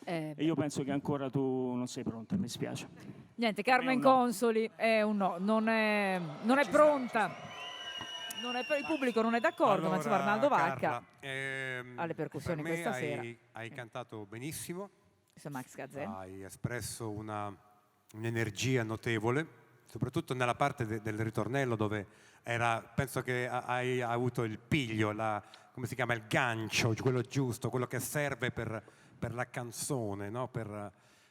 e io penso che ancora tu non sei pronta, mi spiace. Niente, Carmen Consoli è un no, non è pronta. Il pubblico non è d'accordo, ma insomma Arnaldo Vacca alle percussioni per me questa sera. Hai cantato benissimo. Questo è Max Gazzè. Hai espresso un'energia notevole, soprattutto nella parte del ritornello dove penso che hai avuto il piglio, come si chiama, il gancio, quello giusto, quello che serve per la canzone, no?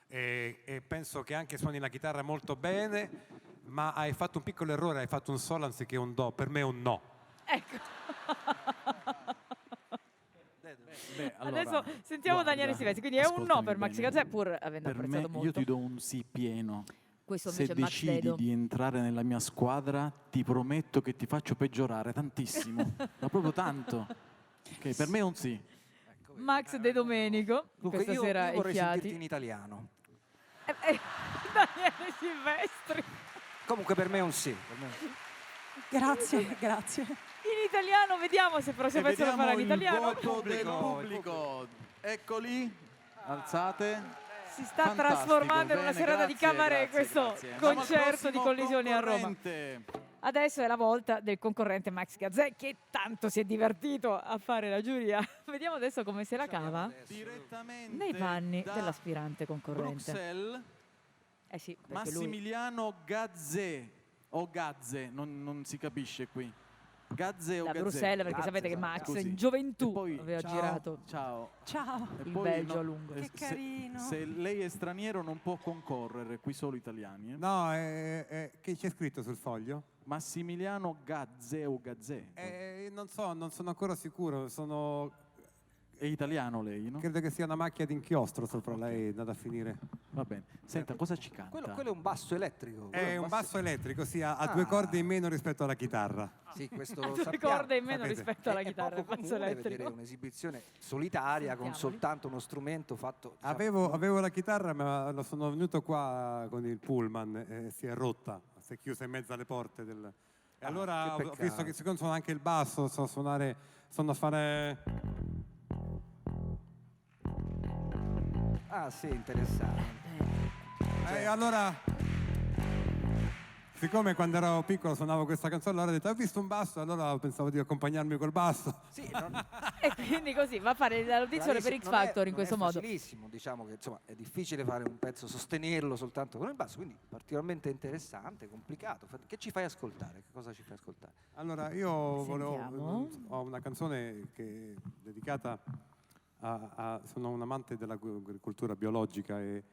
E penso che anche suoni la chitarra molto bene, ma hai fatto un piccolo errore, hai fatto un sol anziché un do, per me è un no. Ecco. Allora, adesso sentiamo Daniele Silvestri, quindi è un no per Max Gazzè, pur avendo per apprezzato me, molto. Io ti do un sì pieno. Questo Se invece è Max decidi Dedo. di entrare nella mia squadra, ti prometto che ti faccio peggiorare tantissimo, ma proprio tanto. Ok, per me è un sì. Max De Domenico, Comunque questa sera io vorrei ai sentirti fiati. in italiano. Daniele Silvestri. Comunque per me è un sì. Grazie. In italiano, vediamo se il prossimo pezzo lo farà in italiano. Voto del pubblico. Eccoli, alzate. Si sta Fantastico, trasformando in una bene, serata di grazie, cabaret grazie, questo grazie. Andiamo al concerto di prossimo collisioni a Roma. concorrente. Adesso è la volta del concorrente Max Gazzè che tanto si è divertito a fare la giuria. Vediamo adesso come se la cava Direttamente nei panni da dell'aspirante concorrente. Bruxelles, Eh sì, perché lui... Massimiliano Gazzè o Gazze, non si capisce qui. Gazze o da Gazzè? Bruxelles, perché Gazze, sapete che esatto. Max Così. in gioventù E poi- aveva ciao, girato Ciao. Ciao. E il poi Belgio a lungo. Che carino. Se lei è straniero non può concorrere, qui solo italiani. No, che c'è scritto sul foglio? Massimiliano Gazzè o Gazzè? Non so, non sono ancora sicuro. È italiano lei, no? Credo che sia una macchia d'inchiostro sopra lei, andata a finire. Va bene. Senta, cosa ci canta? Quello è un basso elettrico. quello È un basso elettrico, sì, ha 2 corde in meno rispetto alla chitarra. Sì, questo Ha lo 2 sappiamo. corde in meno sapete. rispetto alla chitarra, È il poco basso comune vedere elettrico. un'esibizione solitaria con Sentiamoli. soltanto uno strumento fatto. diciamo, Avevo la chitarra, ma sono venuto qua con il pullman e si è rotta, si è chiusa in mezzo alle porte del... E allora che ho visto peccato. che siccome suono anche il basso, so a fare... Ah, sì, interessante. E allora, siccome quando ero piccolo suonavo questa canzone, allora ho detto, ho visto un basso, allora pensavo di accompagnarmi col basso. Sì, E quindi così va a fare l'audizione per X Factor in questo modo. È facilissimo, diciamo che insomma è difficile fare un pezzo, sostenerlo soltanto con il basso, quindi particolarmente interessante, complicato. Che ci fai ascoltare? Che cosa ci fai ascoltare? Allora, io Sentiamo. ho una canzone che è dedicata sono un amante dell'agricoltura biologica e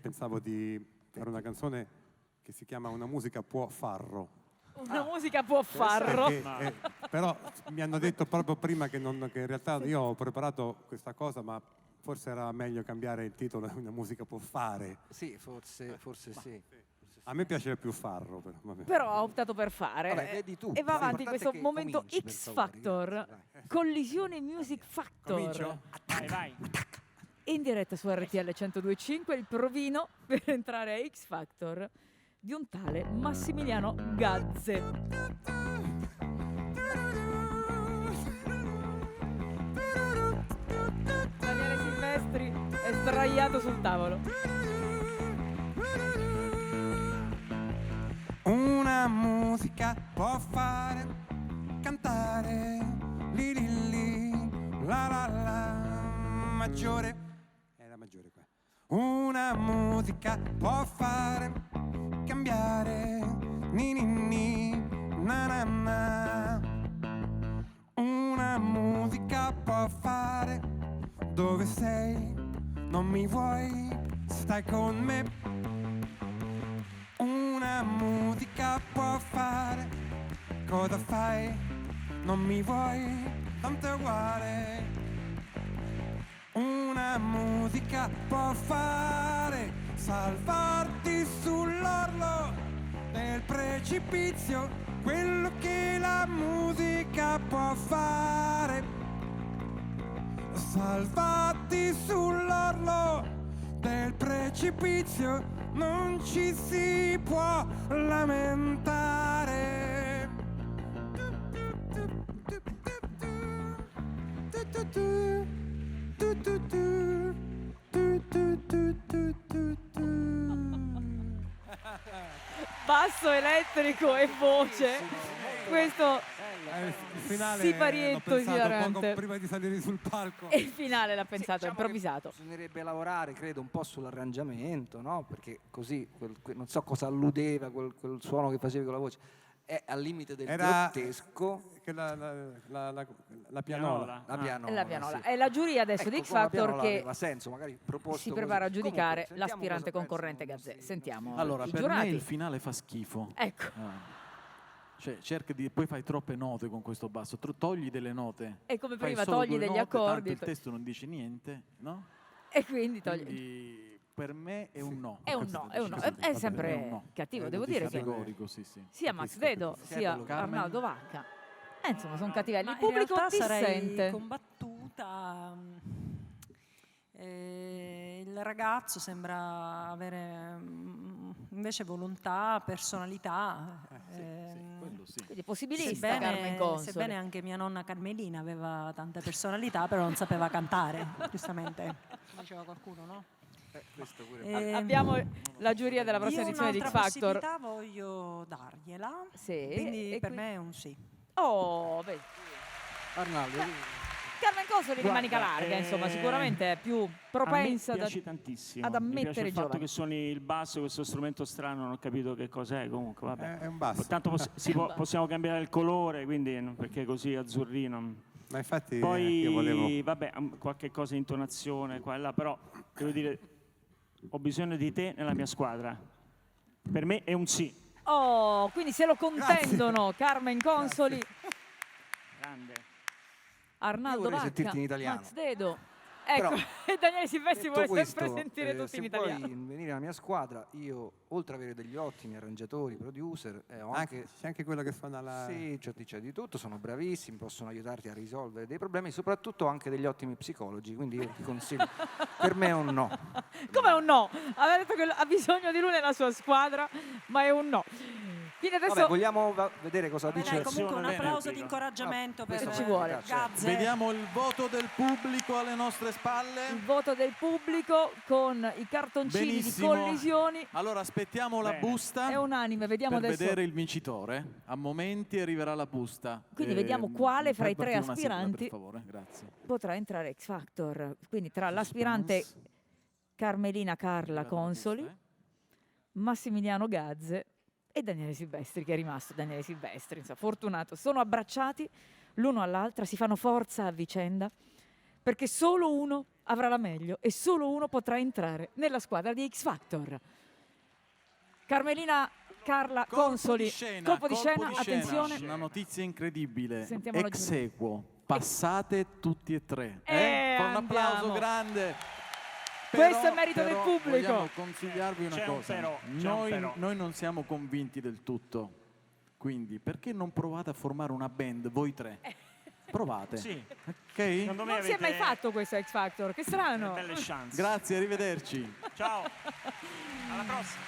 pensavo di fare una canzone che si chiama Una musica può farro. Una musica può farro. Però mi hanno detto proprio prima che in realtà io ho preparato questa cosa, ma forse era meglio cambiare il titolo, Una musica può fare. Sì, forse sì. A me piace più farro, però. Vabbè. Però ha optato per fare. Vabbè, vedi tu. E va avanti in L'importante questo è che momento cominci, per X favore, Factor. grazie, vai. Collisione Music Factor. Comincio? Vai. In diretta su RTL 102.5 il provino per entrare a X Factor di un tale Massimiliano Gazze. Daniele Silvestri è sdraiato sul tavolo. Una musica può fare cantare li li li la la la maggiore. Era maggiore qua. Una musica può fare cambiare ni ni ni na na na. Una musica può fare dove sei, non mi vuoi, stai con me. Una musica può fare, cosa fai? Non mi vuoi, tanto è uguale. Una musica può fare, salvarti sull'orlo del precipizio, quello che la musica può fare. Salvarti sull'orlo del precipizio, non ci si può lamentare. Basso elettrico e voce. Questo Il finale siparietto l'ho pensato esilarante. poco prima di salire sul palco. E il finale l'ha pensato, Diciamo che improvvisato. Bisognerebbe lavorare, credo, un po' sull'arrangiamento, no? Perché così, non so cosa alludeva quel suono che facevi con la voce. È al limite del Era grottesco. che la pianola. La pianola. È la pianola. sì. È la giuria adesso Ecco, di X con la Factor pianola che aveva senso, magari proposto si così. prepara a giudicare Comunque, sentiamo l'aspirante cosa concorrente pensano i Gazzè. nostri- Sentiamo Allora, i per giurati. me il finale fa schifo. Ecco. Cioè, cerca di... Poi fai troppe note con questo basso, togli delle note. E come Fai prima solo togli 2 degli note, tanto accordi. il testo non dice niente, no? E quindi togli. Quindi per me è un no. È un no, è un no. È sempre cattivo, devo dire che Categorico, sì, sì. sia Max Dedo sia Carmen? Arnaldo Vacca. Insomma, sono cattivelli. Ma Il pubblico in realtà sarei dissente. combattuta. Il ragazzo sembra avere invece volontà, personalità. Quello sì. Quindi possibilista Carmen Consoli. Sebbene anche mia nonna Carmelina aveva tante personalità, però non sapeva cantare, giustamente, diceva qualcuno, no? Questo pure. Abbiamo la giuria della prossima edizione di X Factor. Un'altra possibilità voglio dargliela, Sì, quindi e per qui- me è un sì. Oh, vedi. Arnaldo, Carmen Consoli di manica larga, insomma, sicuramente è più propensa a me piace tantissimo. ad Mi piace ammettere il fatto giovani. che suoni il basso, questo strumento strano, non ho capito che cos'è, comunque vabbè. È un basso. Tanto possiamo cambiare il colore, quindi perché così azzurrino. Ma infatti Poi io volevo... vabbè, qualche cosa di intonazione qua e là, però devo dire ho bisogno di te nella mia squadra. Per me è un sì. Oh, quindi se lo contendono Carmen Consoli, Grande. Arnaldo vorrei Vacca, sentirti in italiano. Max Dedo. Ecco, Però, e Daniele Silvestri detto vuole questo, sempre sentire tutti in se italiano. vuoi venire nella mia squadra, io oltre ad avere degli ottimi arrangiatori, producer, ho anche... C'è anche quello che suona la... Sì, c'è di tutto, sono bravissimi, possono aiutarti a risolvere dei problemi, soprattutto anche degli ottimi psicologi, quindi io ti consiglio. Per me è un no. Come un no? Aveva detto che ha bisogno di lui nella sua squadra, ma è un no. Quindi adesso Vabbè, vogliamo vedere cosa Vabbè, dice. dai, comunque un Bene. applauso di incoraggiamento per questo ci vuole. Gazze. Vediamo il voto del pubblico alle nostre spalle. il voto del pubblico con i cartoncini Benissimo. di collisioni Allora aspettiamo la Bene. busta è unanime. Vediamo per adesso. vedere il vincitore. A momenti arriverà la busta. Quindi vediamo quale fra i tre Perbati una sigla, aspiranti per favore, grazie. potrà entrare X Factor. Quindi tra l'aspirante Carmelina Carla Consoli, Massimiliano Gazze e Daniele Silvestri, che è rimasto Daniele Silvestri, insomma, fortunato. Sono abbracciati l'uno all'altra, si fanno forza a vicenda, perché solo uno avrà la meglio e solo uno potrà entrare nella squadra di X Factor. Carmelina Carla Consoli, colpo di scena, attenzione. Una notizia incredibile. Sentiamo la Ex giuria. equo. Passate tutti e tre. Con un Andiamo. applauso grande. Questo è merito del però pubblico. Vogliamo consigliarvi una C'è un cosa. però, c'è un però. Noi non siamo convinti del tutto. Quindi perché non provate a formare una band voi tre? Provate. Sì. Ok? Secondo me Non si è mai avete fatto questo X Factor, che strano. belle chance. Grazie, arrivederci. Ciao. Alla prossima.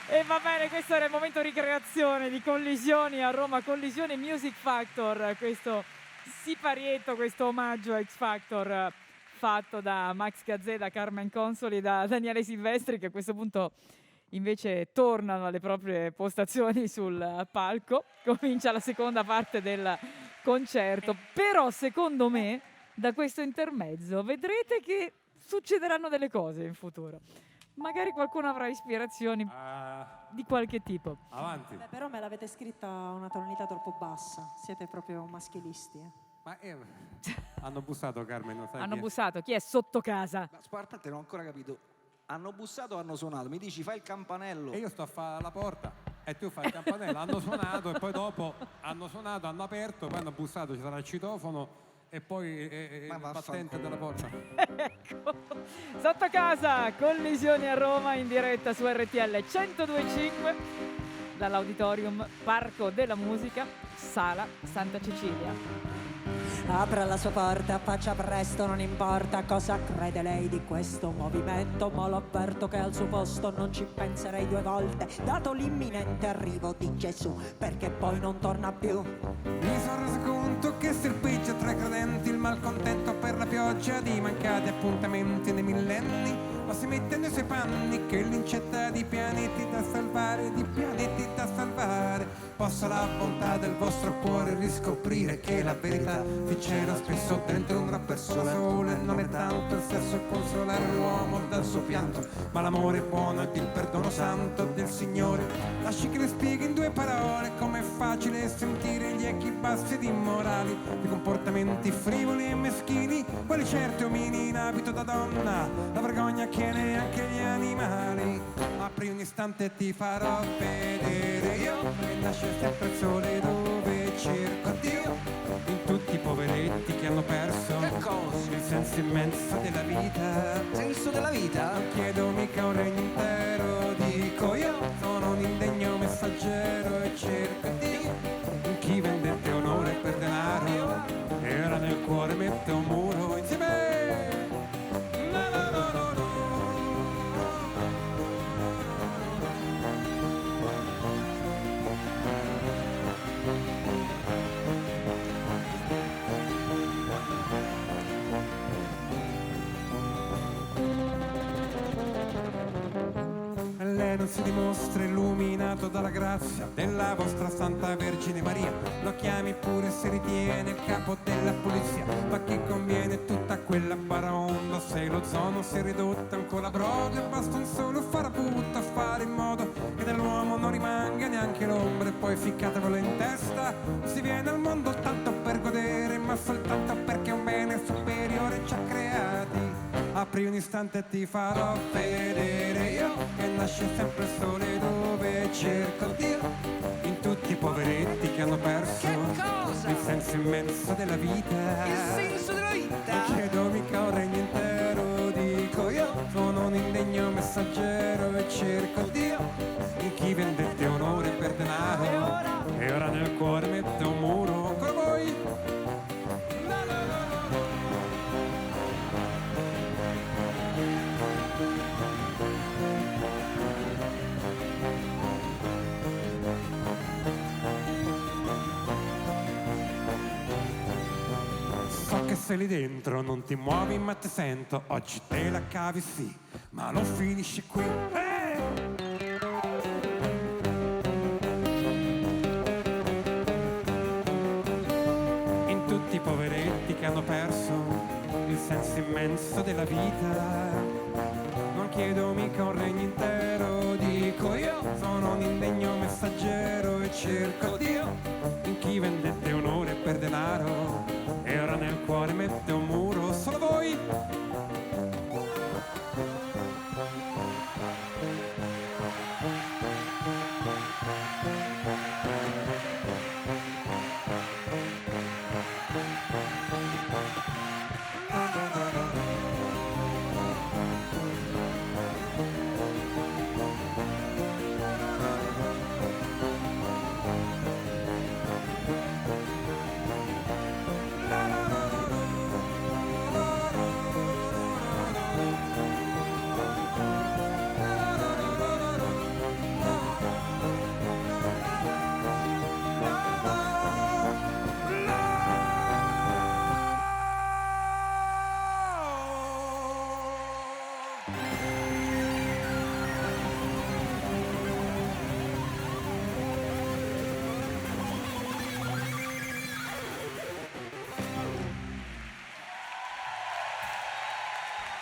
E va bene, questo era il momento ricreazione di Collisioni a Roma, Collisioni Music Factor, questo siparietto, questo omaggio a X Factor fatto da Max Gazzè, da Carmen Consoli e da Daniele Silvestri, che a questo punto invece tornano alle proprie postazioni sul palco. Comincia la seconda parte del concerto, però secondo me da questo intermezzo vedrete che succederanno delle cose in futuro. Magari qualcuno avrà ispirazioni di qualche tipo. Avanti. Beh, però me l'avete scritta a una tonalità troppo bassa, siete proprio maschilisti. Ma hanno bussato, Carmen, non sai Hanno chi è? bussato, chi è sotto casa? Ma aspetta, non ho ancora capito. Hanno bussato o hanno suonato? Mi dici fai il campanello. E io sto a fare la porta e tu fai il campanello. Hanno suonato e poi dopo hanno suonato, hanno aperto, poi hanno bussato, ci sarà il citofono e poi il Ma battente vaffanculo. della porta. Ecco, sotto casa, Collisioni a Roma in diretta su RTL 102.5 dall'Auditorium Parco della Musica, Sala Santa Cecilia. Apra la sua porta, faccia presto, non importa cosa crede lei di questo movimento, ma lo avverto che al suo posto non ci penserei due volte, dato l'imminente arrivo di Gesù, perché poi non torna più. Mi sono reso conto che serpeggia tra i credenti il malcontento per la pioggia di mancati appuntamenti nei millenni, ma si mette nei suoi panni che l'incetta di pianeti da salvare, di pianeti da salvare. Possa la bontà del vostro cuore riscoprire che la verità vi c'era spesso dentro una persona sola, e non è tanto il sesso a consolare l'uomo dal suo pianto, ma l'amore buono ed il perdono santo del Signore. Lasci che le spieghi in due parole com'è facile sentire gli echi bassi ed immorali di comportamenti frivoli e meschini, quelli certi omini in abito da donna, la vergogna che neanche gli animali. Apri un istante e ti farò vedere io che nasce sempre il sole dove cerco Dio, in tutti i poveretti che hanno perso il senso immenso della vita. Senso della vita? Non chiedo mica un regno intero, dico io sono un indegno messaggero e cerco Dio in chi vendette onore per denaro, era nel cuore mette un muro insieme. No, no, no, no, no. non si dimostra illuminato dalla grazia della vostra Santa Vergine Maria. Lo chiami pure se ritiene il capo della polizia, ma che conviene tutta quella baraonda se lo zono si è ridotta ancora brodo e basta un solo farabutto a fare in modo che dell'uomo non rimanga neanche l'ombra, e poi ficcatevelo in testa. Si viene al mondo tanto per godere, ma soltanto perché un bene superiore ci ha creati. Apri un istante e ti farò vedere io che nasce sempre il sole dove cerco Dio, in tutti i poveretti che hanno perso il senso immenso della vita. Il senso della vita? Non chiedo mica un regno intero, dico io sono un indegno messaggero e cerco Dio in chi vendette onore per denaro, e ora nel cuore mette un muro. Ancora voi? So che sei lì dentro, non ti muovi ma ti sento, oggi te la cavi sì, ma non finisce qui. In tutti i poveretti che hanno perso il senso immenso della vita, non chiedo mica un regno intero, dico io sono un indegno messaggero e cerco Dio in chi vendette onore per denaro, e ora nel cuore mette un muro. Solo voi?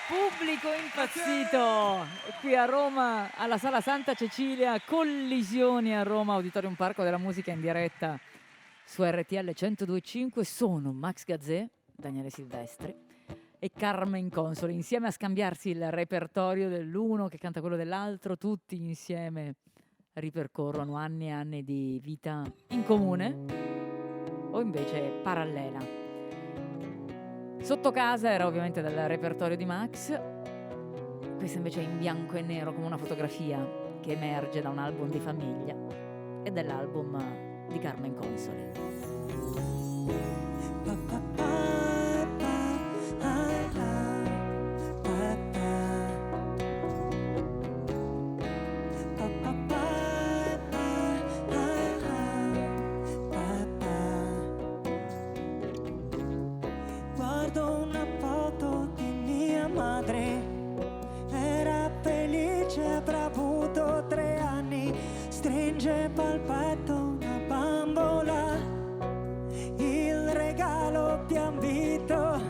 Pubblico impazzito qui a Roma alla Sala Santa Cecilia, Collisioni a Roma, Auditorium Parco della Musica in diretta su RTL 102.5. Sono Max Gazzè, Daniele Silvestri e Carmen Consoli, insieme a scambiarsi il repertorio dell'uno che canta quello dell'altro. Tutti insieme ripercorrono anni e anni di vita in comune o invece parallela. Sotto casa era ovviamente dal repertorio di Max, questa invece è in bianco e nero come una fotografia che emerge da un album di famiglia e dell'album di Carmen Consoli. Stringe pal petto una bambola, il regalo più ambito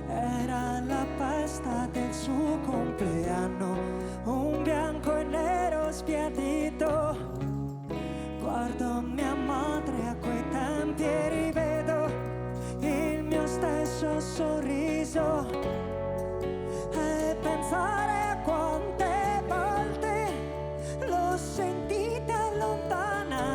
era la pasta del suo compleanno, un bianco e nero sbiadito. Guardo mia madre a quei tempi e rivedo il mio stesso sorriso, e pensare a quante volte l'ho sentita lontana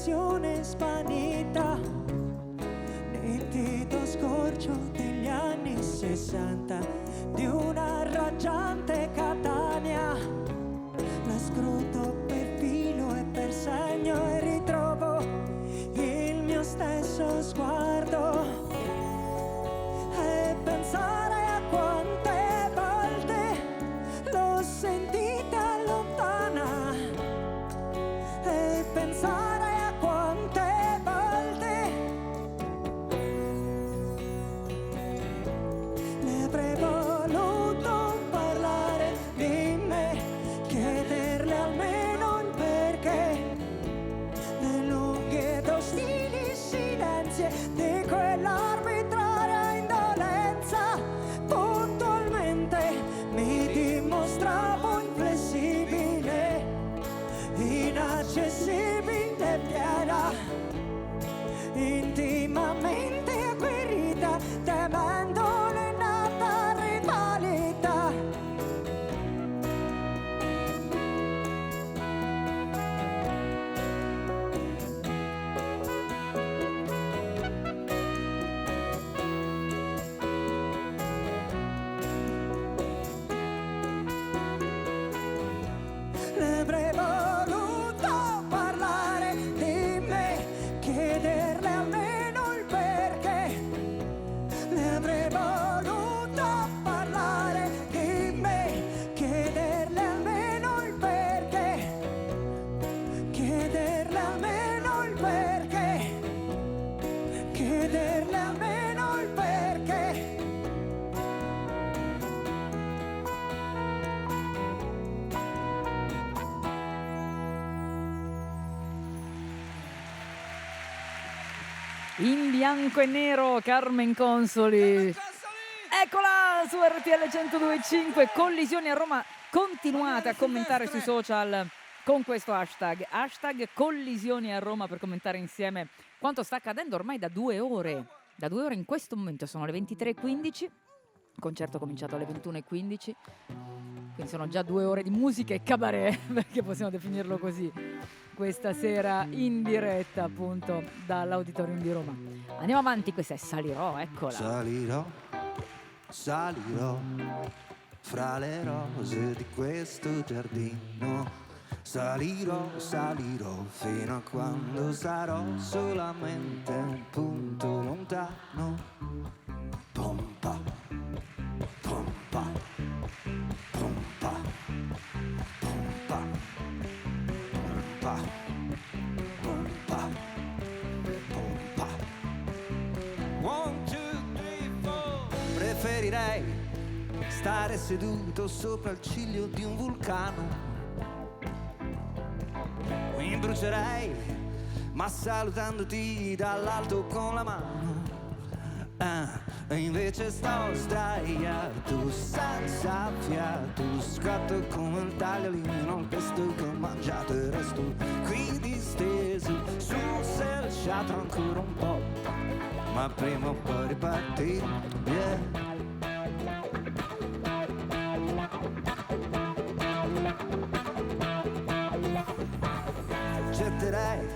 passione svanita, nitido scorcio degli anni 60 di una raggiante Catania. La scruto per filo e per segno e ritrovo il mio stesso sguardo. E pensare a quante volte l'ho sentita lontana, e pensare a quante volte le avrei voluto parlare di me, chiederle almeno il perché, le lunghe ed ostili silenzi di quell'arbitraria indolenza. Puntualmente mi dimostravo inflessibile, inaccessibile, piena, intimamente agguerrita, temendo l'innata rivalità. Le avrei voluto parlare di me, chiederle almeno il perché. Le avrei voluto parlare di me, chiederle almeno il perché, chiederle almeno il perché, chiederle almeno il perché. In bianco e nero, Carmen Consoli. Eccola su RTL 102.5. Collisioni a Roma. Continuate a commentare sui social con questo hashtag. Hashtag Collisioni a Roma, per commentare insieme quanto sta accadendo ormai da 2 ore. Da 2 ore in questo momento sono le 23.15. Il concerto è cominciato alle 21.15. Quindi sono già 2 ore di musica e cabaret, perché possiamo definirlo così, questa sera in diretta appunto dall'Auditorium di Roma. Andiamo avanti, questa è Salirò, eccola. Salirò, salirò fra le rose di questo giardino. Salirò, salirò fino a quando sarò solamente un punto lontano. Pompa, pompa, pompa, pompa, pompa, pompa, pompa. 1, 2, 3, 4. Preferirei stare seduto sopra il ciglio di un vulcano. Mi brucerei, ma salutandoti dall'alto con la mano. E invece sto sdraiato senza fiato, scatto come il tagliolino, il pesto che ho mangiato, e resto qui disteso sul selciato ancora un po', ma prima o poi ripartirò, yeah. Cercherei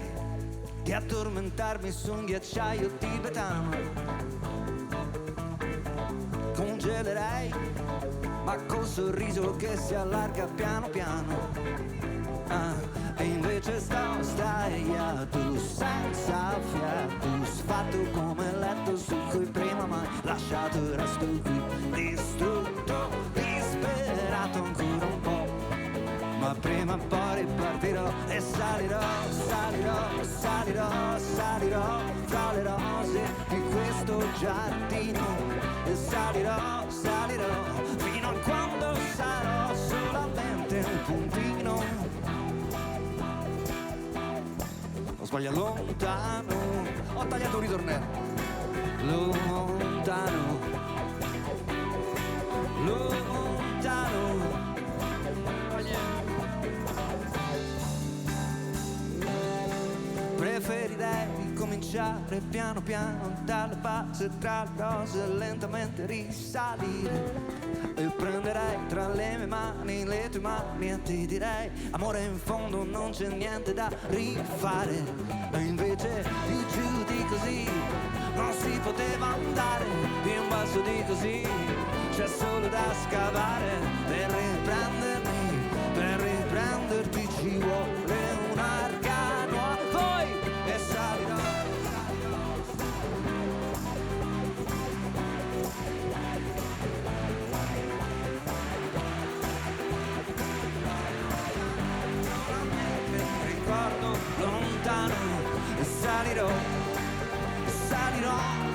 di addormentarmi su un ghiacciaio tibetano. Congelerei, ma col sorriso che si allarga piano piano. E invece sto sdraiato senza fiato, sfatto come il letto su cui prima mai lasciato, e resto qui distrutto, disperato ancora un po', ma prima o poi ripartirò e salirò, salirò, salirò, salirò fra le rose di questo giardino. E salirò, salirò fino a quando sarò solamente un puntino. Ho sbagliato, lontano, ho tagliato un ritornello. Lontano, lontano. Preferirei cominciare cominciare piano piano dalle base tra le cose, lentamente risalire. E prenderei tra le mie mani le tue mani e ti direi: amore, in fondo non c'è niente da rifare. E invece più giù di così non si poteva andare, più in basso di così c'è solo da scavare. Per riprendermi, per riprenderti ci vuole un'arca nuova. Poi e salirò. Ricordo lontano e salirò, salirò,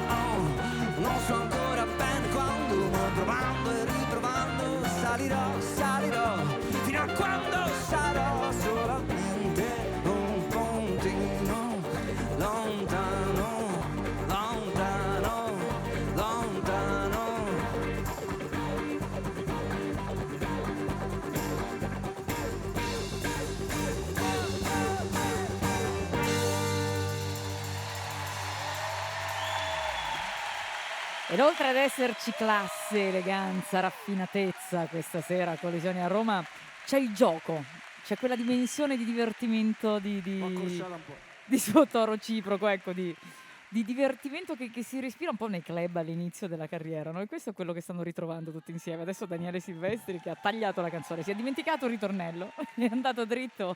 oh, non so ancora bene quando, ma provando e riprovando salirò, salirò, fino a quando sarò solamente un puntino lontano, lontano, lontano. Ed oltre ad esserci classe, eleganza, raffinatezza questa sera a Collisioni a Roma, c'è il gioco, c'è quella dimensione di divertimento, di sotto reciproco, ecco, di divertimento che si respira un po' nei club all'inizio della carriera, no? E questo è quello che stanno ritrovando tutti insieme. Adesso Daniele Silvestri, che ha tagliato la canzone, si è dimenticato il ritornello, è andato dritto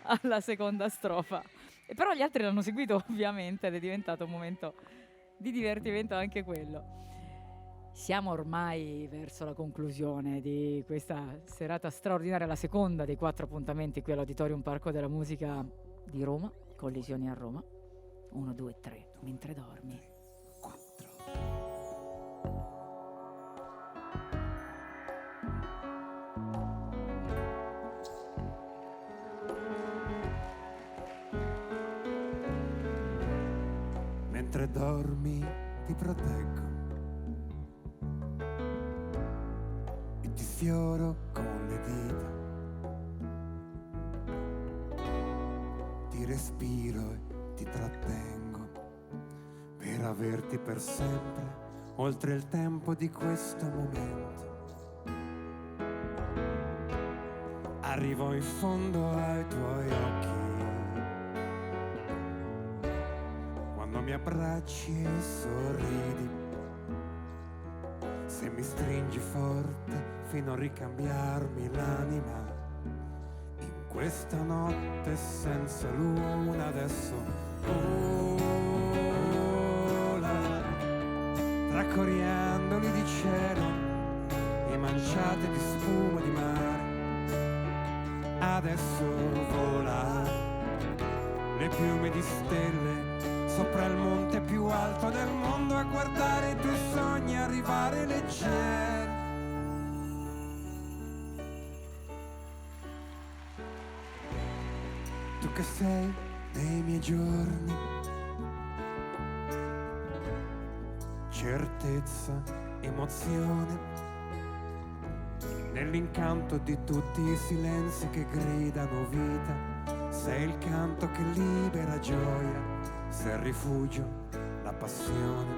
alla seconda strofa. E però gli altri l'hanno seguito ovviamente ed è diventato un momento di divertimento anche quello. Siamo ormai verso la conclusione di questa serata straordinaria, la seconda dei 4 appuntamenti qui all'Auditorium Parco della Musica di Roma, Collisioni a Roma. 1, 2, 3, mentre dormi. 4. Mentre dormi ti proteggo e ti sfioro con le dita, ti respiro e ti trattengo per averti per sempre oltre il tempo di questo momento. Arrivo in fondo ai tuoi occhi quando mi abbracci e sorridi, se mi stringi forte fino a ricambiarmi l'anima. In questa notte senza luna adesso vola tra coriandoli di cielo e manciate di spuma di mare. Adesso vola le piume di stelle sopra il monte più alto del mondo a guardare i tuoi sogni arrivare leggeri. Tu che sei nei miei giorni, certezza, emozione, nell'incanto di tutti i silenzi che gridano vita. Sei il canto che libera gioia, sei il rifugio, la passione,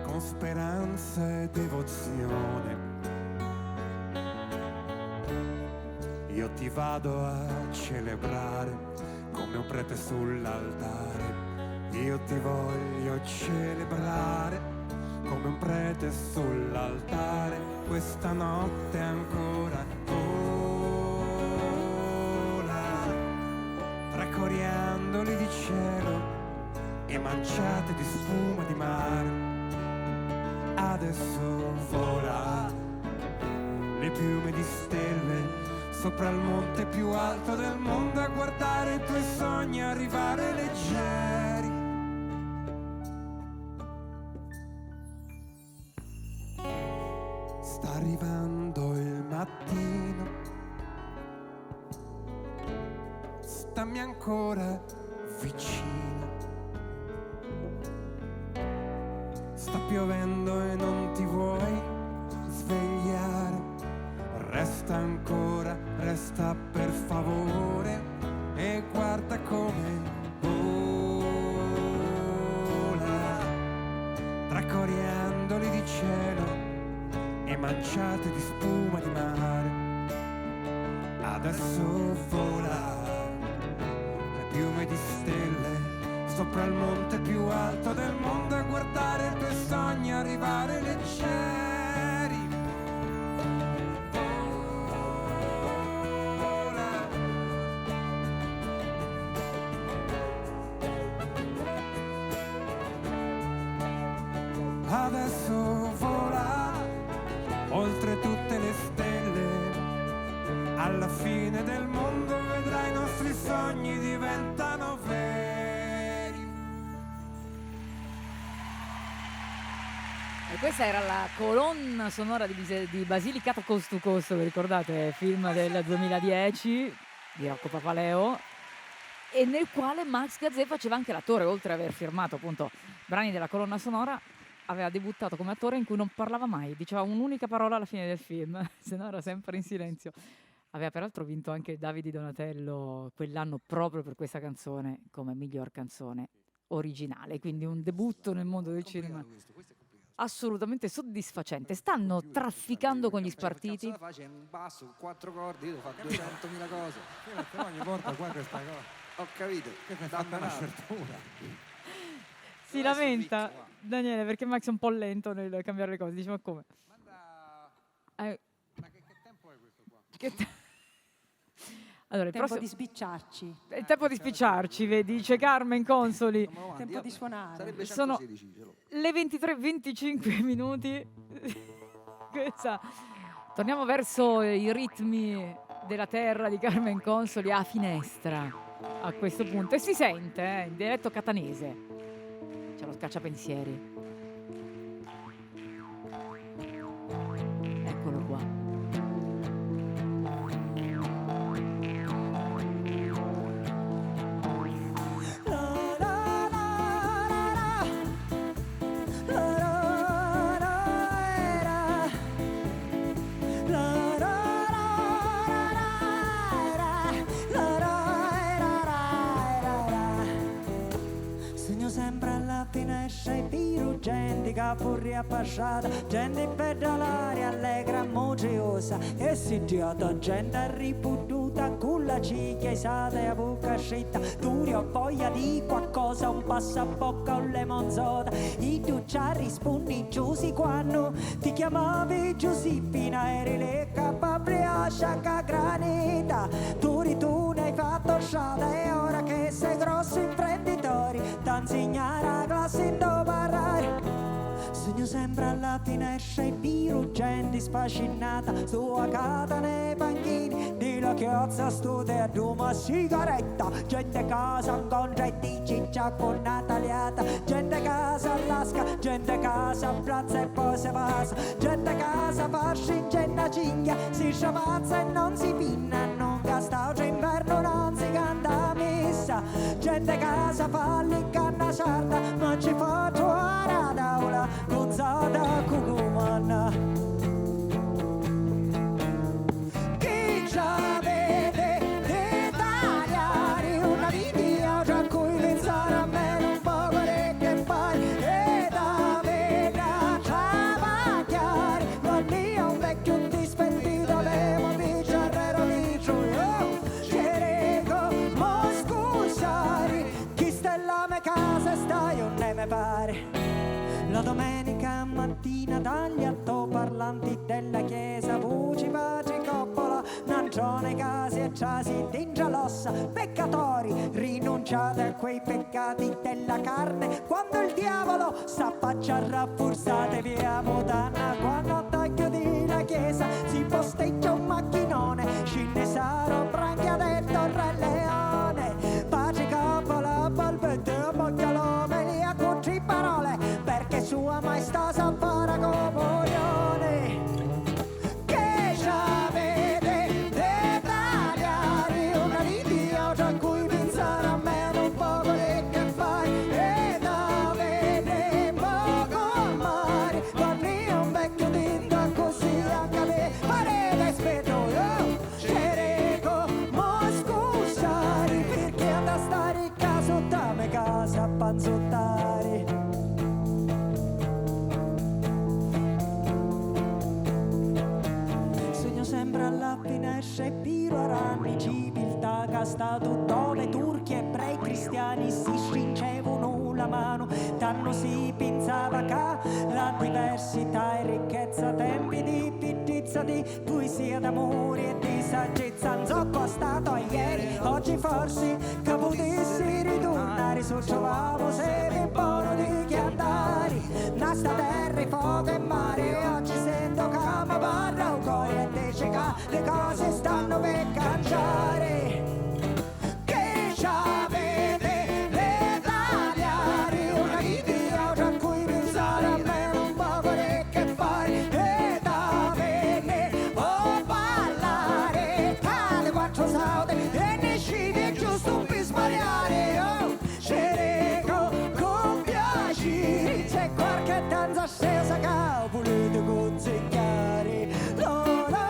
con speranza e devozione. Io ti vado a celebrare come un prete sull'altare. Io ti voglio celebrare come un prete sull'altare. Questa notte ancora vola tra coriandoli di cielo e manciate di spuma di mare. Adesso vola le piume di stelle sopra il monte più alto del mondo a guardare i tuoi sogni arrivare leggeri. Sta arrivando il mattino, stammi ancora vicino. Sta piovendo e non ti vuoi svegliare. Resta ancora, resta per favore e guarda come coriandoli di cielo e manciate di spuma di mare. Adesso vola le piume di stelle sopra il monte più alto del mondo e guardare i tuoi sogni arrivare leggeri. Adesso vola oltre tutte le stelle, alla fine del mondo vedrai i nostri sogni diventano veri. E questa era la colonna sonora di Basilicata Coast to Coast, vi ricordate? Film del 2010 di Rocco Papaleo, e nel quale Max Gazzè faceva anche l'attore, oltre ad aver firmato appunto brani della colonna sonora. Aveva debuttato come attore in cui non parlava mai, diceva un'unica parola alla fine del film, se no era sempre in silenzio. Aveva peraltro vinto anche Davide Donatello quell'anno proprio per questa canzone come miglior canzone originale, quindi un debutto nel mondo del cinema assolutamente soddisfacente. Stanno trafficando con gli spartiti. La faccio in basso, 4 cordi, io fa 200.000 cose. Ogni volta qua questa cosa. Ho capito. Che mi fa una scertura. Si lamenta Daniele perché Max è un po' lento nel cambiare le cose. Dice ma come? Ma che tempo è questo qua? Allora, Tempo di spicciarci. È il tempo di spicciarci, vedi, dice Carmen Consoli. Tempo di suonare. Sarebbe Sono 116, ce l'ho. le 23:25 minuti. Torniamo verso i ritmi della terra di Carmen Consoli a Finestra a questo punto. E si sente, in dialetto catanese. C'è lo scacciapensieri. Eccolo qua. Gente che fuori appasciata, gente pedalare allegra mugiosa e sitiata, gente ripututa con la cicchia isata e a bocca scitta, tu ho voglia di qualcosa, un passabocca o lemonzota, e tu ci rispondi Giussi quando ti chiamavi Giuseppina, eri le capabria sciacca granita, tu ne hai fatto sciata e ora che sei grosso imprenditori, t'insegnare la classe in dove parlare. Sogno sempre alla finestra e biro gente sfascinata sua cata nei panchini di la chiozza studia una sigaretta, gente casa incontra e dice già con Nataliata, gente casa Alaska, gente casa Brazza e poi si passa, gente casa fasci, gente cinghia si sciamazza e non si pinna, non gasta oggi inverno non si canta messa, gente casa falli canna sarda ma ci faccio a daula con zada cucumana. Chi già vede dettagliare una vita già cui pensare a me non può vedere che fai e da veda travagliare non mio un vecchio dispendito avevo di Giarrero di Giulio Cerego mo scusare chi stella me casa stai o ne me pare. La domenica mattina dagli altoparlanti della chiesa voci pace coppola, nancione casi e ciasi tingia l'ossa, peccatori rinunciate a quei peccati della carne, quando il diavolo s'affaccia rafforzate via mutana, quando a taglio di la chiesa si posteggia un macchinone, scinnesaro branchia del Torre Leone, pace coppola balbette a bocchialome li a contri parole perché sua maestà sa fare comunione che già vede dettagliare una vita già cui pensare a me non può vedere che fai e da vede poco mare parli un vecchio tinta così accade parete spetto cerego mo scusare perché da stare in casa da me casa a panzottare. stato dove turchi, ebrei, cristiani si stringevano la mano, tanto si pensava che la diversità e ricchezza, tempi di pittizza, di poesia d'amore e di saggezza non so costato ieri, oggi forse che potessi ritornare sul trovavo se mi buono di chiandare nasta terra e fuoco e mare, oggi sento che mi parla un cuore e dice che le cose stanno per cambiare. Che c'avete le italiani una idea tra cui pensare a me non può fare che fare e da me o parlare alle 4 saute e ne scide giusto un per sbagliare. Oh, cerco con piacere c'è qualche danza scesa che volete consegnare. No, no.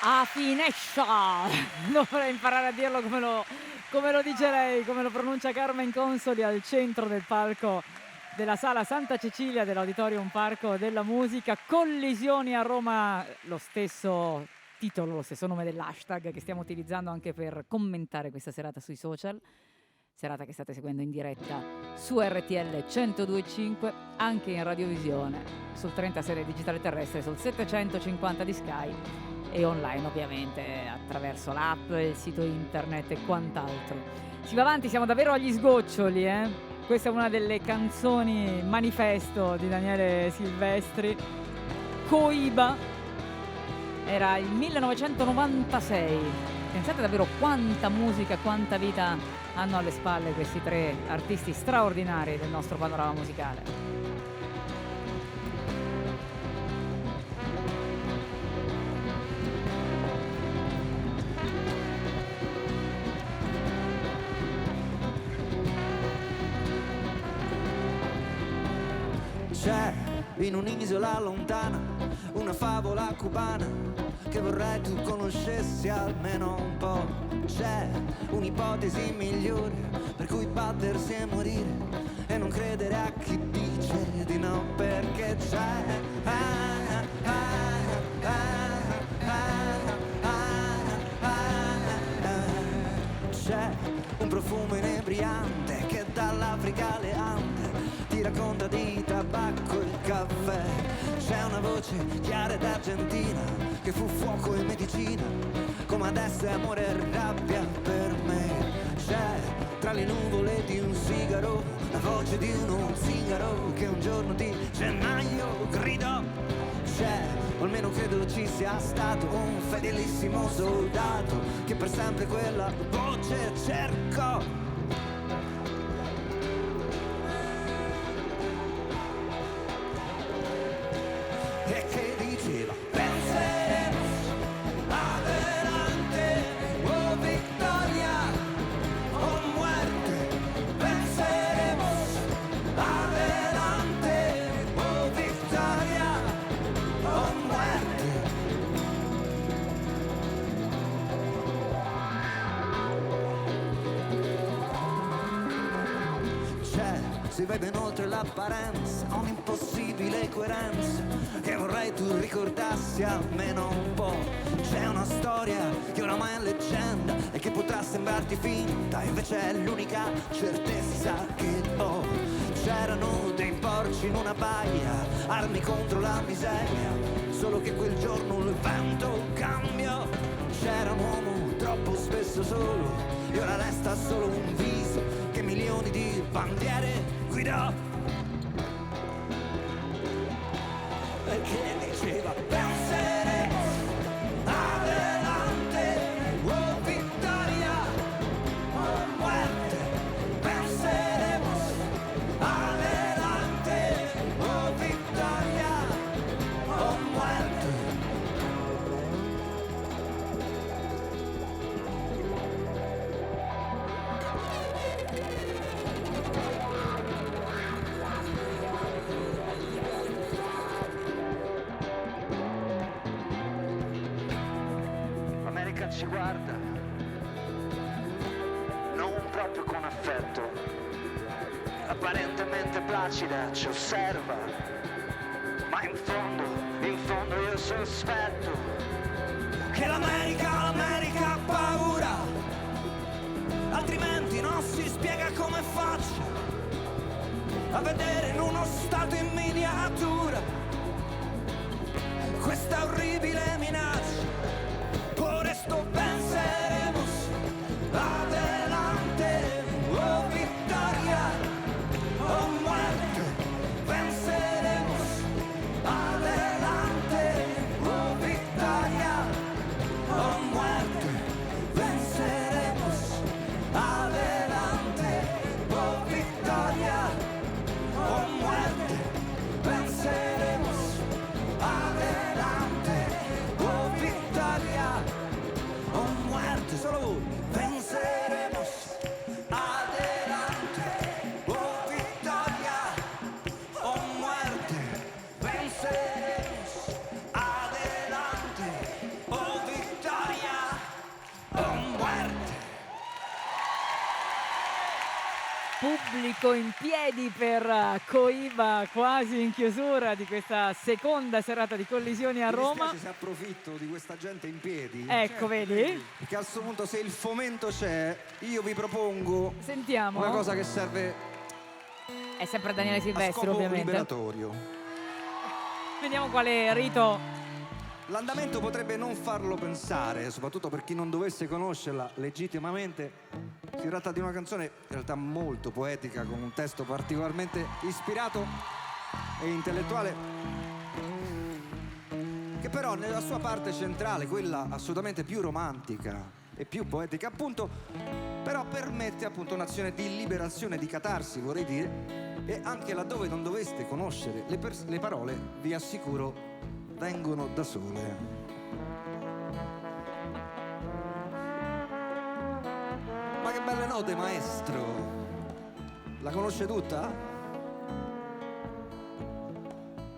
A finescia! Dovrei imparare a dirlo come lo dice lei, come lo pronuncia Carmen Consoli al centro del palco della Sala Santa Cecilia dell'Auditorium Parco della Musica. Collisioni a Roma, lo stesso titolo, lo stesso nome dell'hashtag che stiamo utilizzando anche per commentare questa serata sui social. Serata che state seguendo in diretta su RTL 102.5, anche in radiovisione, sul 36 digitale terrestre, sul 750 di Sky e online ovviamente attraverso l'app, il sito internet e quant'altro. Si va avanti, siamo davvero agli sgoccioli, eh? Questa è una delle canzoni manifesto di Daniele Silvestri. Coiba era il 1996. Pensate davvero quanta musica, quanta vita hanno alle spalle questi tre artisti straordinari del nostro panorama musicale. C'è in un'isola lontana una favola cubana che vorrei tu conoscessi almeno un po'. C'è un'ipotesi migliore per cui battersi e morire e non credere a chi dice di no, perché c'è c'è un profumo inebriante che dall'Africa alle Ande ti racconta di tabacco e caffè. C'è una voce chiara ed argentina che fu fuoco e medicina, come adesso è amore e rabbia per me. C'è tra le nuvole di un sigaro la voce di uno zingaro che un giorno di gennaio gridò. C'è, o almeno credo ci sia stato, un fedelissimo soldato che per sempre quella voce cercò. E che diceva penseremo adelante, oh vittoria o muerte, penseremo adelante, oh vittoria o muerte. C'è, si vede inoltre l'apparenza, un'impossibile coerenza che vorrei tu ricordassi almeno un po'. C'è una storia che oramai è leggenda e che potrà sembrarti finta, invece è l'unica certezza che ho. C'erano dei porci in una baia, armi contro la miseria, solo che quel giorno il vento cambiò. C'era un uomo troppo spesso solo e ora resta solo un viso che milioni di bandiere guidò. Perché diceva penseremo adelante, oh vittoria o muerte, penseremo adelante, oh vittoria o muerte. L'America ci guarda, non proprio con affetto, apparentemente placida ci osserva, ma in fondo io sospetto che l'America ha paura, altrimenti non si spiega come faccia a vedere in uno stato in miniatura questa orribile minaccia. Por esto venceremos, adelante, oh victoria, oh muerte, venceremos, adelante, oh victoria, oh muerte, venceremos, adelante, oh victoria, oh muerte, venceremos, adelante, oh victoria, oh muerte, solo voi, venceremos, adelante, oh victoria, oh muerte, venceremos, adelante, oh victoria, oh muerte. Pubblico in piedi per Coiba, quasi in chiusura di questa seconda serata di Collisioni a Roma. Mi dispiace se approfitto di questa gente in piedi. Ecco, vedi? Perché a questo punto, se il fomento c'è, io vi propongo Sentiamo. una cosa che serve È sempre Daniele a Silvestri, scopo ovviamente. liberatorio. Vediamo quale rito. L'andamento potrebbe non farlo pensare, soprattutto per chi non dovesse conoscerla legittimamente. Si tratta di una canzone in realtà molto poetica, con un testo particolarmente ispirato e intellettuale, che però nella sua parte centrale, quella assolutamente più romantica e più poetica appunto, però permette appunto un'azione di liberazione, di catarsi, vorrei dire, e anche laddove non doveste conoscere le parole, vi assicuro, vengono da sole. Ma che belle note, maestro! La conosce tutta?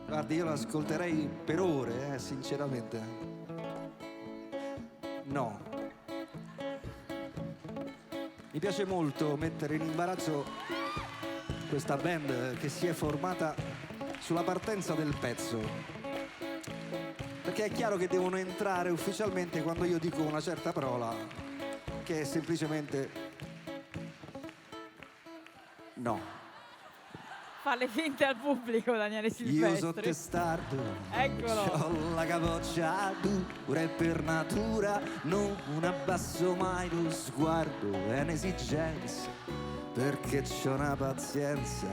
Guardi, io l'ascolterei per ore, sinceramente. No. Mi piace molto mettere in imbarazzo questa band che si è formata sulla partenza del pezzo. Perché è chiaro che devono entrare ufficialmente quando io dico una certa parola, che è semplicemente no. Fa le finte al pubblico, Daniele Silvestri. Io sono testardo, Eccolo. c'ho la capoccia dura e per natura non abbasso mai lo sguardo, è un'esigenza, perché c'ho una pazienza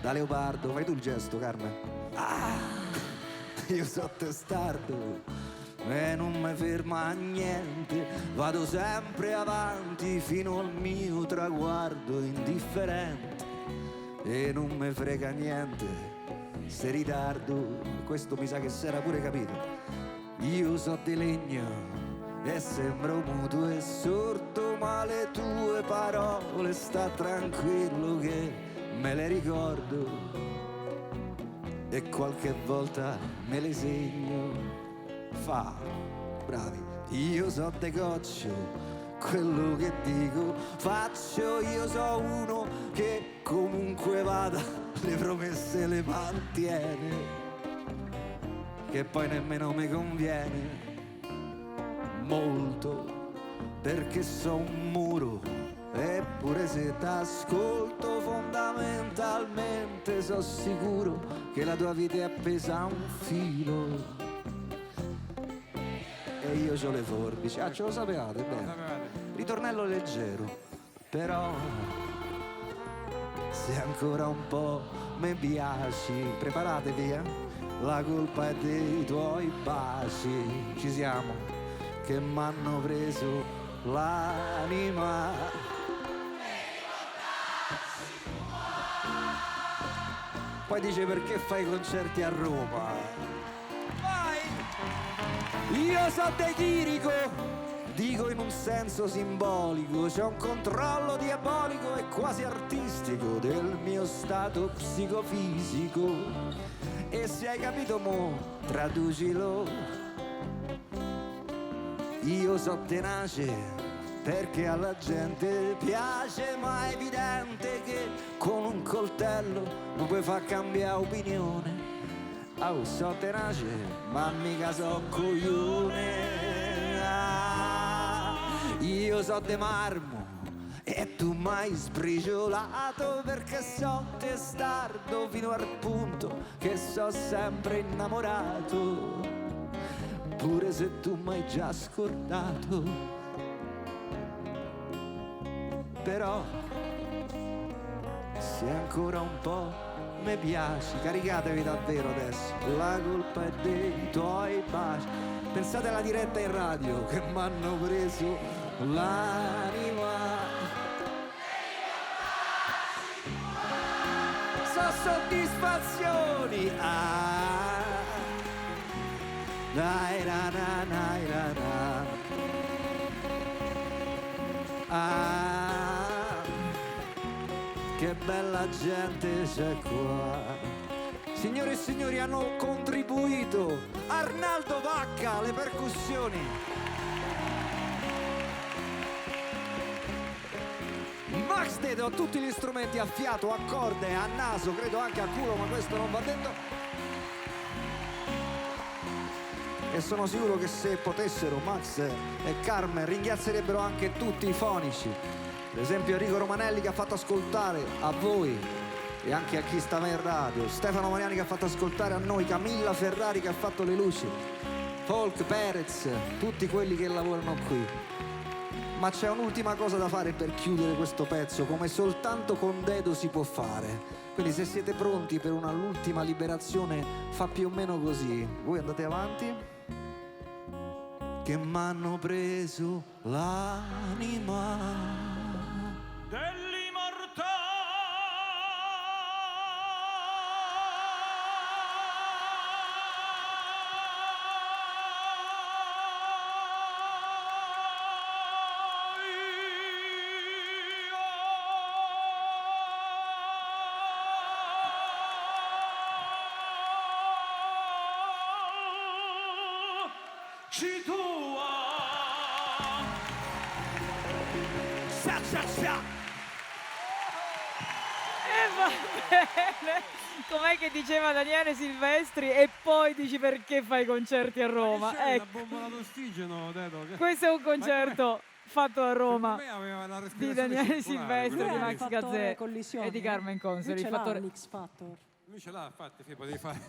da leopardo. Fai tu il gesto, Carmen. Io sono testardo e non mi ferma niente, vado sempre avanti fino al mio traguardo indifferente e non mi frega niente se ritardo. Questo mi sa che si era pure capito. Io so di legno e sembro muto e sordo, ma le tue parole sta tranquillo che me le ricordo e qualche volta me le segno. Fa, bravi. Io so de goccio, quello che dico faccio. Io so uno che comunque vada le promesse le mantiene, che poi nemmeno mi conviene molto, perché so un muro. Eppure se t'ascolto fondamentalmente so sicuro che la tua vita è appesa a un filo e io c'ho le forbici. Ah, ce lo sapevate? Bene. Ritornello leggero, però se ancora un po' mi piaci, preparatevi, la colpa è dei tuoi baci. Ci siamo, che m'hanno preso l'anima. Poi dice: perché fai concerti a Roma? Vai! Io so de chirico, dico in un senso simbolico, c'è un controllo diabolico e quasi artistico del mio stato psicofisico. E se hai capito mo, traducilo. Io so tenace perché alla gente piace, ma è evidente che con un coltello non puoi far cambiare opinione. Oh, so tenace, ma mica so coglione. Io so de marmo e tu m'hai sbriciolato, perché so testardo fino al punto che so sempre innamorato, pure se tu m'hai già scordato. Però se ancora un po' mi piaci, caricatevi davvero adesso, la colpa è dei tuoi baci. Pensate alla diretta in radio che m'hanno preso l'anima. So soddisfazioni, dai na na na na na. Che bella gente c'è qua. Signore e signori, hanno contribuito Arnaldo Vacca alle percussioni, Max Dedo a tutti gli strumenti a fiato, a corde, a naso, credo anche a culo, ma questo non va detto. E sono sicuro che se potessero Max e Carmen ringrazierebbero anche tutti i fonici, per esempio Enrico Romanelli che ha fatto ascoltare a voi e anche a chi stava in radio, Stefano Mariani che ha fatto ascoltare a noi, Camilla Ferrari che ha fatto le luci, Folk Perez, tutti quelli che lavorano qui. Ma c'è un'ultima cosa da fare per chiudere questo pezzo, come soltanto con Dedo si può fare. Quindi se siete pronti per l'ultima liberazione, fa più o meno così. Voi andate avanti. Che m'hanno preso l'anima. Com'è che diceva Daniele Silvestri? E poi dici perché fai concerti a Roma? C'è Ecco. una bombola d'ossigeno, Dedo. Questo è un concerto fatto a Roma di Daniele Silvestri, di Max Gazzè e di Carmen Consoli. Il fattore l'X Factor. Lui ce l'ha, infatti, sì, potevi fare.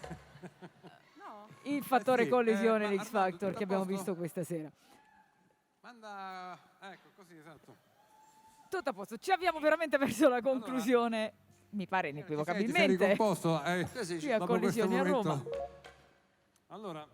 No. Il fattore sì, collisione, l'X Arnaldo, Factor tutto che a abbiamo posto? visto questa sera. Manda, ecco, così, esatto. Tutto a posto, ci abbiamo veramente verso la conclusione, mi pare Ti sei inequivocabilmente. ricomposto? Sì, a dopo collisioni a questo Roma. momento. Allora,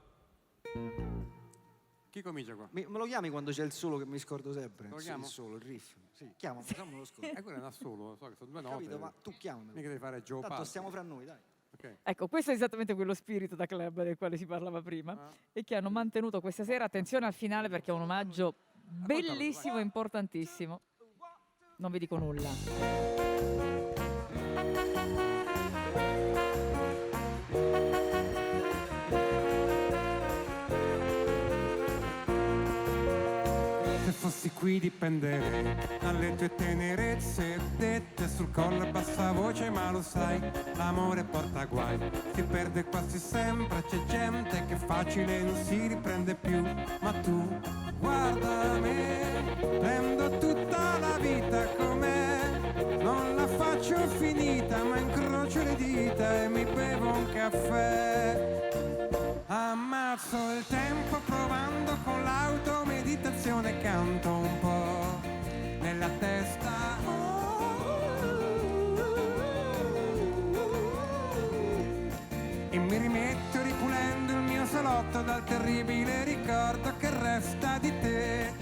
chi comincia qua? Me lo chiami quando c'è il solo che mi scordo sempre? Lo Sì, chiamo? il solo, il riff. Sì, chiamalo, facciamo lo scordo. Quello è da solo, so che sono due note. Capito, ma tu chiamami. Mica devi fare Joe Tanto Party. stiamo fra noi, dai. Ok. Ecco, questo è esattamente quello spirito da club del quale si parlava prima Ah. e che hanno mantenuto questa sera. Attenzione al finale perché è un omaggio bellissimo e importantissimo. Non vi dico nulla. Se fossi qui dipenderei dalle tue tenerezze dette sul collo a bassa voce, ma lo sai, l'amore porta guai, si perde quasi sempre, c'è gente che facile non si riprende più, ma tu guarda me, prendo tutta la vita com'è, non la faccio finita, ma incrocio le dita e mi bevo un caffè. Ammazzo il tempo provando con l'automeditazione, canto un po' nella testa. E mi rimetto ripulendo il mio salotto dal terribile ricordo che resta di te.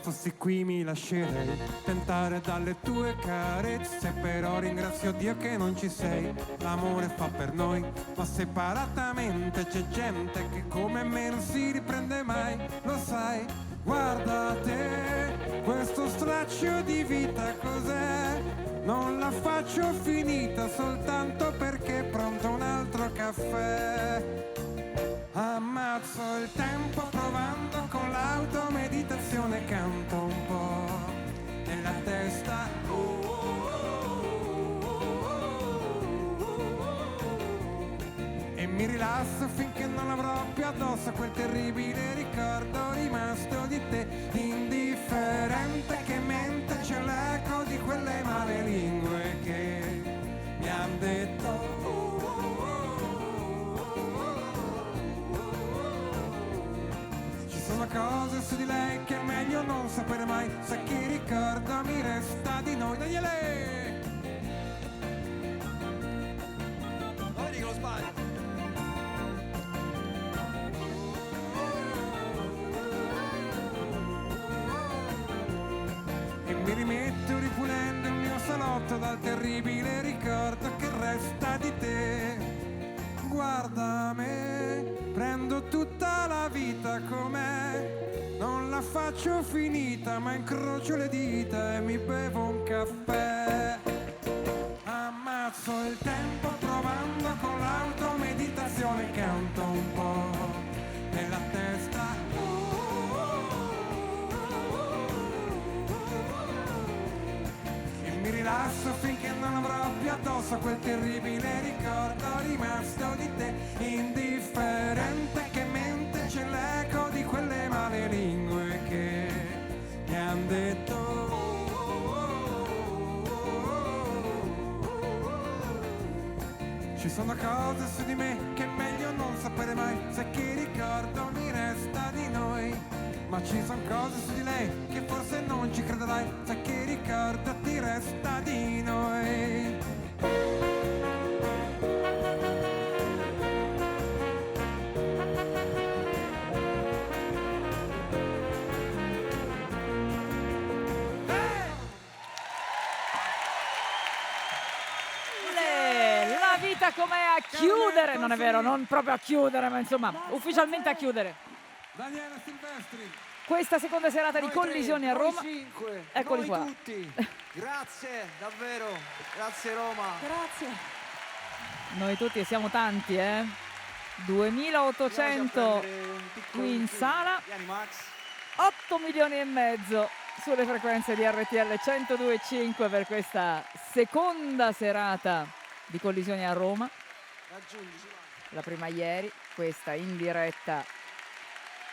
Fossi qui mi lascerei tentare dalle tue carezze, però ringrazio Dio che non ci sei. L'amore fa per noi, ma separatamente c'è gente che come me non si riprende mai. Lo sai, guarda te, questo questo straccio di vita cos'è? Non la faccio finita soltanto perché è pronto un altro caffè. Ammazzo il tempo provando con l'automeditazione, canto un po' nella testa. E mi rilasso finché non avrò più addosso quel terribile ricordo rimasto di te, indifferente che mente c'è l'eco di quelle male lingue che mi han detto. Ci sono cose su di lei che è meglio non sapere mai, se chi ricorda mi resta di noi. Daniele! Non vedi che lo sbaglio? E mi rimetto ripulendo il mio salotto dal terribile ricordo che resta di te. Guarda me, prendo tutta la vita com'è, non la faccio finita ma incrocio le dita e mi bevo un caffè. Ammazzo il tempo provando con l'automeditazione, canto un po' nella testa. Mi rilasso finché non avrò più addosso quel terribile ricordo rimasto di te, indifferente che mente c'è l'eco di quelle male lingue che mi han detto. Ci sono cose su di me che è meglio non sapere mai, se chi ricordo mi resta di noi. Ma ci sono cose su di lei che forse non ci crederai, se che ricordo ti resta di noi. La vita com'è a chiudere, non è vero, non proprio a chiudere, ma insomma ufficialmente a chiudere. Daniele Silvestri. Questa seconda serata di Collisioni a Roma. Cinque, Eccoli qua. tutti. Grazie, davvero. Grazie Roma. Grazie. Noi tutti e siamo tanti, 2800 qui in sala, 8 milioni e mezzo sulle frequenze di RTL 102.5 per questa seconda serata di Collisioni a Roma. La prima ieri, questa in diretta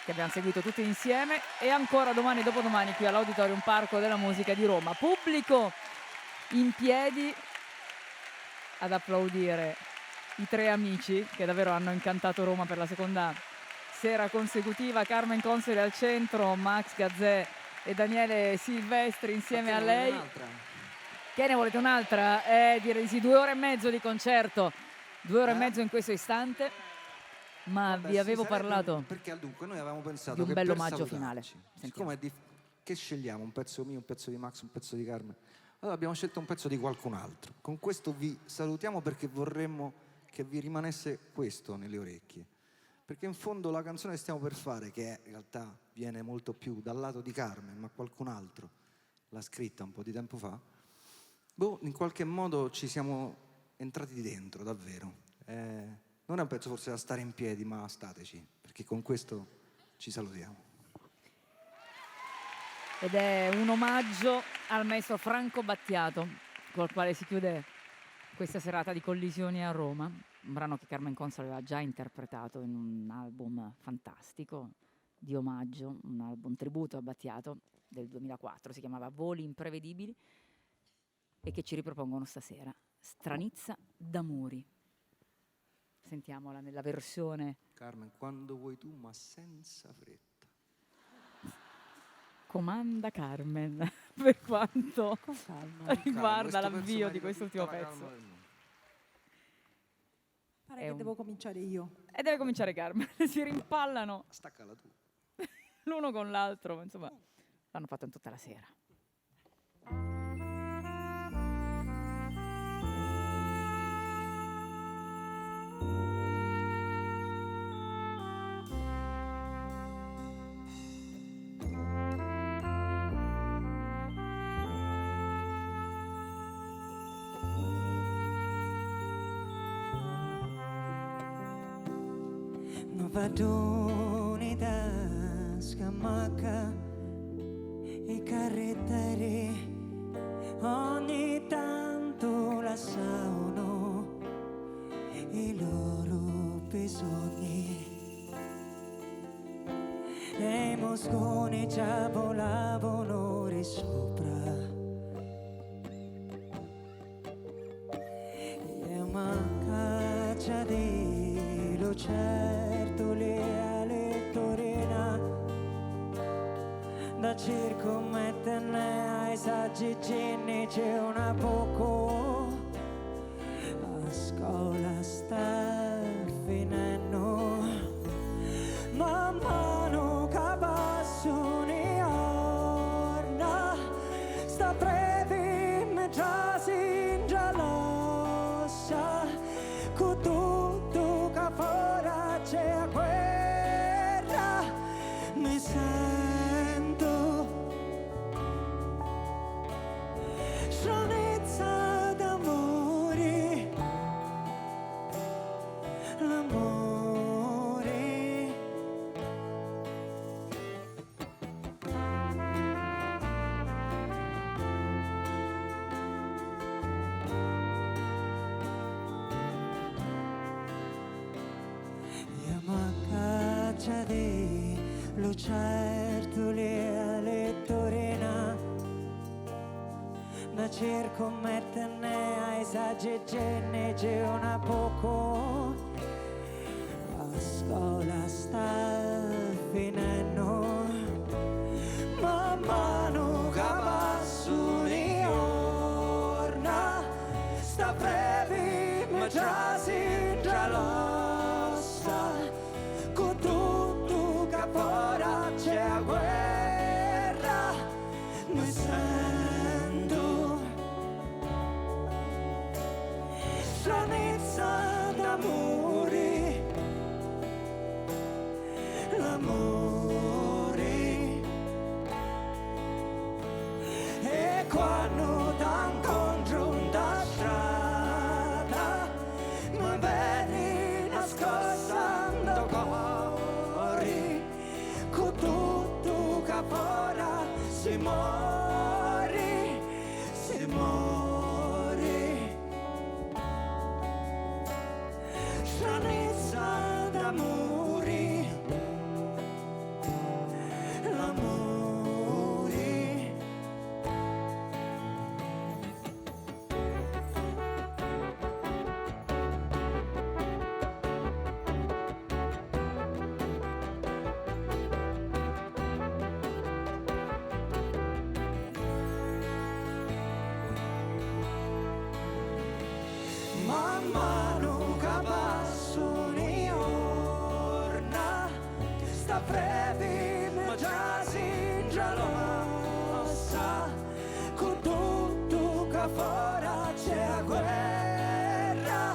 che abbiamo seguito tutti insieme, e ancora domani e dopodomani qui all'Auditorium Parco della Musica di Roma. Pubblico in piedi ad applaudire i tre amici che davvero hanno incantato Roma per la seconda sera consecutiva. Carmen Consoli al centro, Max Gazzè e Daniele Silvestri insieme a lei. Che ne volete un'altra? Direi di sì, 2 ore e mezzo di concerto, 2 ore e mezzo in questo istante. Ma vi avevo parlato perché dunque noi avevamo pensato di un che bello per omaggio salutarci, finale. siccome è che scegliamo un pezzo mio, un pezzo di Max, un pezzo di Carmen, allora abbiamo scelto un pezzo di qualcun altro. Con questo vi salutiamo perché vorremmo che vi rimanesse questo nelle orecchie, perché in fondo la canzone che stiamo per fare, che in realtà viene molto più dal lato di Carmen, ma qualcun altro l'ha scritta un po' di tempo fa, in qualche modo ci siamo entrati dentro davvero. Non è un pezzo forse da stare in piedi, ma stateci, perché con questo ci salutiamo. Ed è un omaggio al maestro Franco Battiato, col quale si chiude questa serata di Collisioni a Roma. Un brano che Carmen Consoli aveva già interpretato in un album fantastico di omaggio, un album tributo a Battiato del 2004, si chiamava Voli imprevedibili, e che ci ripropongono stasera, Stranizza d'amori. Sentiamola nella versione. Carmen, quando vuoi tu, ma senza fretta. Comanda Carmen, per quanto riguarda Calma, l'avvio di quest'ultimo pezzo. Pare che devo cominciare io. E deve cominciare Carmen, si rimpallano. Staccala tu. L'uno con l'altro, ma insomma, l'hanno fatto in tutta la sera. ma padroni da scamacca i carretteri ogni tanto lasciano i loro bisogni e i mosconi già volavano di sopra e una caccia di lucertoli alle torina da circometterne ai saggi ginni c'è una poco a scuola sta finendo man mano che passano i giorni sta brevi mentre si ingialoscia con tutto che fuori c'è guerra mi sento stranezza d'amore l'amore Yama caccia di lucertoli alle torina da circometterne ai saggi genni c'è una poco a scuola sta finendo man mano che passano i giorni sta brevi mentre si ingialoscia con tutto che fuori c'è guerra mi sento stranezza d'amore l'amore e quando t'incontro da strada mi vedi nascostando cuori con tutto che fuori si muore stranezza d'amore l'amore man mano che passano i giorni sta brevi mentre si ingialoscia con tutto che fuori c'è guerra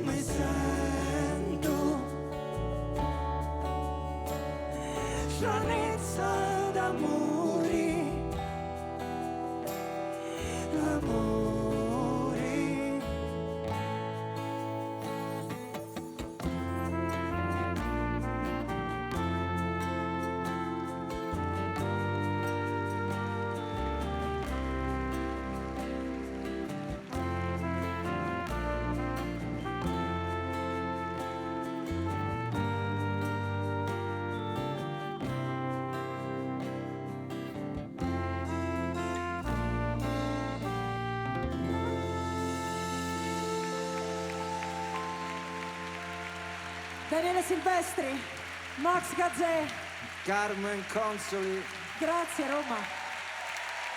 mi sento stranezza d'amore l'amore Daniele Silvestri, Max Gazzè, Carmen Consoli grazie Roma.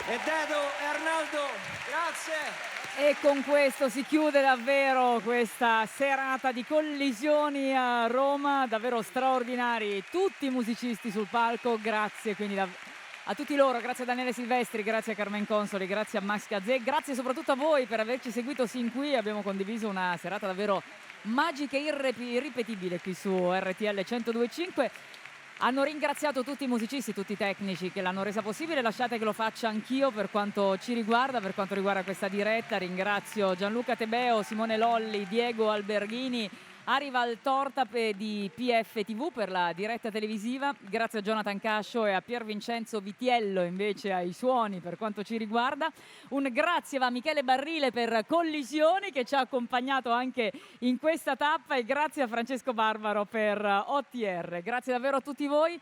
e Dedo e Arnaldo grazie. E con questo si chiude davvero questa serata di collisioni a Roma, davvero straordinari tutti i musicisti sul palco, grazie quindi a tutti loro, grazie a Daniele Silvestri, grazie a Carmen Consoli, grazie a Max Gazzè, grazie soprattutto a voi per averci seguito sin qui, abbiamo condiviso una serata davvero magica e irripetibile qui su RTL 102.5. Hanno ringraziato tutti i musicisti, tutti i tecnici che l'hanno resa possibile. Lasciate che lo faccia anch'io per quanto ci riguarda, per quanto riguarda questa diretta. Ringrazio Gianluca Tebeo, Simone Lolli, Diego Alberghini, Arriva il torta di PFTV per la diretta televisiva. Grazie a Jonathan Cascio e a Pier Vincenzo Vitiello invece ai suoni per quanto ci riguarda. Un grazie va a Michele Barrile per Collisioni che ci ha accompagnato anche in questa tappa e grazie a Francesco Barbaro per OTR. Grazie davvero a tutti voi.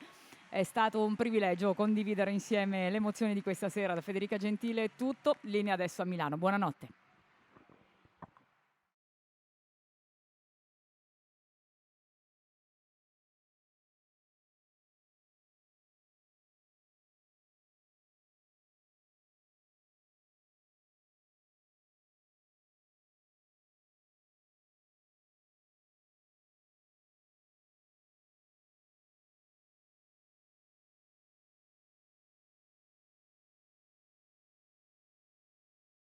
È stato un privilegio condividere insieme le emozioni di questa sera. Da Federica Gentile è tutto. Linea adesso a Milano. Buonanotte.